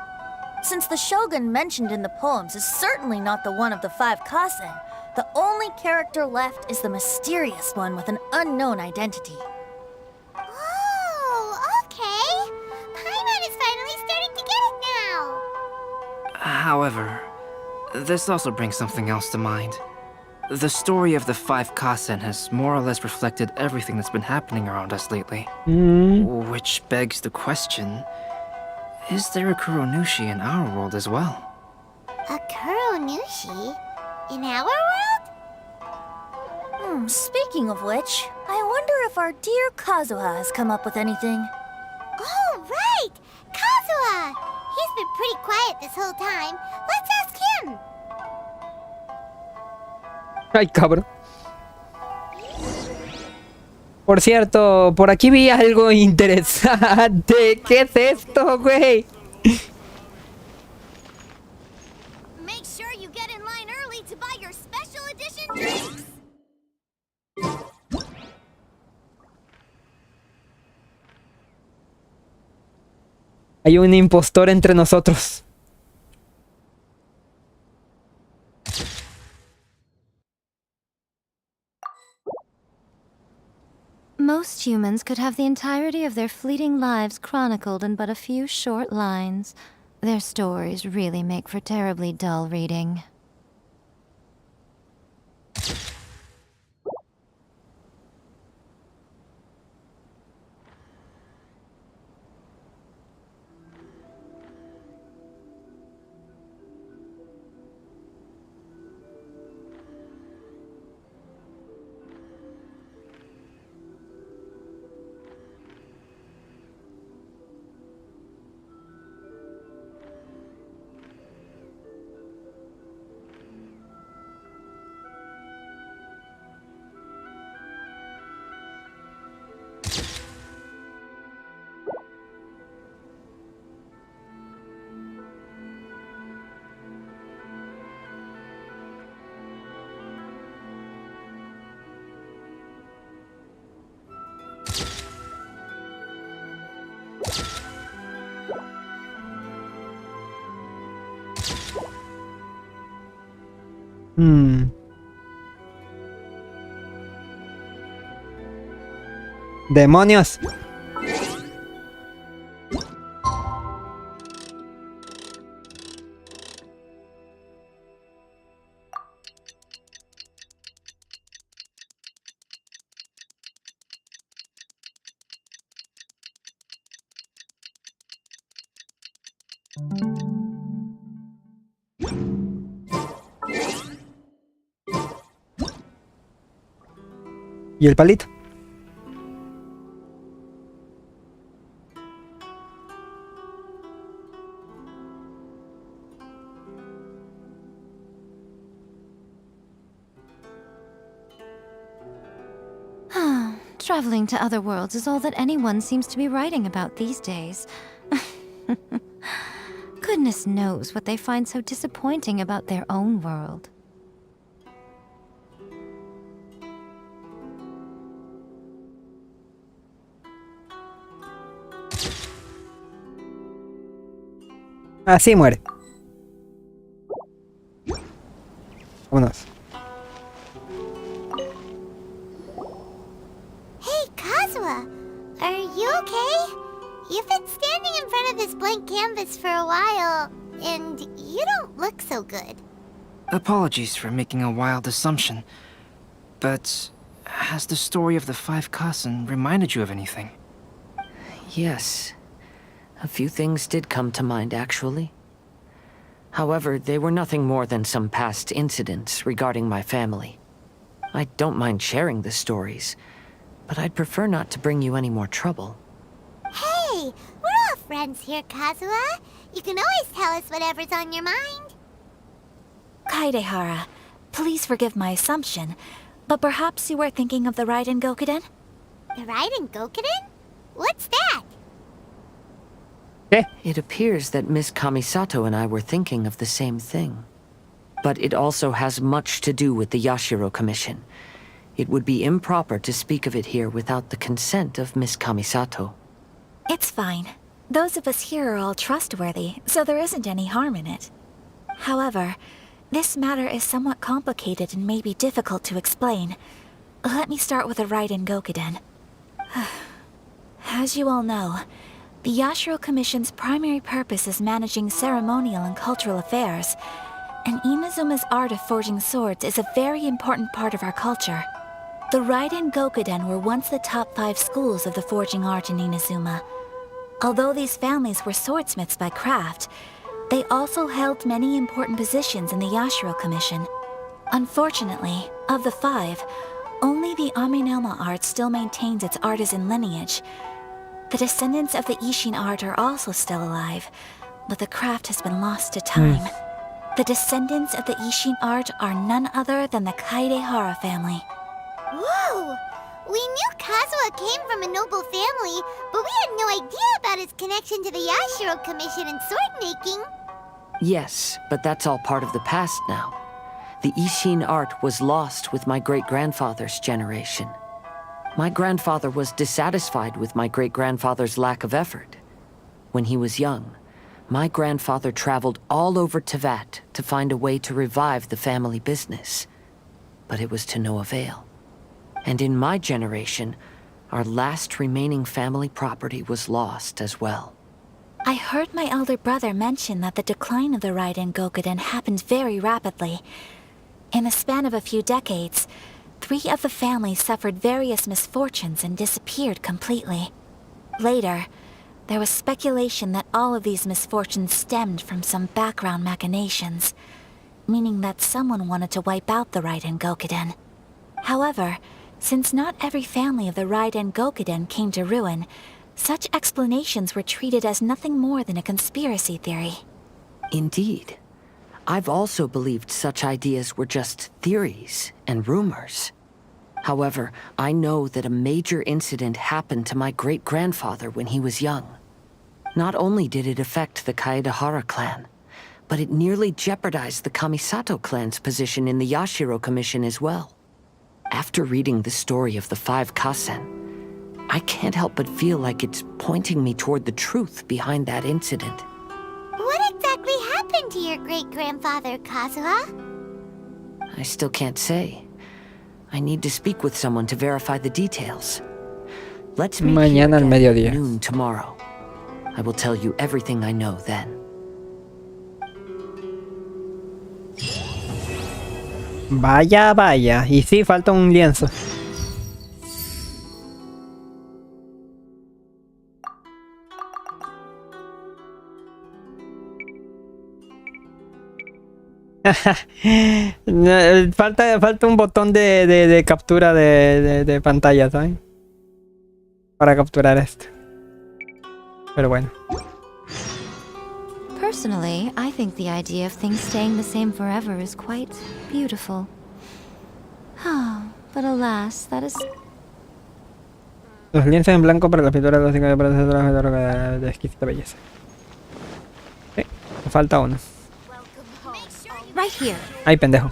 Since the Shogun mentioned in the poems is certainly not the one of the 5 kasen, the only character left is the mysterious one with an unknown identity. Oh, okay. Paimon is finally starting to get it now. However, this also brings something else to mind. The story of the 5 kasen has more or less reflected everything that's been happening around us lately. Which begs the question, is there a Kuronushi in our world as well? A Kuronushi? In our world? Speaking of which, I wonder if our dear Kazuha has come up with anything. Oh, right! Kazuha! He's been pretty quiet this whole time. Let's ask him! Ay, cabrón. Por cierto, por aquí vi algo interesante. ¿Qué es esto, güey? Make sure you get in line early to buy your special edition drinks. Hay un impostor entre nosotros. Most humans could have the entirety of their fleeting lives chronicled in but a few short lines. Their stories really make for terribly dull reading. ¡Demonios! ¿Y el palito? Traveling to other worlds is all that anyone seems to be writing about these days. Goodness knows what they find so disappointing about their own world. Así muere. Vámonos. Hey, Kazuha! Are you okay? You've been standing in front of this blank canvas for a while, and you don't look so good. Apologies for making a wild assumption, but has the story of the 5 Kasen reminded you of anything? Yes. A few things did come to mind, actually. However, they were nothing more than some past incidents regarding my family. I don't mind sharing the stories, but I'd prefer not to bring you any more trouble. Hey, we're all friends here, Kazuha. You can always tell us whatever's on your mind. Kaidehara, please forgive my assumption, but perhaps you were thinking of the Raiden Gokuden? The Raiden Gokuden? What's that? It appears that Miss Kamisato and I were thinking of the same thing. But it also has much to do with the Yashiro Commission. It would be improper to speak of it here without the consent of Miss Kamisato. It's fine. Those of us here are all trustworthy, so there isn't any harm in it. However, this matter is somewhat complicated and may be difficult to explain. Let me start with the Raiden Gokuden. As you all know, the Yashiro Commission's primary purpose is managing ceremonial and cultural affairs, and Inazuma's art of forging swords is a very important part of our culture. The Raiden Gokuden were once the top 5 schools of the forging art in Inazuma. Although these families were swordsmiths by craft, they also held many important positions in the Yashiro Commission. Unfortunately, of the 5, only the Amenoma art still maintains its artisan lineage. The descendants of the Ishin art are also still alive, but the craft has been lost to time. The descendants of the Ishin art are none other than the Kaidehara family. Whoa! We knew Kazuha came from a noble family, but we had no idea about his connection to the Yashiro Commission and sword making. Yes, but that's all part of the past now. The Ishin art was lost with my great-grandfather's generation. My grandfather was dissatisfied with my great-grandfather's lack of effort. When he was young, my grandfather traveled all over Teyvat to find a way to revive the family business. But it was to no avail. And in my generation, our last remaining family property was lost as well. I heard my elder brother mention that the decline of the Raiden Gokuden happened very rapidly. In the span of a few decades, 3 of the families suffered various misfortunes and disappeared completely. Later, there was speculation that all of these misfortunes stemmed from some background machinations, meaning that someone wanted to wipe out the Raiden Gokuden. However, since not every family of the Raiden Gokuden came to ruin, such explanations were treated as nothing more than a conspiracy theory. Indeed. I've also believed such ideas were just theories and rumors. However, I know that a major incident happened to my great-grandfather when he was young. Not only did it affect the Kaedehara clan, but it nearly jeopardized the Kamisato clan's position in the Yashiro Commission as well. After reading the story of the 5 Kasen, I can't help but feel like it's pointing me toward the truth behind that incident. What exactly happened to your great-grandfather, Kazuha? I still can't say. I need to speak with someone to verify the details. Let's meet Mañana al mediodía. at noon tomorrow. I will tell you everything I know then. Vaya, vaya. Y sí, falta un lienzo. No, falta un botón de captura de pantalla, ¿sabes? Para capturar esto. Pero bueno. Personally, I think the idea of things staying the same forever is quite beautiful. Oh, but alas, that is... Los lienzos en blanco para la pintura de los 5 de exquisita belleza. Sí, me falta uno. Right here. Ay, pendejo.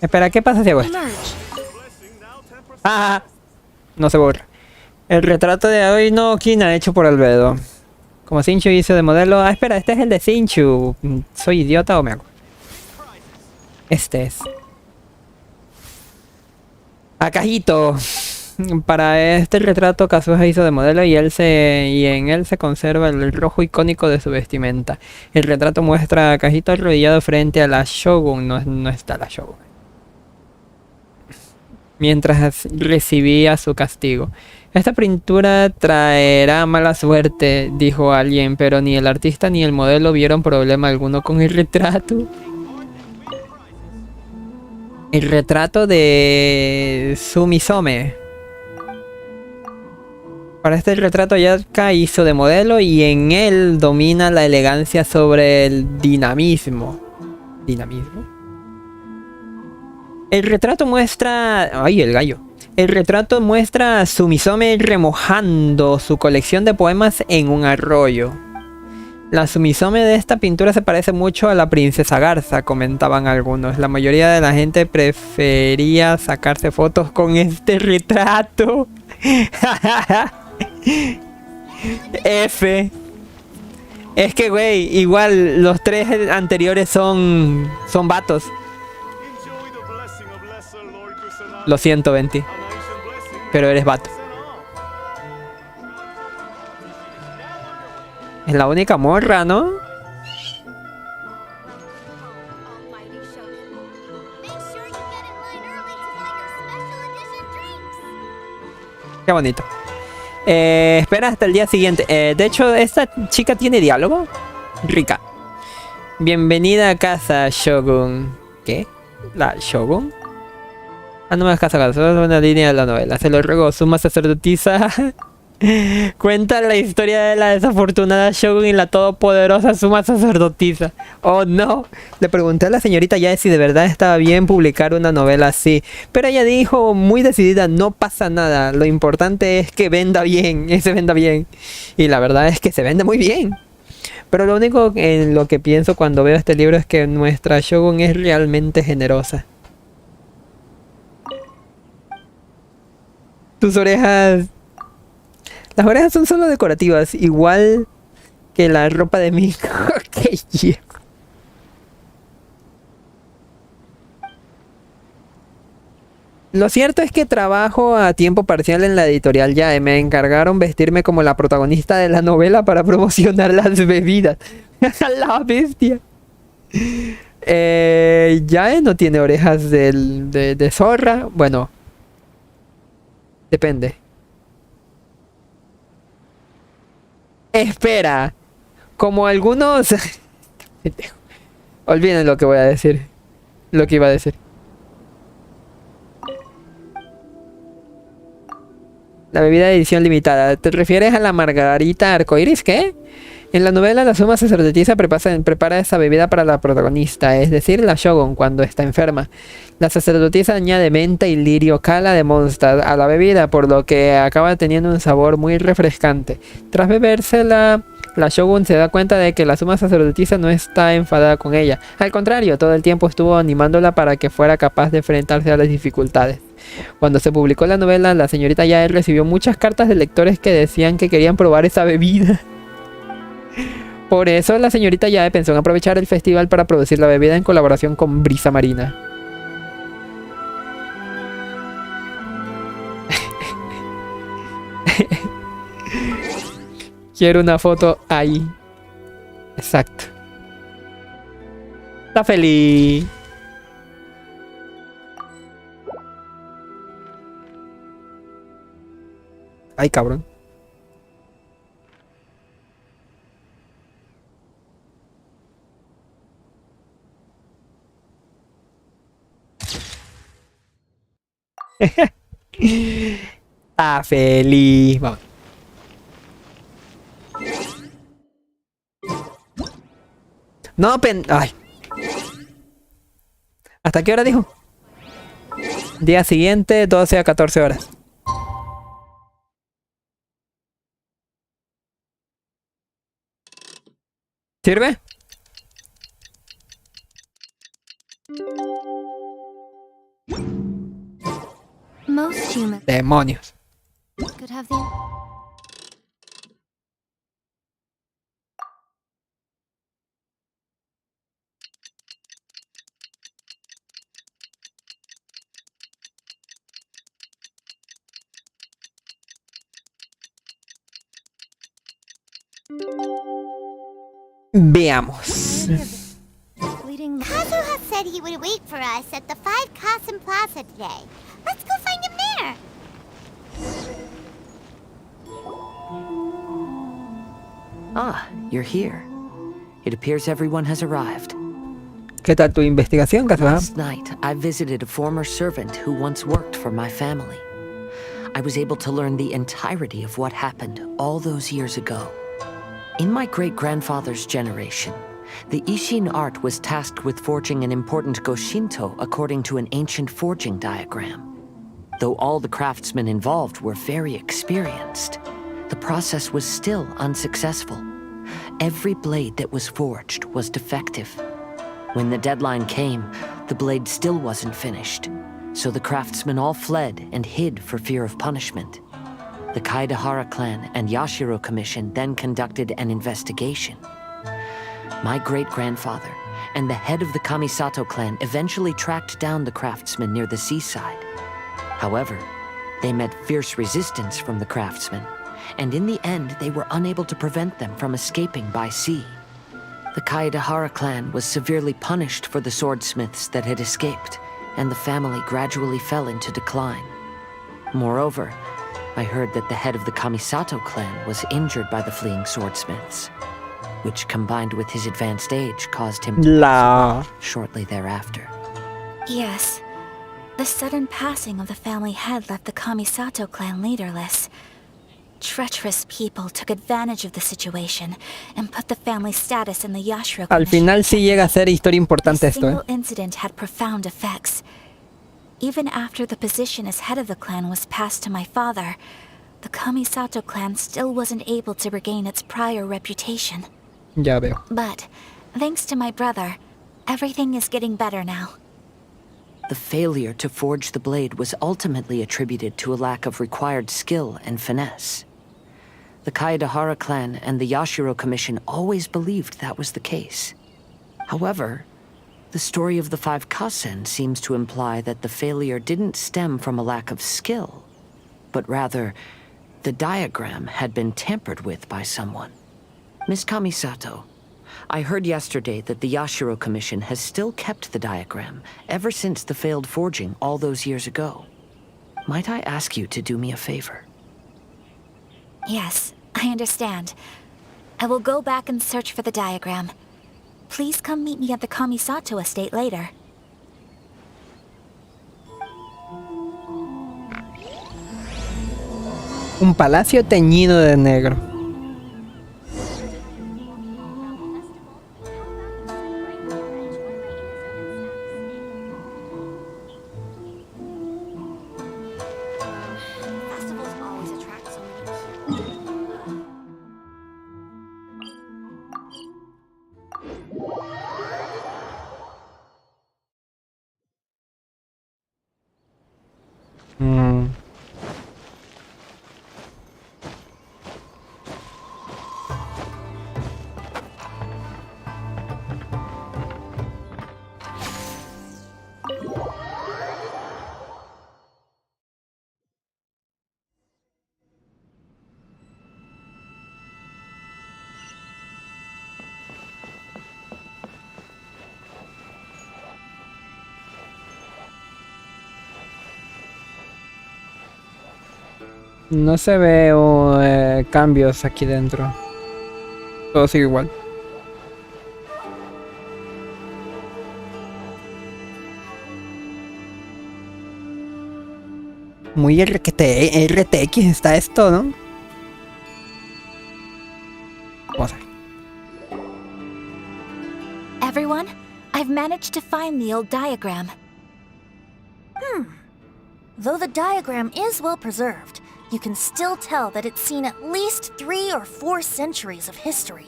Espera, ¿qué pasa si hago esto? Ah, no se borra. El retrato de hoy no Kina hecho por Albedo. Como Sinchu hizo de modelo. Ah, espera, este es el de Sinchu. ¿Soy idiota o me hago? Este es. ¡Acajito! Para este retrato Kazuha hizo de modelo y en él se conserva el rojo icónico de su vestimenta. El retrato muestra a Kajito arrodillado frente a la Shogun, no está la Shogun, mientras recibía su castigo. Esta pintura traerá mala suerte, dijo alguien, pero ni el artista ni el modelo vieron problema alguno con el retrato. El retrato de Sumisome. Para este retrato Yaka hizo de modelo y en él domina la elegancia sobre el dinamismo. ¿Dinamismo? El retrato muestra... ¡Ay, el gallo! El retrato muestra a Sumisome remojando su colección de poemas en un arroyo. La Sumisome de esta pintura se parece mucho a la princesa Garza, comentaban algunos. La mayoría de la gente prefería sacarse fotos con este retrato. F. Es que, güey, igual los tres anteriores son vatos. Lo siento, Venti, pero eres vato. Es la única morra, ¿no? Qué bonito. Espera hasta el día siguiente. De hecho, esta chica tiene diálogo. Rica. Bienvenida a casa, Shogun. ¿Qué? ¿La Shogun? Ah, no me hagas caso, solo es una línea de la novela. Se lo ruego, suma sacerdotisa. Cuenta la historia de la desafortunada Shogun y la todopoderosa suma sacerdotisa. Oh no. Le pregunté a la señorita Yae si de verdad estaba bien publicar una novela así, pero ella dijo muy decidida, no pasa nada, lo importante es que venda bien, se venda bien. Y la verdad es que se vende muy bien. Pero lo único en lo que pienso cuando veo este libro es que nuestra Shogun es realmente generosa. Tus orejas... Las orejas son solo decorativas, igual que la ropa de Miko que llevo. Lo cierto es que trabajo a tiempo parcial en la editorial Yae. Me encargaron vestirme como la protagonista de la novela para promocionar las bebidas. La bestia. Yae no tiene orejas de zorra. Bueno, depende. Espera, como algunos... Olviden lo que voy a decir. Lo que iba a decir. La bebida de edición limitada. ¿Te refieres a la margarita arcoiris? ¿Qué? En la novela la suma sacerdotisa prepara esa bebida para la protagonista, es decir, la Shogun, cuando está enferma. La sacerdotisa añade menta y lirio cala de Mondstadt a la bebida, por lo que acaba teniendo un sabor muy refrescante. Tras bebérsela, la Shogun se da cuenta de que la suma sacerdotisa no está enfadada con ella. Al contrario, todo el tiempo estuvo animándola para que fuera capaz de enfrentarse a las dificultades. Cuando se publicó la novela, la señorita Yae recibió muchas cartas de lectores que decían que querían probar esa bebida. Por eso la señorita Yae pensó en aprovechar el festival para producir la bebida en colaboración con Brisa Marina. Quiero una foto ahí. Exacto. Está feliz. Ay, cabrón. Está feliz. Vamos. No, ay. ¿Hasta qué hora dijo? Día siguiente, 12 a 14 horas. ¿Sirve? Most humans Demonios. could have the... Veamos. Kazuha said he would wait for us at the 5 Kasen Plaza today. Let's go find him there. Ah, you're here. It appears everyone has arrived. ¿Qué tal tu investigación, Kazuha? Last night, I visited a former servant who once worked for my family. I was able to learn the entirety of what happened all those years ago. In my great-grandfather's generation, the Ishin art was tasked with forging an important Goshinto according to an ancient forging diagram. Though all the craftsmen involved were very experienced, the process was still unsuccessful. Every blade that was forged was defective. When the deadline came, the blade still wasn't finished, so the craftsmen all fled and hid for fear of punishment. The Kaedahara clan and Yashiro Commission then conducted an investigation. My great-grandfather and the head of the Kamisato clan eventually tracked down the craftsmen near the seaside. However, they met fierce resistance from the craftsmen, and in the end they were unable to prevent them from escaping by sea. The Kaedahara clan was severely punished for the swordsmiths that had escaped, and the family gradually fell into decline. Moreover, I heard that the head of the Kamisato clan was injured by the fleeing swordsmiths, which combined with his advanced age caused him to pass away shortly thereafter. Yes. The sudden passing of the family head left the Kamisato clan leaderless. Treacherous people took advantage of the situation and put the family status in the Yashiro Al final sí llega a ser historia importante esto, single incident had profound effects. Even after the position as head of the clan was passed to my father, the Kamisato clan still wasn't able to regain its prior reputation. Ya veo. But, thanks to my brother, everything is getting better now. The failure to forge the blade was ultimately attributed to a lack of required skill and finesse. The Kaedahara clan and the Yashiro Commission always believed that was the case. However, the story of the 5 Kasen seems to imply that the failure didn't stem from a lack of skill, but rather, the diagram had been tampered with by someone. Miss Kamisato, I heard yesterday that the Yashiro Commission has still kept the diagram ever since the failed forging all those years ago. Might I ask you to do me a favor? Yes, I understand. I will go back and search for the diagram. Please come meet me at the Kamisato estate later. Un palacio teñido de negro. No se ve cambios aquí dentro. Todo sigue igual. Muy RTX está esto, ¿no? Vamos a ver. Everyone, I've managed to find the old diagram. Though the diagram is well preserved, you can still tell that it's seen at least 3 or 4 centuries of history.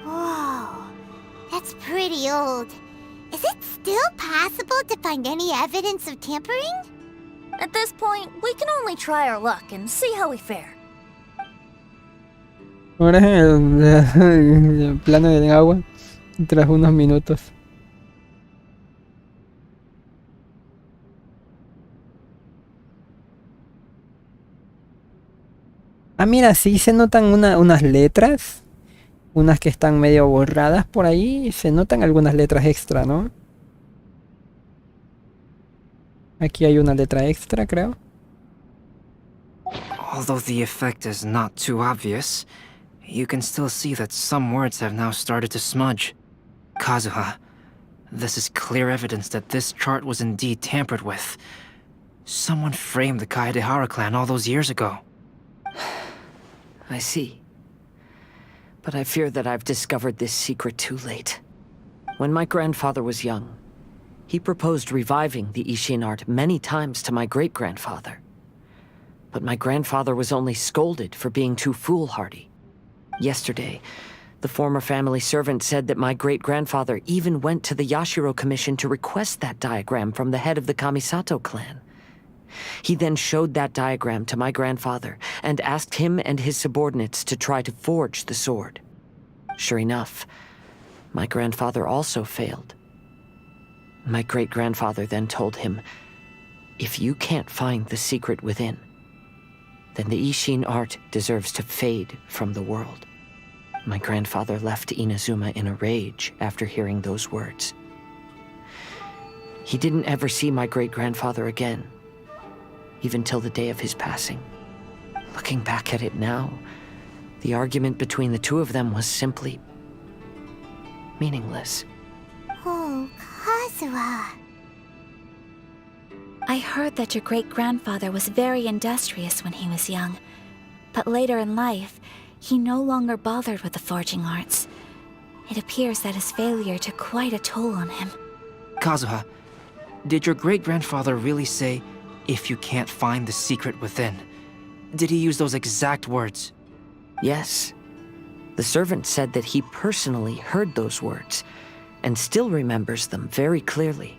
Whoa, that's pretty old. Is it still possible to find any evidence of tampering? At this point, we can only try our luck and see how we fare. Ahora el plano del agua tras unos minutos. Ah, mira, sí se notan unas letras unas que están medio borradas por ahí y se notan algunas letras extra, ¿no? Aquí hay una letra extra, creo. Although the effect is not too obvious, you can still see that some words have now started to smudge. Kazuha, this is clear evidence that this chart was indeed tampered with. Someone framed the Kaedehara clan all those years ago. I see. But I fear that I've discovered this secret too late. When my grandfather was young, he proposed reviving the Ishin art many times to my great-grandfather. But my grandfather was only scolded for being too foolhardy. Yesterday, the former family servant said that my great-grandfather even went to the Yashiro Commission to request that diagram from the head of the Kamisato clan. He then showed that diagram to my grandfather and asked him and his subordinates to try to forge the sword. Sure enough, my grandfather also failed. My great-grandfather then told him, if you can't find the secret within, then the Ishin art deserves to fade from the world. My grandfather left Inazuma in a rage after hearing those words. He didn't ever see my great-grandfather again, even till the day of his passing. Looking back at it now, the argument between the two of them was simply meaningless. Oh, Kazuha. I heard that your great-grandfather was very industrious when he was young, but later in life, he no longer bothered with the forging arts. It appears that his failure took quite a toll on him. Kazuha, did your great-grandfather really say, if you can't find the secret within? Did he use those exact words? Yes. The servant said that he personally heard those words, and still remembers them very clearly.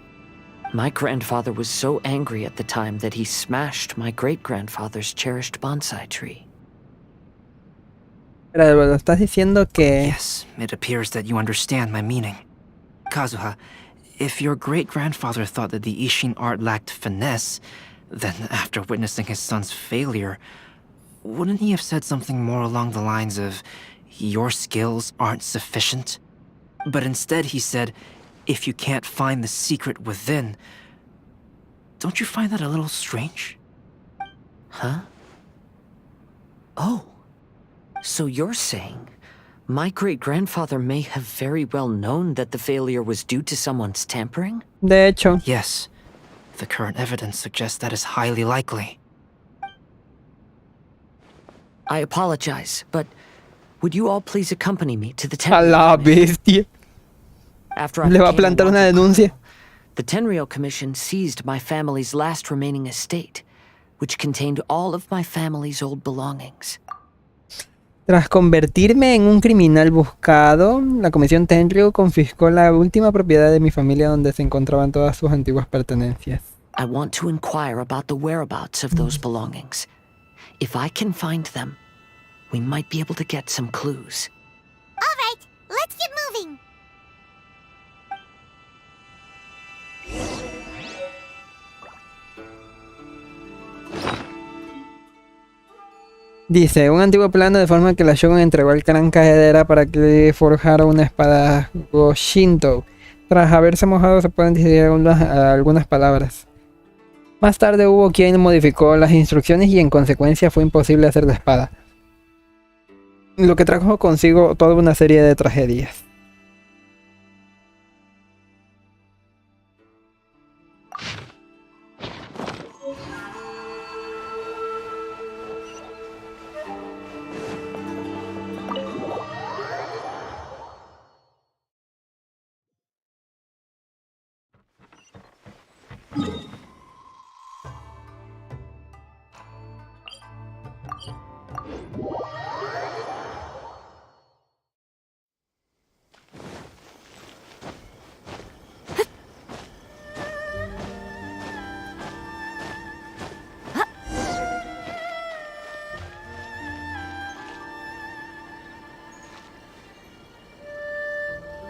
My grandfather was so angry at the time that he smashed my great-grandfather's cherished bonsai tree. Pero estás diciendo que... Yes, it appears that you understand my meaning. Kazuha, if your great-grandfather thought that the Ishin art lacked finesse, then after witnessing his son's failure, wouldn't he have said something more along the lines of, your skills aren't sufficient? But instead he said, if you can't find the secret within. Don't you find that a little strange? Huh? Oh. So you're saying my great-grandfather may have very well known that the failure was due to someone's tampering? De hecho. Yes. The current evidence suggests that is highly likely. I apologize, but would you all please accompany me to the A la bestia. After I Le va a became plantar una denuncia. The Tenryou Commission seized my family's last remaining estate, which contained all of my family's old belongings. Tras convertirme en un criminal buscado, la Comisión Tenryou confiscó la última propiedad de mi familia donde se encontraban todas sus antiguas pertenencias. I want to inquire about the whereabouts of those belongings. If I can find them, we might be able to get some clues. All right, let's get moving. Dice, un antiguo plano de forma que la Shogun entregó al clan Kaedera para que forjara una espada Goshinto. Tras haberse mojado se pueden decidir algunas palabras. Más tarde hubo quien modificó las instrucciones y en consecuencia fue imposible hacer la espada. Lo que trajo consigo toda una serie de tragedias.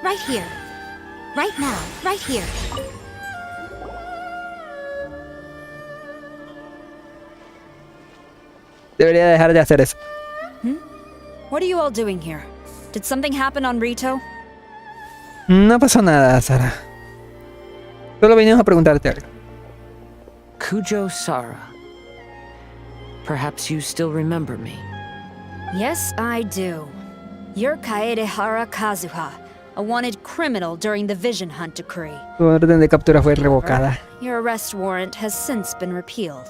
Right here. Right now. Right here. Debería dejar de hacer eso. What are you all doing here? Did something happen on Rito? No pasó nada, Sara. Solo venimos a preguntarte algo. Kujo Sara. Perhaps you still remember me. Yes, I do. You're Kaedehara Kazuha, a wanted criminal during the Vision Hunt decree. Tu orden de captura fue revocada. Your arrest warrant has since been repealed.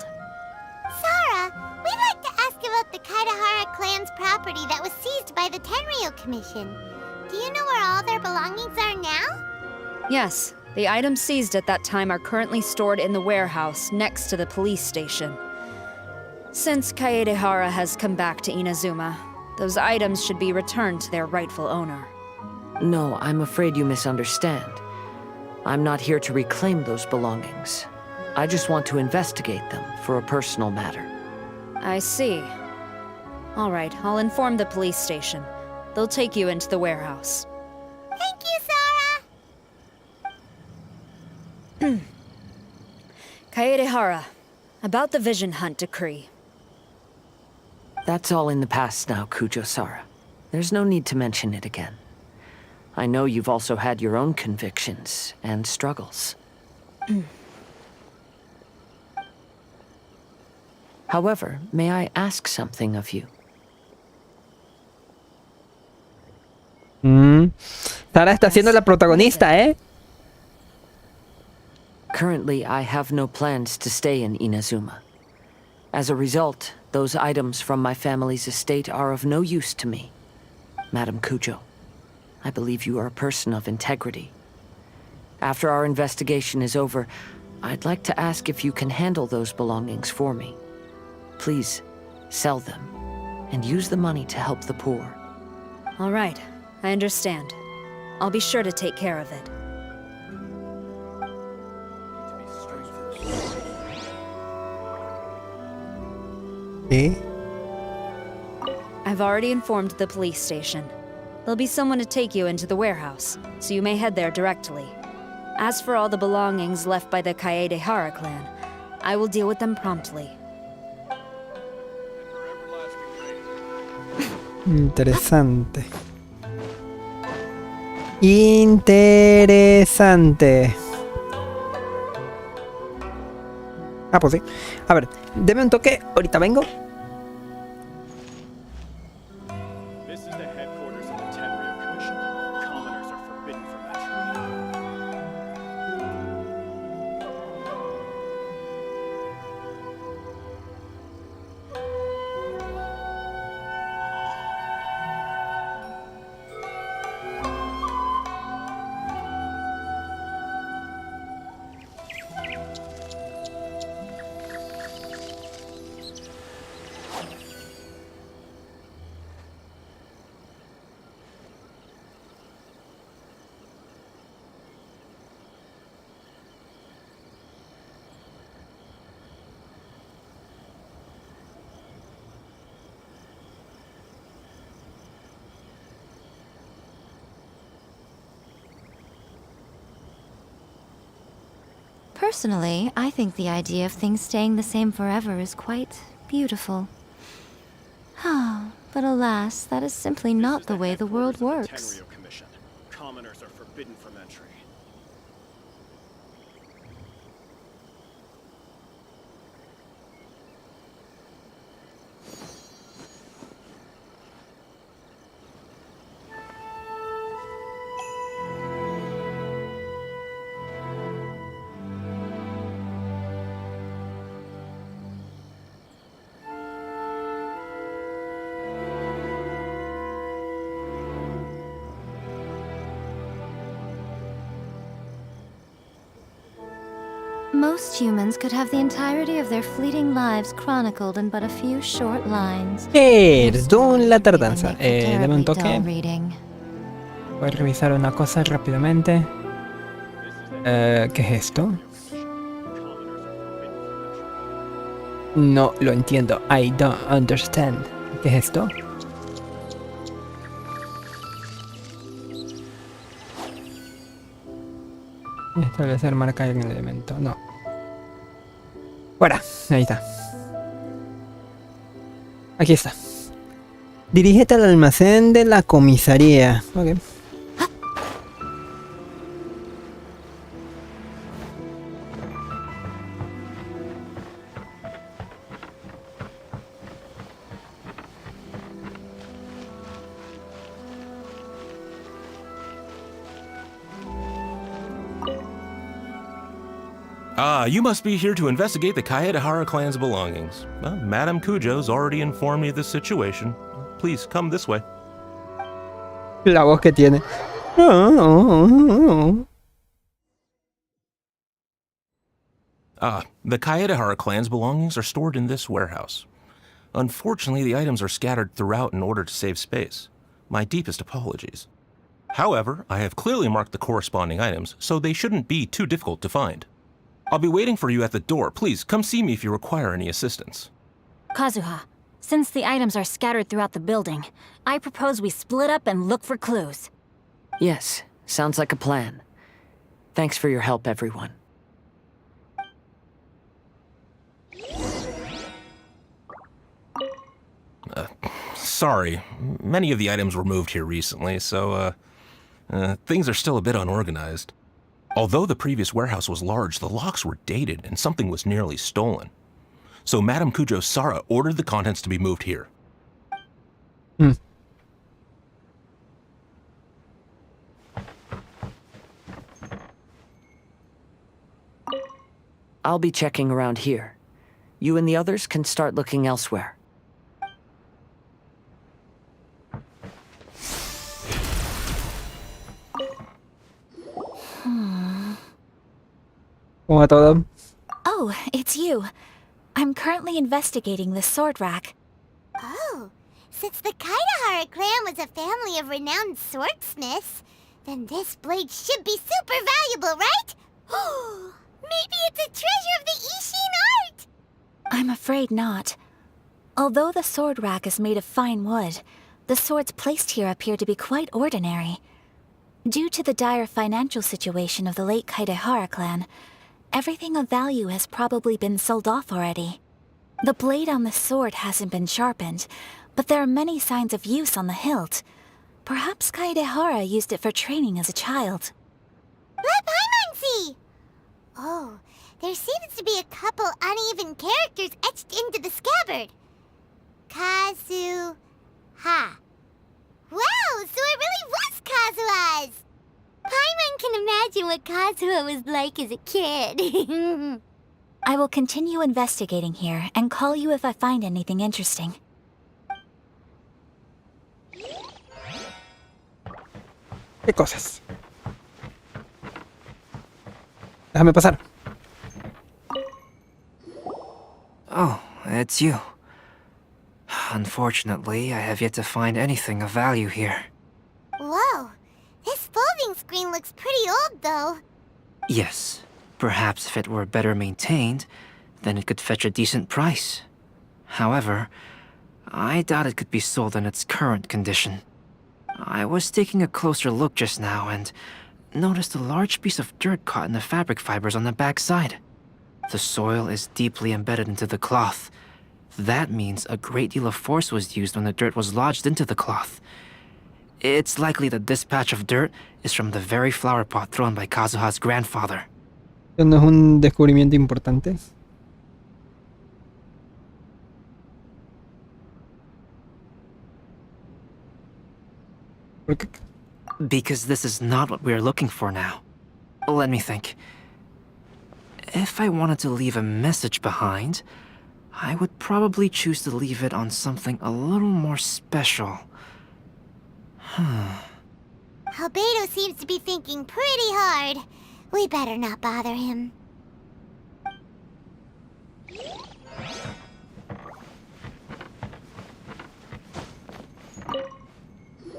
Sara, we'd like to ask about the Kaedehara clan's property that was seized by the Tenryou Commission. Do you know where all their belongings are now? Yes, the items seized at that time are currently stored in the warehouse next to the police station. Since Kaedehara has come back to Inazuma, those items should be returned to their rightful owner. No, I'm afraid you misunderstand. I'm not here to reclaim those belongings. I just want to investigate them for a personal matter. I see. All right, I'll inform the police station. They'll take you into the warehouse. Thank you, Sara! Kaedehara, about the Vision Hunt decree. That's all in the past now, Kujo Sara. There's no need to mention it again. I know you've also had your own convictions and struggles. However, may I ask something of you? Sara está siendo la protagonista, ¿eh? Currently, I have no plans to stay in Inazuma. As a result, those items from my family's estate are of no use to me. Madam Kujo, I believe you are a person of integrity. After our investigation is over, I'd like to ask if you can handle those belongings for me. Please, sell them, and use the money to help the poor. All right, I understand. I'll be sure to take care of it. ¿Eh? I've already informed the police station. There'll be someone to take you into the warehouse, so you may head there directly. As for all the belongings left by the Kaedehara clan, I will deal with them promptly. Interesante. Interesante. Ah, pues sí. A ver, deme un toque, ahorita vengo. This is the headquarters of the Tenryou Commission. Commoners are forbidden from entry. Personally, I think the idea of things staying the same forever is quite beautiful. But alas, that is simply not the way the world works. Tenryou Commission. Commoners are forbidden from entry. Most humans could have the entirety of their fleeting lives chronicled in but a few short lines. Perdón la tardanza. Dame un toque. Dull reading. Voy a revisar una cosa rápidamente. ¿Qué es esto? No lo entiendo. I don't understand. ¿Qué es esto? Establecer marca en el elemento. No. Fuera. Ahí está. Aquí está. Dirígete al almacén de la comisaría. Ok. Ah, you must be here to investigate the Kaedehara clan's belongings. Well, Madame Kujo's already informed me of the situation. Please, come this way. La voz que tiene. Ah, the Kaedehara clan's belongings are stored in this warehouse. Unfortunately, the items are scattered throughout in order to save space. My deepest apologies. However, I have clearly marked the corresponding items, so they shouldn't be too difficult to find. I'll be waiting for you at the door. Please, come see me if you require any assistance. Kazuha, since the items are scattered throughout the building, I propose we split up and look for clues. Yes, sounds like a plan. Thanks for your help, everyone. Sorry, many of the items were moved here recently, so, things are still a bit unorganized. Although the previous warehouse was large, the locks were dated and something was nearly stolen. So Madame Kujo Sara ordered the contents to be moved here. I'll be checking around here. You and the others can start looking elsewhere. ¿Cómo va todo? Oh, it's you. I'm currently investigating the sword rack. Oh, since the Kaedehara clan was a family of renowned swordsmiths, then this blade should be super valuable, right? Oh, maybe it's a treasure of the Ishin art! I'm afraid not. Although the sword rack is made of fine wood, the swords placed here appear to be quite ordinary. Due to the dire financial situation of the late Kaedehara clan, everything of value has probably been sold off already. The blade on the sword hasn't been sharpened, but there are many signs of use on the hilt. Perhaps Kaedehara used it for training as a child. Let Paimon see! Oh, there seems to be a couple uneven characters etched into the scabbard. Kazuha. Wow, so it really was Kazuha's! Paimon can imagine what Kazuha was like as a kid. I will continue investigating here and call you if I find anything interesting. ¿Qué cosas? Déjame pasar. Oh, it's you. Unfortunately, I have yet to find anything of value here. Whoa, this folding screen looks pretty old, though. Yes, perhaps if it were better maintained, then it could fetch a decent price. However, I doubt it could be sold in its current condition. I was taking a closer look just now and noticed a large piece of dirt caught in the fabric fibers on the back side. The soil is deeply embedded into the cloth. That means a great deal of force was used when the dirt was lodged into the cloth. It's likely that this patch of dirt is from the very flower pot thrown by Kazuha's grandfather. ¿No es un descubrimiento importante? ¿Por qué? Because this is not what we're looking for now. Let me think. If I wanted to leave a message behind, I would probably choose to leave it on something a little more special. Albedo seems to be thinking pretty hard. We better not bother him.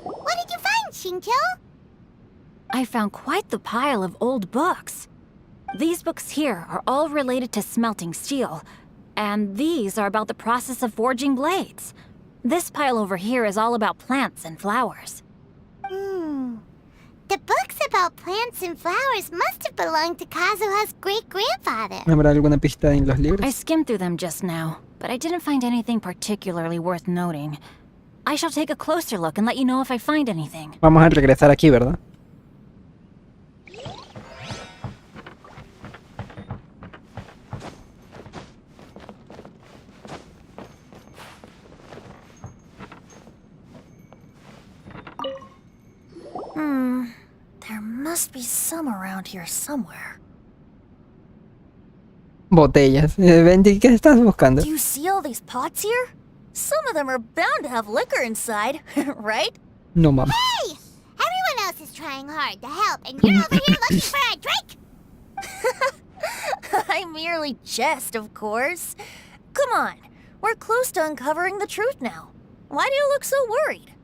What did you find, Shincho? I found quite the pile of old books. These books here are all related to smelting steel, and these are about the process of forging blades. This pile over here is all about plants and flowers. The books about plants and flowers must have belonged to Kazuha's great-grandfather. ¿Habrá alguna pista en los libros? I skimmed through them just now, but I didn't find anything particularly worth noting. I shall take a closer look and let you know if I find anything. Vamos a regresar aquí, ¿verdad? There must be some around here somewhere. Botellas. Venti, ¿qué estás buscando? Do you see all these pots here? Some of them are bound to have liquor inside, right? No mames. Hey! Everyone else is trying hard to help, and you're over here looking for a drink? I merely jest, of course. Come on, we're close to uncovering the truth now. Why do you look so worried?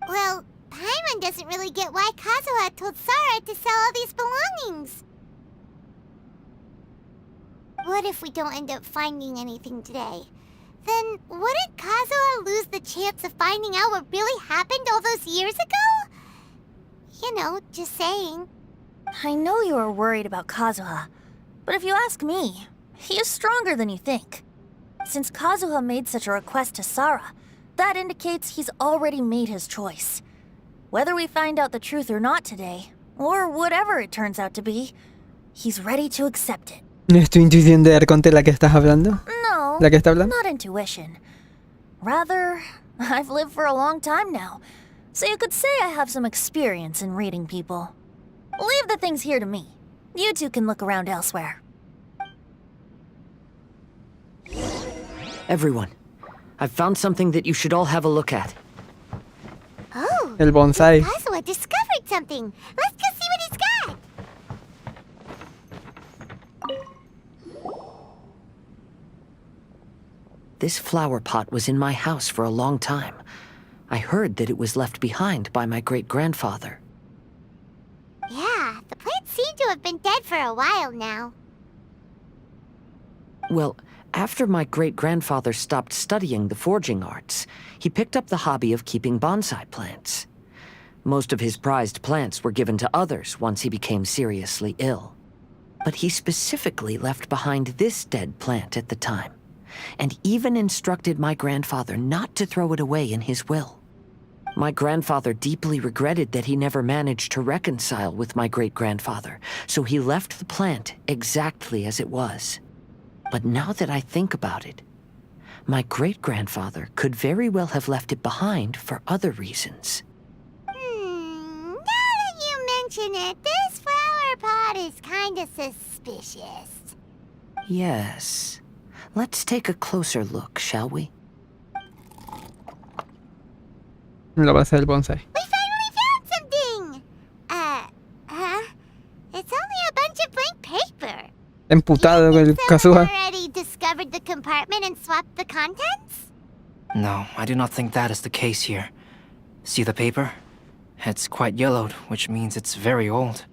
Well, Paimon doesn't really get why Kazuha told Sarah to sell all these belongings. What if we don't end up finding anything today? Then wouldn't Kazuha lose the chance of finding out what really happened all those years ago? You know, just saying. I know you are worried about Kazuha, but if you ask me, he is stronger than you think. Since Kazuha made such a request to Sarah, that indicates he's already made his choice. Whether we find out the truth or not today, or whatever it turns out to be, he's ready to accept it. ¿Es tu intuición de Arconte la que estás hablando? No, ¿La que está hablando? not intuition. Rather, I've lived for a long time now, so you could say I have some experience in reading people. Leave the things here to me. You two can look around elsewhere. Everyone, I've found something that you should all have a look at. Oh, El bonsai. Kazuha discovered something. Let's go see what he's got. This flower pot was in my house for a long time. I heard that it was left behind by my great-grandfather. Yeah, the plants seem to have been dead for a while now. Well, after my great-grandfather stopped studying the forging arts, he picked up the hobby of keeping bonsai plants. Most of his prized plants were given to others once he became seriously ill. But he specifically left behind this dead plant at the time, and even instructed my grandfather not to throw it away in his will. My grandfather deeply regretted that he never managed to reconcile with my great-grandfather, so he left the plant exactly as it was. But now that I think about it, my great-grandfather could very well have left it behind for other reasons. Now that you mention it, this flower pot is kinda suspicious. Yes. Let's take a closer look, shall we? La base del bonsai. We finally found something! It's only a bunch of blank paper. Emputado con el Someone Kazuha. already discovered the compartment and swapped the contents? No, I do not think that is the case here. See the paper? It's quite yellowed, which means it's very old.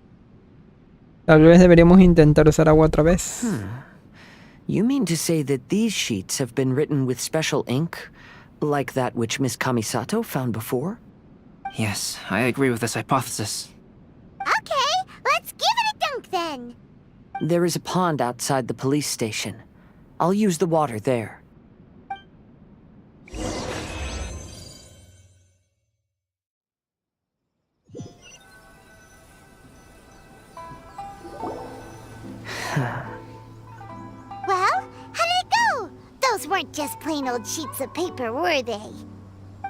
Tal vez deberíamos intentar usar agua otra vez. You mean to say that these sheets have been written with special ink, like that which Miss Kamisato found before? Yes, I agree with this hypothesis. Okay, let's give it a dunk then. There is a pond outside the police station. I'll use the water there. Well, how did it go? Those weren't just plain old sheets of paper, were they?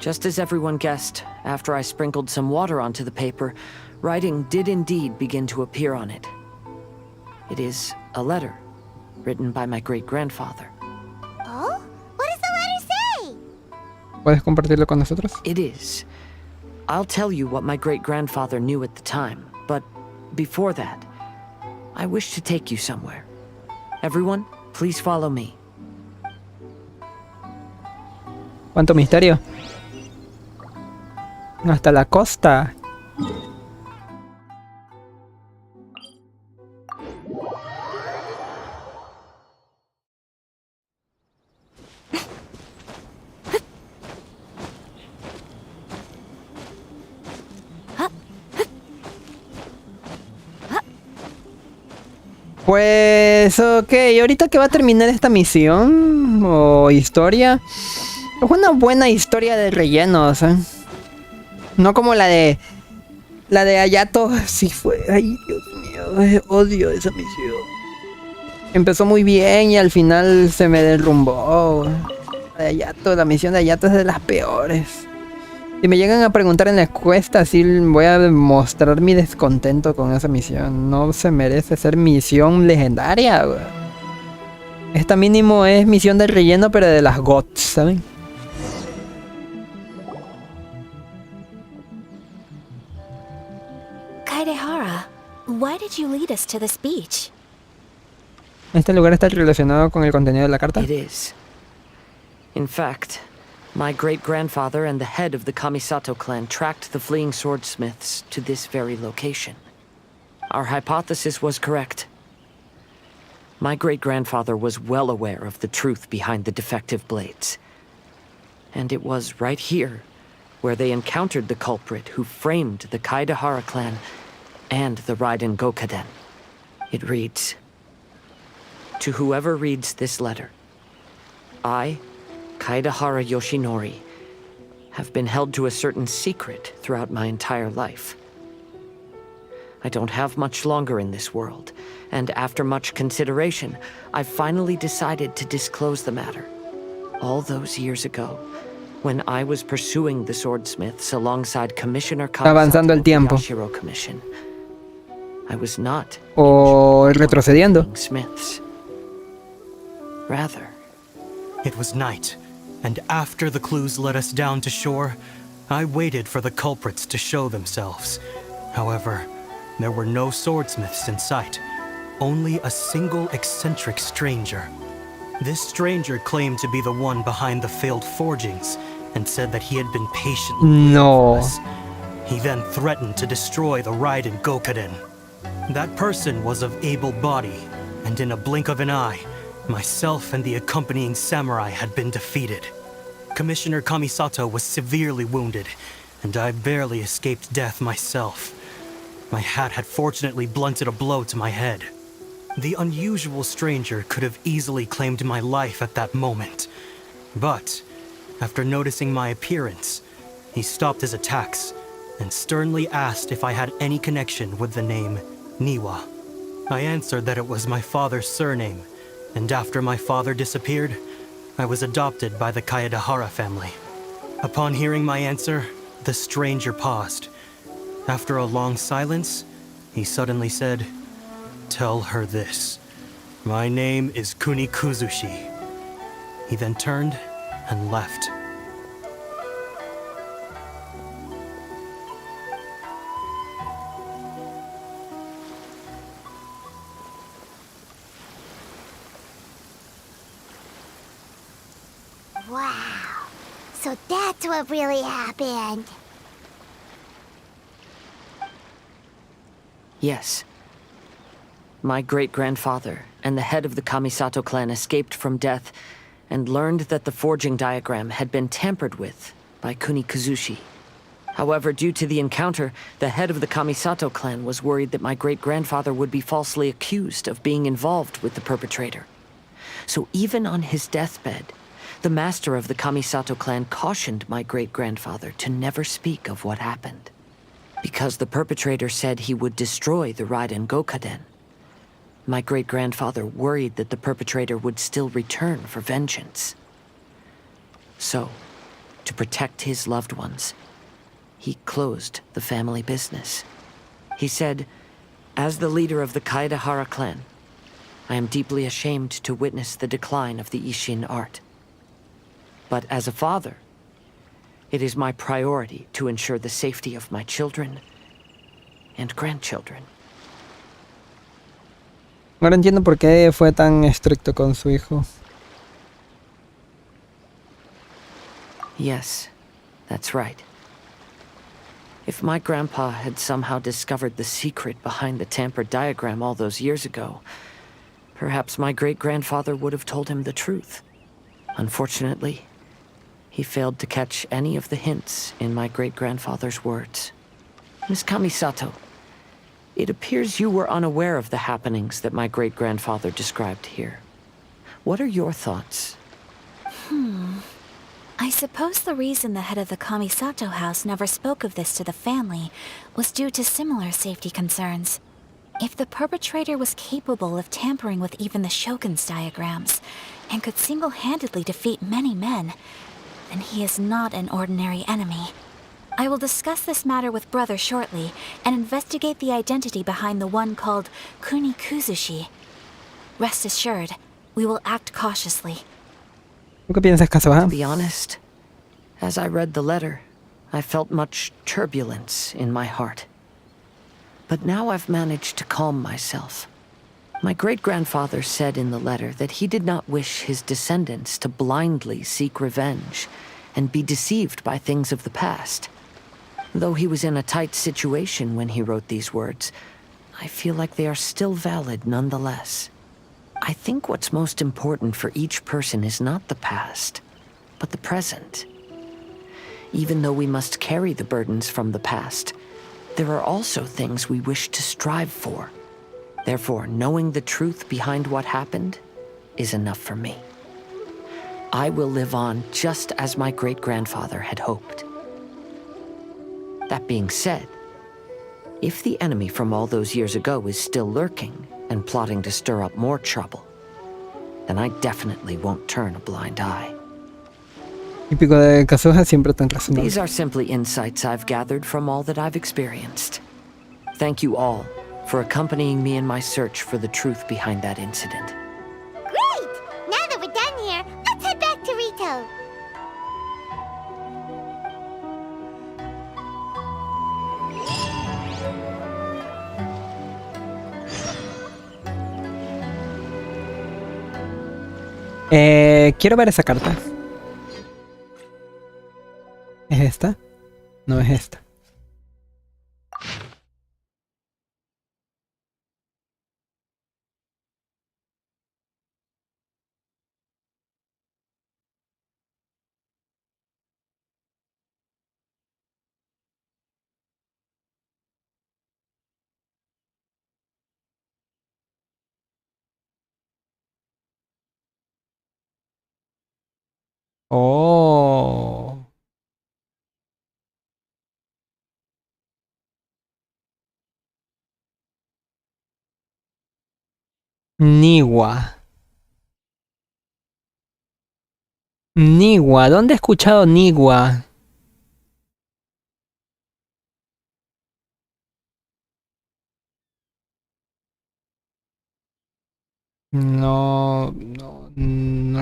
Just as everyone guessed, after I sprinkled some water onto the paper, writing did indeed begin to appear on it. It is a letter, written by my great-grandfather. Oh? What does the letter say? ¿Puedes compartirlo con nosotros? It is. I'll tell you what my great-grandfather knew at the time, but before that, I wish to take you somewhere. Everyone, please follow me. ¿Cuánto misterio? Hasta la costa. Pues ok, ahorita que va a terminar esta misión o historia, Es una buena historia de rellenos, ¿eh? No como la de Hayato. Sí fue. Ay, Dios mío, odio esa misión. Empezó muy bien y al final se me derrumbó. La misión de Hayato es de las peores. Si me llegan a preguntar en la encuesta, sí voy a mostrar mi descontento con esa misión. No se merece ser misión legendaria, güey. Esta mínimo es misión de relleno, pero de las GOTS, ¿saben? Kaedehara, why did you lead us to the speech? ¿Este lugar está relacionado con el contenido de la carta? It is. In fact, my great-grandfather and the head of the Kamisato clan tracked the fleeing swordsmiths to this very location. Our hypothesis was correct. My great-grandfather was well aware of the truth behind the defective blades. And it was right here where they encountered the culprit who framed the Kaedehara clan and the Raiden Gokaden. It reads, "To whoever reads this letter, I, Kaedehara Yoshinori, have been held to a certain secret throughout my entire life. I don't have much longer in this world, and after much consideration, I finally decided to disclose the matter. All those years ago, when I was pursuing the swordsmiths alongside Commissioner Avanzando el tiempo. Yashiro Commission, I was not O retrocediendo. smiths. Rather, it was night, and after the clues led us down to shore, I waited for the culprits to show themselves. However, there were no swordsmiths in sight, only a single eccentric stranger. This stranger claimed to be the one behind the failed forgings, and said that he had been patiently waiting for us. He then threatened to destroy the Raiden Gokaden. That person was of able body, and in a blink of an eye, myself and the accompanying samurai had been defeated. Commissioner Kamisato was severely wounded, and I barely escaped death myself. My hat had fortunately blunted a blow to my head. The unusual stranger could have easily claimed my life at that moment. But, after noticing my appearance, he stopped his attacks and sternly asked if I had any connection with the name Niwa. I answered that it was my father's surname, and after my father disappeared, I was adopted by the Kaedehara family. Upon hearing my answer, the stranger paused. After a long silence, he suddenly said, "Tell her this. My name is Kuni Kuzushi." He then turned and left. Wow. So that's what really happened. Yes. My great-grandfather and the head of the Kamisato clan escaped from death and learned that the forging diagram had been tampered with by Kuni Kuzushi. However, due to the encounter, the head of the Kamisato clan was worried that my great-grandfather would be falsely accused of being involved with the perpetrator. So even on his deathbed, the master of the Kamisato clan cautioned my great-grandfather to never speak of what happened. Because the perpetrator said he would destroy the Raiden Gokaden, my great-grandfather worried that the perpetrator would still return for vengeance. So, to protect his loved ones, he closed the family business. He said, "As the leader of the Kaedehara clan, I am deeply ashamed to witness the decline of the Ishin art. But as a father, it is my priority to ensure the safety of my children and grandchildren." Ahora entiendo por qué fue tan estricto con su hijo. Yes, that's right. If my grandpa had somehow discovered the secret behind the tampered diagram all those years ago, perhaps my great-grandfather would have told him the truth. Unfortunately, he failed to catch any of the hints in my great-grandfather's words. Miss Kamisato, it appears you were unaware of the happenings that my great-grandfather described here. What are your thoughts? I suppose the reason the head of the Kamisato house never spoke of this to the family was due to similar safety concerns. If the perpetrator was capable of tampering with even the Shogun's diagrams, and could single-handedly defeat many men, then he is not an ordinary enemy. I will discuss this matter with Brother shortly, and investigate the identity behind the one called Kunikuzushi. Rest assured, we will act cautiously. To be honest, as I read the letter, I felt much turbulence in my heart. But now I've managed to calm myself. My great-grandfather said in the letter that he did not wish his descendants to blindly seek revenge and be deceived by things of the past. Though he was in a tight situation when he wrote these words, I feel like they are still valid nonetheless. I think what's most important for each person is not the past, but the present. Even though we must carry the burdens from the past, there are also things we wish to strive for. Therefore, knowing the truth behind what happened is enough for me. I will live on just as my great-grandfather had hoped. That being said, if the enemy from all those years ago is still lurking and plotting to stir up more trouble, then I definitely won't turn a blind eye. Típico de Kazuha, siempre tan razonable. These are simply insights I've gathered from all that I've experienced. Thank you all for accompanying me in my search for the truth behind that incident. Great! Now that we're done here, let's head back to Rito. Quiero ver esa carta. ¿Es esta? No es esta. Oh. Niwa. Niwa. ¿Dónde he escuchado Niwa? No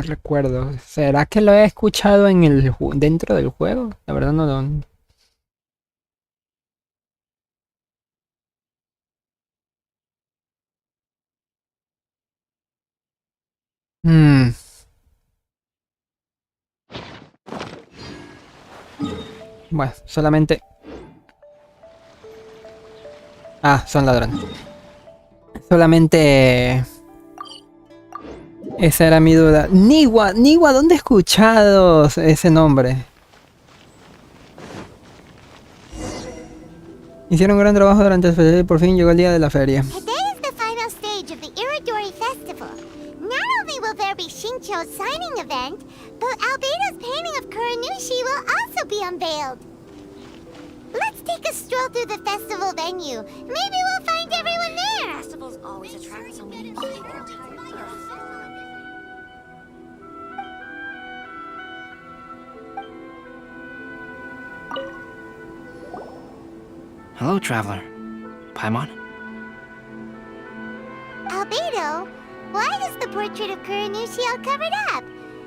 recuerdo. ¿Será que lo he escuchado en dentro del juego? La verdad no lo... Bueno, solamente... Ah, son ladrones. Solamente... Esa era mi duda. Niwa, ¿dónde he escuchado ese nombre? Hicieron un gran trabajo durante el festival y por fin llegó el día de la feria. Today is the final stage of the Irorodi festival. Not only will there be Shincho's signing event, but Albedo's painting of Kuranushi will also be unveiled. Let's take a stroll through the festival venue. Maybe we'll find everyone there. Festivals always attract so many people. Hello, traveler. Paimon? Albedo, why is the portrait of Kuranushi all covered up?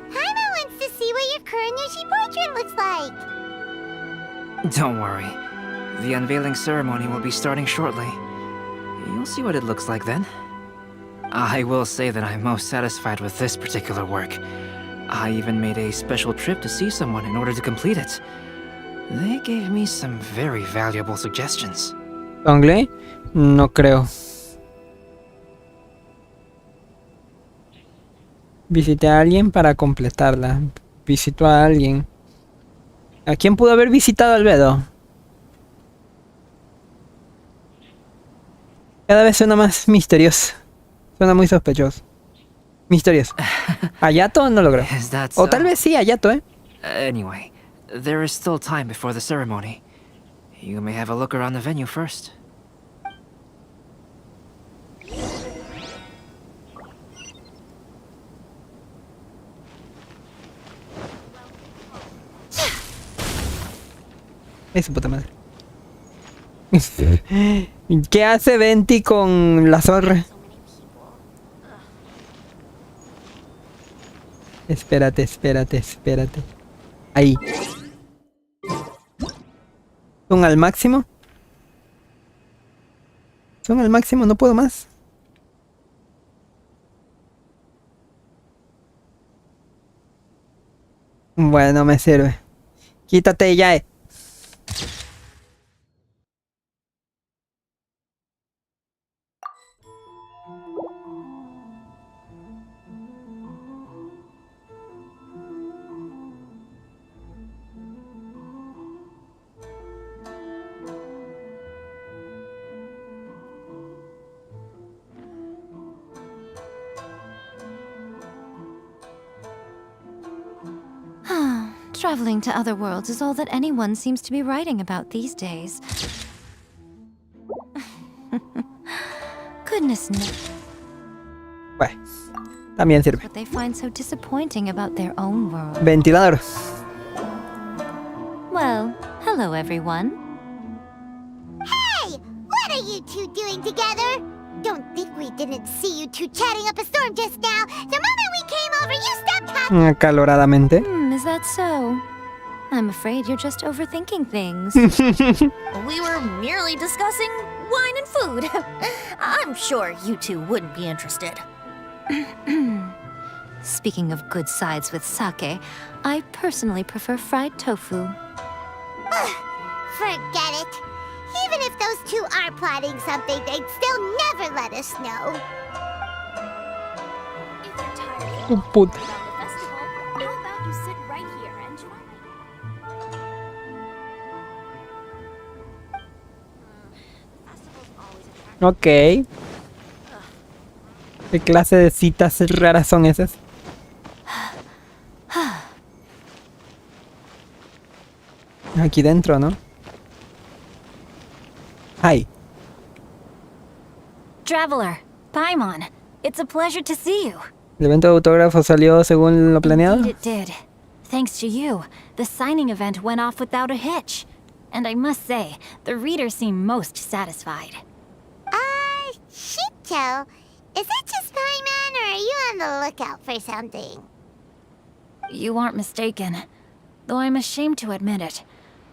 Paimon wants to see what your Kuranushi portrait looks like. Don't worry. The unveiling ceremony will be starting shortly. You'll see what it looks like then. I will say that I'm most satisfied with this particular work. I even made a special trip to see someone in order to complete it. They gave me some very valuable suggestions. ¿Anglais? No creo. Visité a alguien para completarla. Visitó a alguien. ¿A quién pudo haber visitado Albedo? Cada vez suena más misterioso. Suena muy sospechoso. Misterioso. ¿Ayato? No lo creo. O tal vez sí, Ayato, Anyway, there is still time before the ceremony. You may have a look around the venue first. Ay, su puta madre. ¿Qué hace Venti con la zorra? Espérate. Ahí. ¿Son al máximo? ¿Son al máximo? No puedo más. Bueno, me sirve. Quítate ya. Traveling to other worlds is all that anyone seems to be writing about these days. Goodness knows Pues, también sirve. what they find so disappointing about their own world. Ventilador. Well, hello everyone. Hey! What are you two doing together? Don't think we didn't see you two chatting up a storm just now. The moment we came over, you stopped talking. Acaloradamente. Is that so? I'm afraid you're just overthinking things. We were merely discussing wine and food. I'm sure you two wouldn't be interested. Speaking of good sides with sake, I personally prefer fried tofu. Forget it. Even if those two are plotting something, they'd still never let us know. If you're tired Tu puta. about the festival, how about you sit right here and join me? Ok. ¿Qué clase de citas raras son esas? Aquí dentro, ¿no? Hi. Traveler, Paimon, it's a pleasure to see you. ¿El evento de autógrafo salió según lo planeado? Indeed it did. Thanks to you, the signing event went off without a hitch. And I must say, the readers seem most satisfied. Shito, is it just Paimon, or are you on the lookout for something? You aren't mistaken, though I'm ashamed to admit it.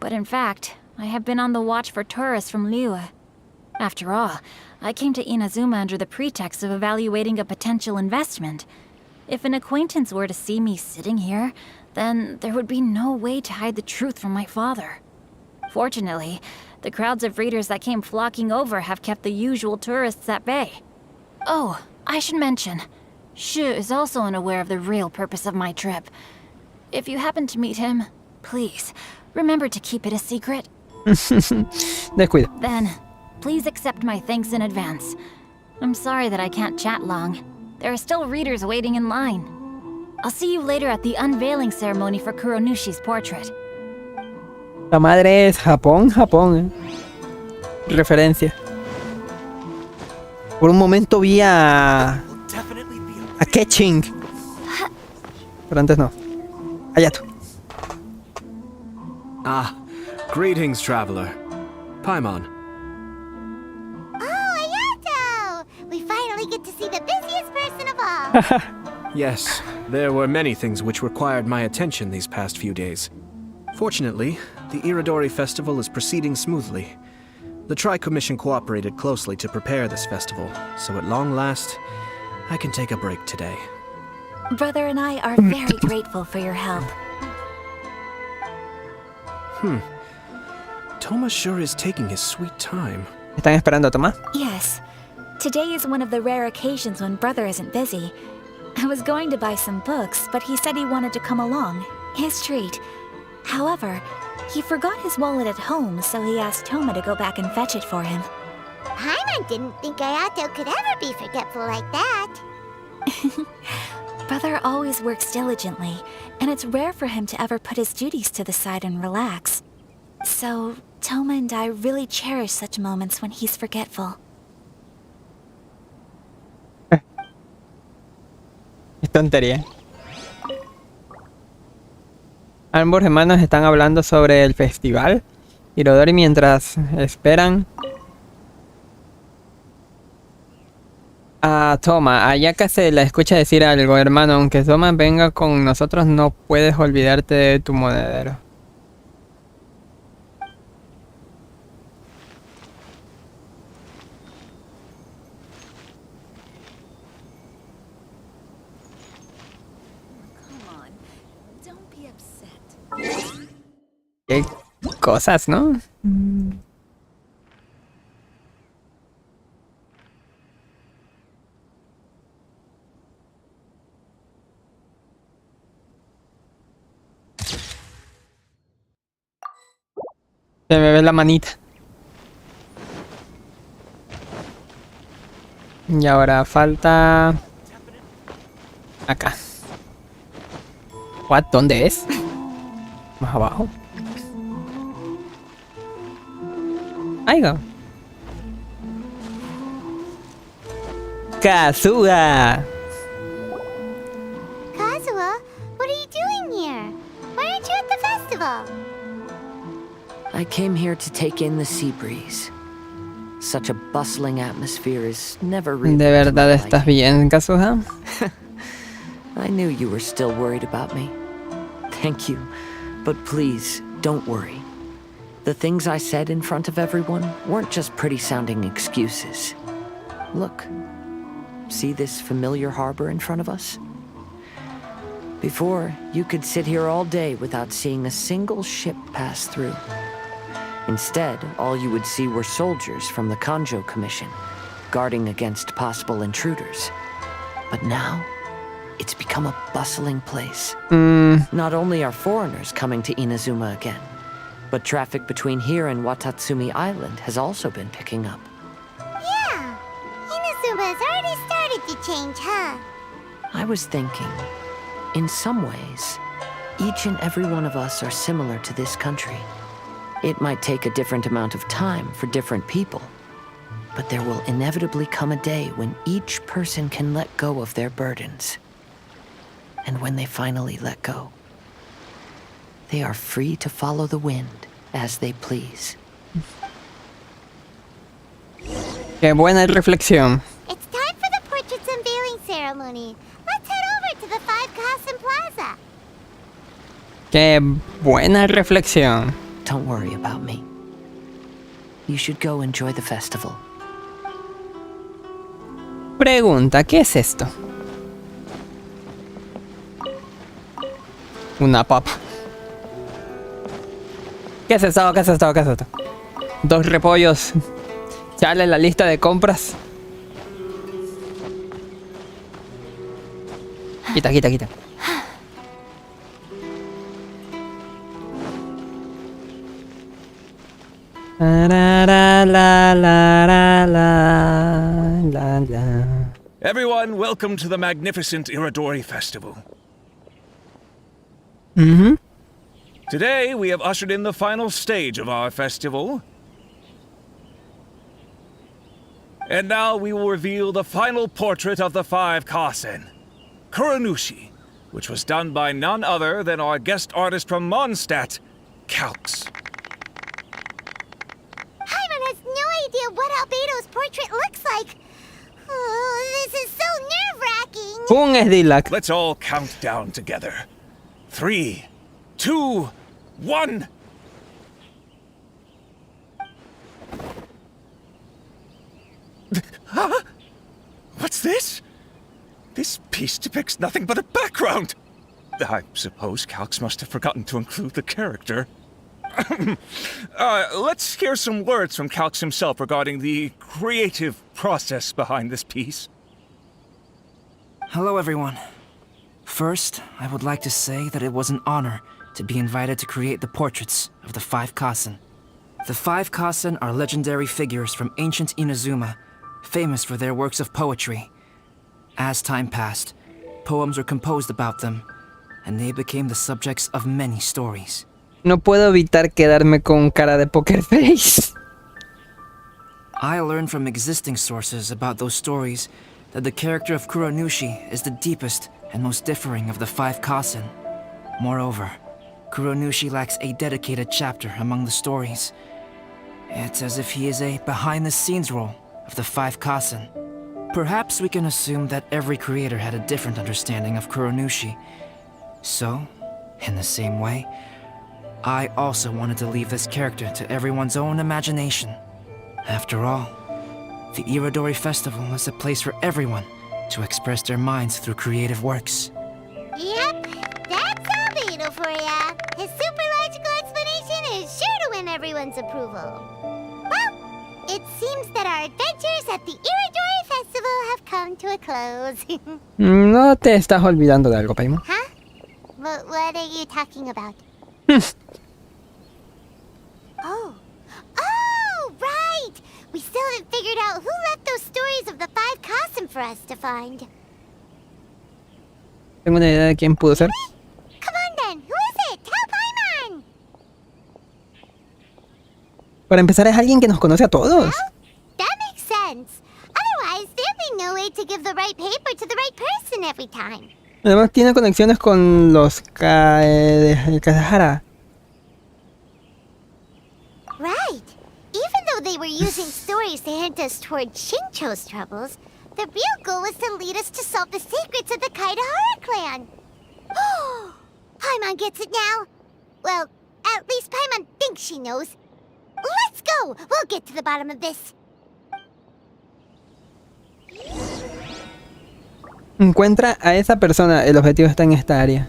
But in fact, I have been on the watch for tourists from Liyue. After all, I came to Inazuma under the pretext of evaluating a potential investment. If an acquaintance were to see me sitting here, then there would be no way to hide the truth from my father. Fortunately, the crowds of readers that came flocking over have kept the usual tourists at bay. Oh, I should mention, Shu is also unaware of the real purpose of my trip. If you happen to meet him, please, remember to keep it a secret. Descuida. Then, please accept my thanks in advance. I'm sorry that I can't chat long. There are still readers waiting in line. I'll see you later at the unveiling ceremony for Kuronushi's portrait. La madre es Japón. Referencia. Por un momento vi a Ketching. Pero antes no. Hayato. Ah, greetings, traveler. Paimon. Oh, Ayato! We finally get to see the busiest person of all. Yes, there were many things which required my attention these past few days. Fortunately, the Irorodi festival is proceeding smoothly. The Tri-Commission cooperated closely to prepare this festival, so at long last, I can take a break today. Brother and I are very grateful for your help. Toma sure is taking his sweet time. ¿Están esperando a Tomás? Yes. Today is one of the rare occasions when Brother isn't busy. I was going to buy some books, but he said he wanted to come along. His treat. However, he forgot his wallet at home, so he asked Toma to go back and fetch it for him. Paimon didn't think Ayato could ever be forgetful like that. Brother always works diligently, and it's rare for him to ever put his duties to the side and relax. So, Toma and I really cherish such moments when he's forgetful. Es tontería. Ambos hermanos están hablando sobre el festival. Irorodi mientras esperan a Toma. Ayaka se la escucha decir algo, hermano. Aunque Toma venga con nosotros, no puedes olvidarte de tu monedero. Qué cosas, ¿no? Se me ve la manita. Y ahora falta... acá. What? ¿Dónde es? Más abajo. Ahí va. Kazuha. Kazuha, what are you doing here? Why aren't you at the festival? I came here to take in the sea breeze. Such a bustling atmosphere is never really... ¿De verdad estás bien, Kazuha? I knew you were still worried about me. Thank you. But please, don't worry. The things I said in front of everyone weren't just pretty-sounding excuses. Look. See this familiar harbor in front of us? Before, you could sit here all day without seeing a single ship pass through. Instead, all you would see were soldiers from the Kanjo Commission, guarding against possible intruders. But now, it's become a bustling place. Not only are foreigners coming to Inazuma again, but traffic between here and Watatsumi Island has also been picking up. Yeah, Inazuma has already started to change, huh? I was thinking, in some ways, each and every one of us are similar to this country. It might take a different amount of time for different people, but there will inevitably come a day when each person can let go of their burdens. And when they finally let go, they are free to follow the wind as they please. Qué buena reflexión. It's time for the portraits unveiling ceremony. Let's head over to the 5 Kasen Plaza. Qué buena reflexión. Don't worry about me. You should go enjoy the festival. Pregunta, ¿qué es esto? Una papa. ¿Qué es esto? ¿Qué es esto? ¿Qué es esto? 2 repollos. Sale la lista de compras. Quita, quita, quita. Everyone, welcome to the magnificent Irorodi Festival. Today, we have ushered in the final stage of our festival. And now we will reveal the final portrait of the 5 Kasen, Kuranushi, which was done by none other than our guest artist from Mondstadt, Calx. Hyman has no idea what Albedo's portrait looks like. Oh, this is so nerve-wracking. Let's all count down together. 3, 2, 1. Huh? What's this? This piece depicts nothing but a background. I suppose Calx must have forgotten to include the character. Let's hear some words from Calx himself regarding the creative process behind this piece. Hello, everyone. First, I would like to say that it was an honor to be invited to create the portraits of the 5 Kasen. The 5 Kasen are legendary figures from ancient Inazuma, famous for their works of poetry. As time passed, poems were composed about them, and they became the subjects of many stories. No puedo evitar quedarme con cara de poker face. I learned from existing sources about those stories that the character of Kuronushi is the deepest and most differing of the 5 Kasen. Moreover, Kuronushi lacks a dedicated chapter among the stories. It's as if he is a behind-the-scenes role of the 5 Kasen. Perhaps we can assume that every creator had a different understanding of Kuronushi. So, in the same way, I also wanted to leave this character to everyone's own imagination. After all, the Irorodi Festival is a place for everyone to express their minds through creative works. Yep, that's Albedo for ya. His super logical explanation is sure to win everyone's approval. Well, it seems that our adventures at the Irorodi Festival have come to a close. No te estás olvidando de algo, Paimon. Huh? What are you talking about? Oh, right! We still haven't figured out who left those stories of the 5 Kasen for us to find. Tengo una idea de quién pudo ser. Come on then, who is it? Tell Paimon! Para empezar, es alguien que nos conoce a todos. That makes sense. Otherwise, there'd be no way to give the right paper to the right person every time. Además, tiene conexiones con los Kadahara. Right. Even though they were using stories to hint us toward Shincho's troubles, the real goal was to lead us to solve the secrets of the Kaidahara clan. Paimon gets it now. Well, at least Paimon thinks she knows. Let's go! We'll get to the bottom of this. Encuentra a esa persona. El objetivo está en esta área.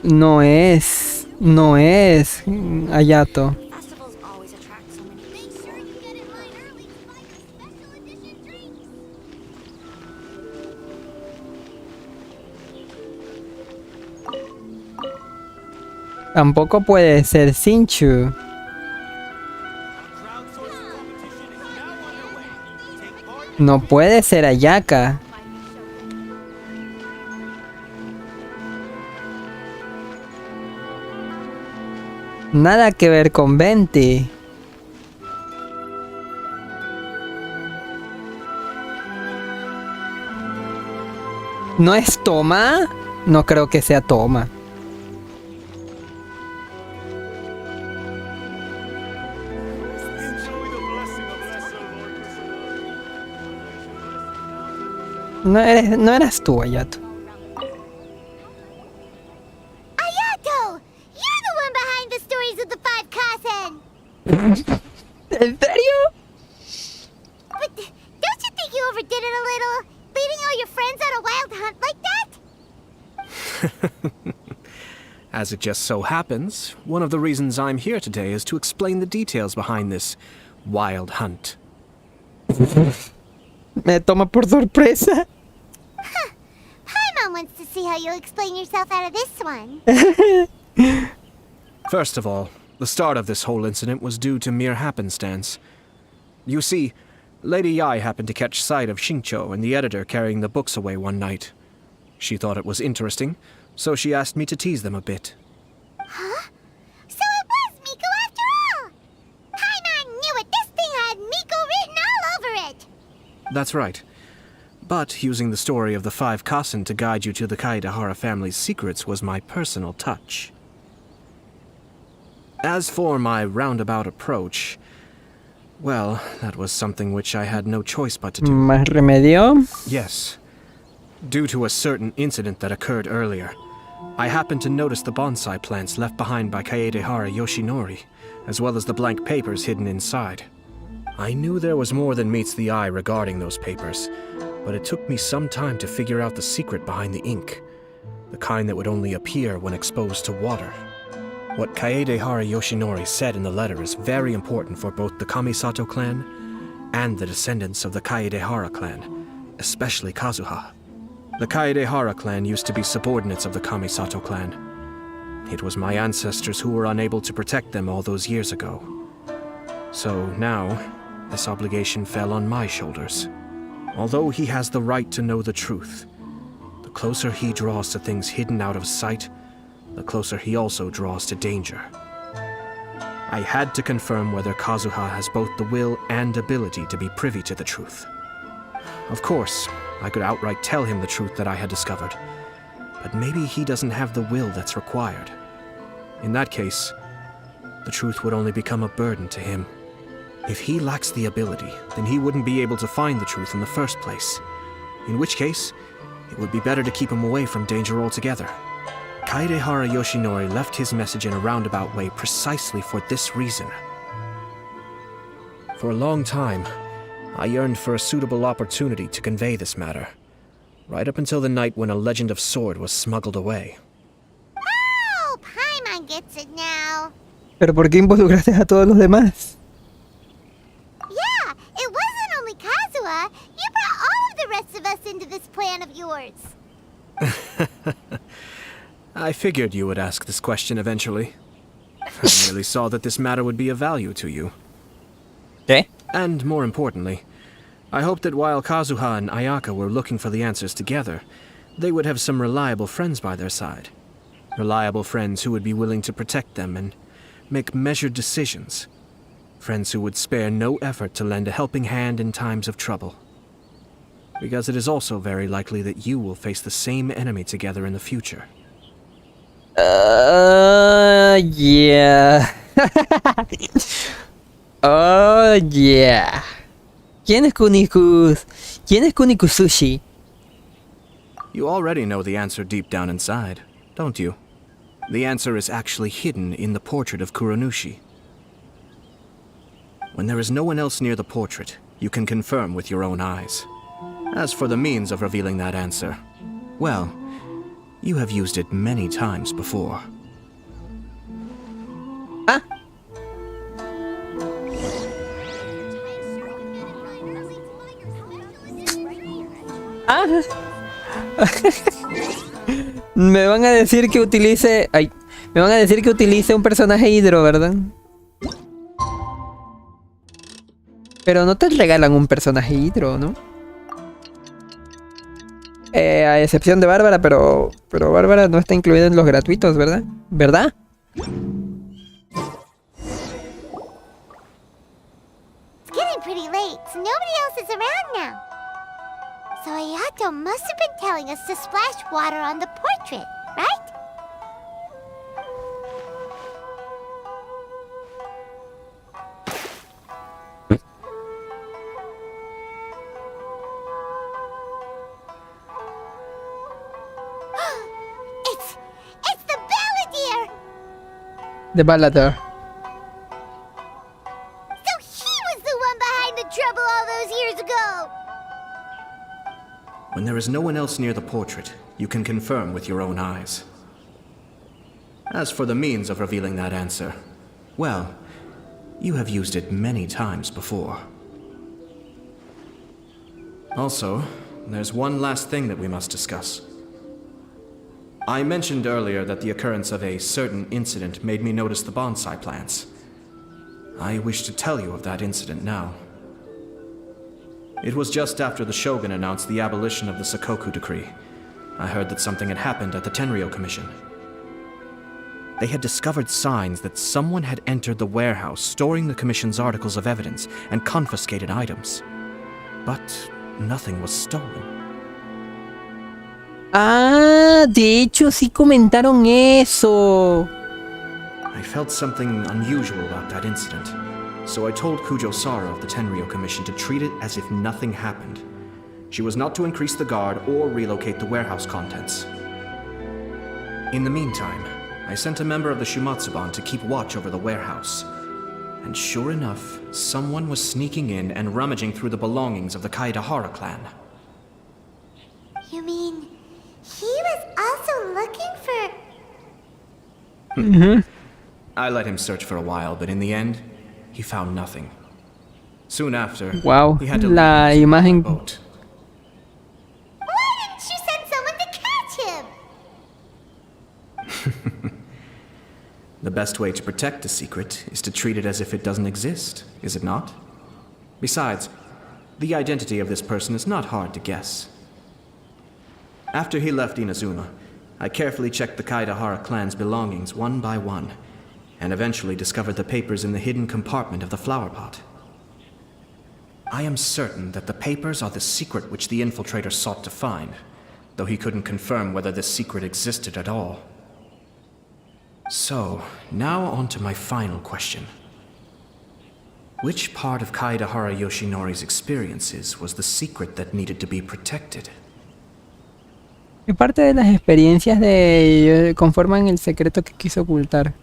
No es Ayato. Tampoco puede ser Sinchu. No puede ser Ayaka. Nada que ver con Venti. ¿No es Toma? No creo que sea Toma. No eras tú, Ayato. Ayato! You're the one behind the stories of the 5 Kasen! ¿En serio? But don't you think you overdid it a little? Leading all your friends on a wild hunt like that? As it just so happens, one of the reasons I'm here today is to explain the details behind this wild hunt. Me toma por sorpresa. Paimon wants to see how you'll explain yourself out of this one. First of all, the start of this whole incident was due to mere happenstance. You see, Lady Yai happened to catch sight of Shincho and the editor carrying the books away one night. She thought it was interesting, so she asked me to tease them a bit. Huh? So it was Miko after all! Paimon knew it! This thing had Miko written all over it! That's right. But using the story of the 5 Kasen to guide you to the Kaidahara family's secrets was my personal touch. As for my roundabout approach, well, that was something which I had no choice but to do. ¿Más remedio? Yes. Due to a certain incident that occurred earlier, I happened to notice the bonsai plants left behind by Kaedehara Yoshinori, as well as the blank papers hidden inside. I knew there was more than meets the eye regarding those papers, but it took me some time to figure out the secret behind the ink, the kind that would only appear when exposed to water. What Kaedehara Yoshinori said in the letter is very important for both the Kamisato clan and the descendants of the Kaedehara clan, especially Kazuha. The Kaedehara clan used to be subordinates of the Kamisato clan. It was my ancestors who were unable to protect them all those years ago. So now, this obligation fell on my shoulders. Although he has the right to know the truth, the closer he draws to things hidden out of sight, the closer he also draws to danger. I had to confirm whether Kazuha has both the will and ability to be privy to the truth. Of course, I could outright tell him the truth that I had discovered, but maybe he doesn't have the will that's required. In that case, the truth would only become a burden to him. If he lacks the ability, then he wouldn't be able to find the truth in the first place. In which case, it would be better to keep him away from danger altogether. Kaedehara Yoshinori left his message in a roundabout way precisely for this reason. For a long time, I yearned for a suitable opportunity to convey this matter, right up until the night when a legend of sword was smuggled away. Oh, Paimon gets it now. ¿Pero por qué involucraste a todos los demás? Yeah, it wasn't only Kazuha. You brought all of the rest of us into this plan of yours. I figured you would ask this question eventually. I merely saw that this matter would be of value to you. Okay. And more importantly, I hoped that while Kazuha and Ayaka were looking for the answers together, they would have some reliable friends by their side. Reliable friends who would be willing to protect them and make measured decisions. Friends who would spare no effort to lend a helping hand in times of trouble. Because it is also very likely that you will face the same enemy together in the future. Yeah. Oh, yeah. ¿Quién es Kunikusushi? You already know the answer deep down inside, don't you? The answer is actually hidden in the portrait of Kuronushi. When there is no one else near the portrait, you can confirm with your own eyes. As for the means of revealing that answer, well, you have used it many times before. Ah. Ah. Me van a decir que utilice... Ay, me van a decir que utilice un personaje hidro, ¿verdad? Pero no te regalan un personaje hidro, ¿no? A excepción de Bárbara, pero Bárbara no está incluida en los gratuitos, ¿verdad? ¿Verdad? It's getting pretty late, so nobody else is around now. So Ayato must have been telling us to splash water on the portrait, right? It's the Balladeer! The Balladeer. So he was the one behind the trouble all those years ago! When there is no one else near the portrait, you can confirm with your own eyes. As for the means of revealing that answer, well, you have used it many times before. Also, there's one last thing that we must discuss. I mentioned earlier that the occurrence of a certain incident made me notice the bonsai plants. I wish to tell you of that incident now. It was just after the Shogun announced the abolition of the Sakoku decree. I heard that something had happened at the Tenryou Commission. They had discovered signs that someone had entered the warehouse storing the Commission's articles of evidence and confiscated items. But nothing was stolen. Ah, de hecho sí comentaron eso. I felt something unusual about that incident. So I told Kujo-Sara of the Tenryou Commission to treat it as if nothing happened. She was not to increase the guard or relocate the warehouse contents. In the meantime, I sent a member of the Shumatsuban to keep watch over the warehouse. And sure enough, someone was sneaking in and rummaging through the belongings of the Kaedehara clan. You mean, he was also looking for... Mm-hmm. I let him search for a while, but in the end, he found nothing. Soon after, wow, he had to la leave imagen. the boat. Why didn't you send someone to catch him? The best way to protect a secret is to treat it as if it doesn't exist, is it not? Besides, The identity of this person is not hard to guess. After he left Inazuma, I carefully checked the Kaidahara clan's belongings one by one, and eventually discovered the papers in the hidden compartment of the flower pot. I am certain that the papers are the secret which the infiltrator sought to find, though he couldn't confirm whether this secret existed at all. So, now on to my final question. Which part of Kaidahara Yoshinori's experiences was the secret that needed to be protected? ¿Qué parte de las experiencias de ellos conforman el secreto que quiso ocultar?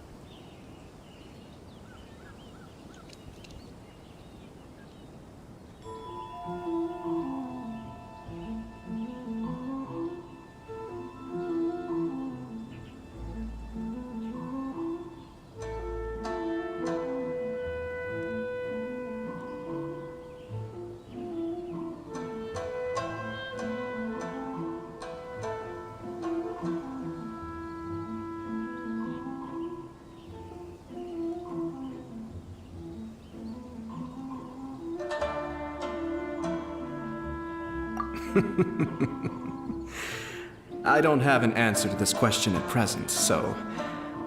I don't have an answer to this question at present, so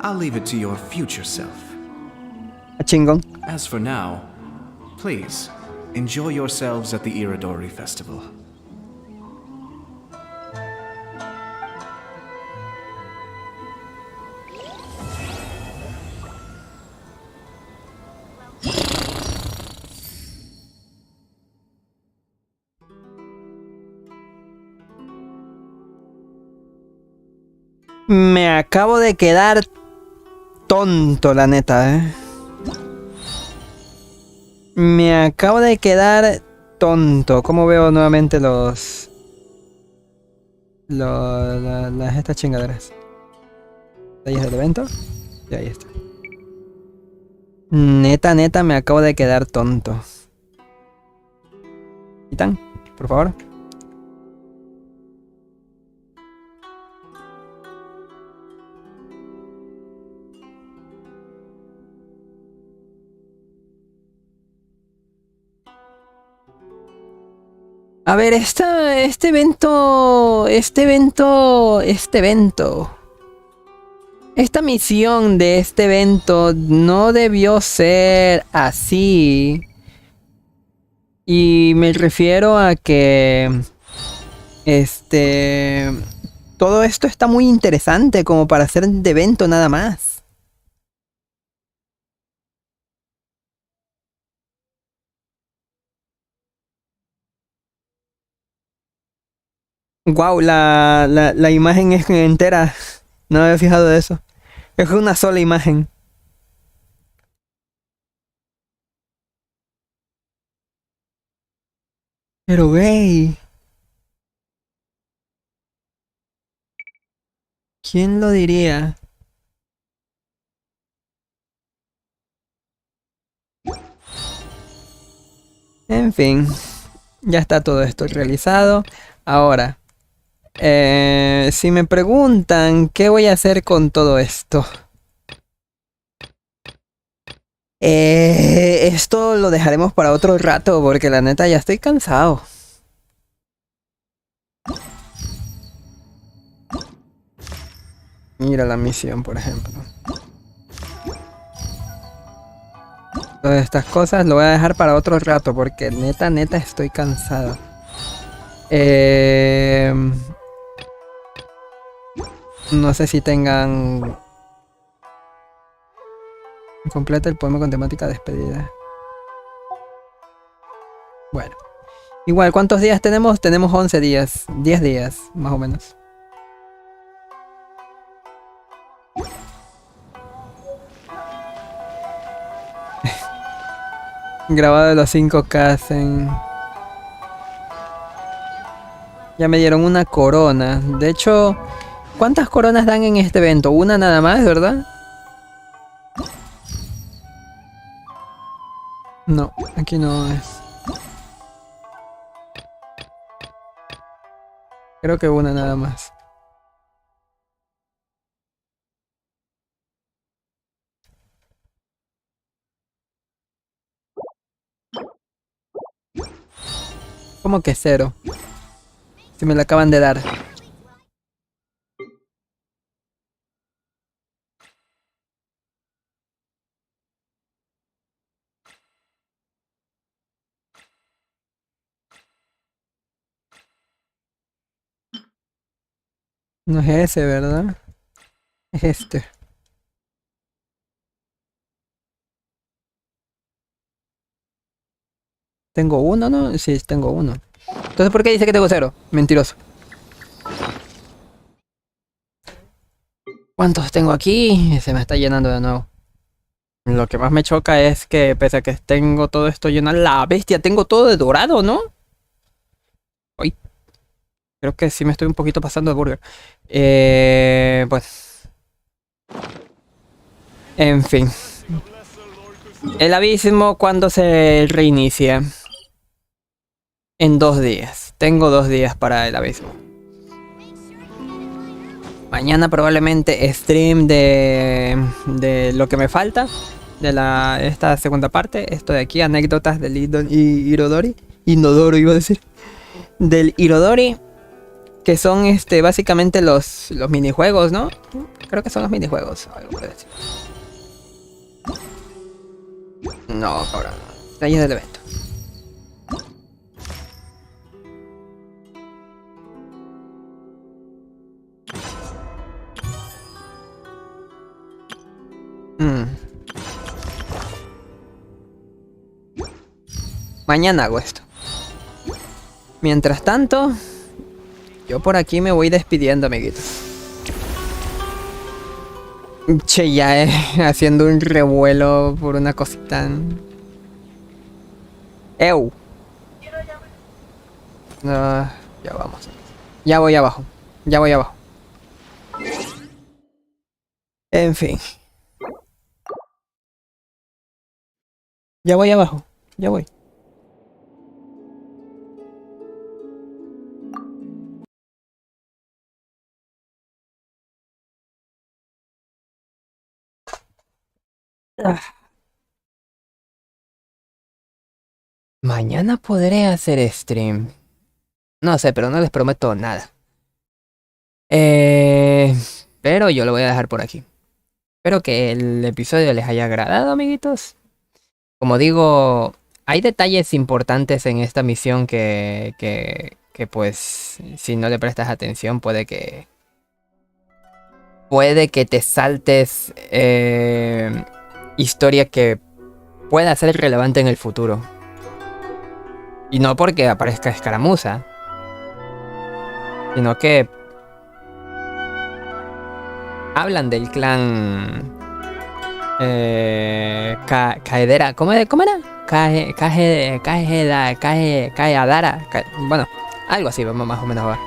I'll leave it to your future self. Chingón. As for now, please, enjoy yourselves at the Irorodi Festival. Me acabo de quedar tonto, la neta, Me acabo de quedar tonto. ¿Cómo veo nuevamente las estas chingaderas? Ahí es el evento. Y ahí está. Neta, me acabo de quedar tonto. Quitan, por favor. A ver, este evento, esta misión de este evento no debió ser así. Y me refiero a que, todo esto está muy interesante como para hacer de evento nada más. Wow, la imagen es entera. No me había fijado de eso. Es una sola imagen. Pero güey, ¿quién lo diría? En fin, ya está todo esto realizado. Ahora, si me preguntan qué voy a hacer con todo esto, esto lo dejaremos para otro rato porque la neta ya estoy cansado. Mira la misión, por ejemplo. Todas estas cosas lo voy a dejar para otro rato porque neta estoy cansado. No sé si tengan... Completa el poema con temática despedida. Bueno. Igual, ¿cuántos días tenemos? Tenemos 11 días. 10 días, más o menos. Grabado de los 5K en... Ya me dieron una corona. De hecho, ¿cuántas coronas dan en este evento? Una nada más, ¿verdad? No, aquí no es. Creo que una nada más. ¿Cómo que 0? Si me lo acaban de dar. No es ese, ¿verdad? Es este. ¿Tengo uno, no? Sí, tengo uno. Entonces, ¿por qué dice que tengo 0? Mentiroso. ¿Cuántos tengo aquí? Se me está llenando de nuevo. Lo que más me choca es que pese a que tengo todo esto lleno, la bestia, tengo todo de dorado, ¿no? Uy. Creo que sí me estoy un poquito pasando de burger. Pues... En fin. El abismo cuando se reinicia. En 2 días. Tengo 2 días para el abismo. Mañana probablemente stream de lo que me falta. De esta segunda parte. Esto de aquí, anécdotas del Irorodi. Inodoro iba a decir. Del Irorodi. Que son básicamente los minijuegos, ¿no? Creo que son los minijuegos. Algo por decir. No, cabrón. Detalles del evento. Mañana hago esto. Mientras tanto, yo por aquí me voy despidiendo, amiguitos. Che, ya haciendo un revuelo por una cosita. ¡Ew! Ya vamos. Ya voy abajo. Ya voy abajo. En fin. Ya voy abajo. Ya voy. Mañana podré hacer stream. No sé, pero no les prometo nada. Pero yo lo voy a dejar por aquí. Espero que el episodio les haya agradado, amiguitos. Como digo, hay detalles importantes en esta misión que pues, si no le prestas atención, puede que te saltes historia que pueda ser relevante en el futuro. Y no porque aparezca escaramuza, sino que hablan del clan Caedera. ¿Cómo era? Caedara. Bueno, algo así, vamos más o menos a ver.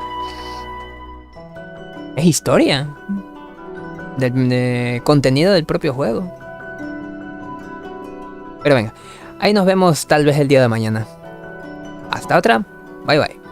Es historia de contenido del propio juego. Pero venga, ahí nos vemos tal vez el día de mañana. Hasta otra. Bye bye.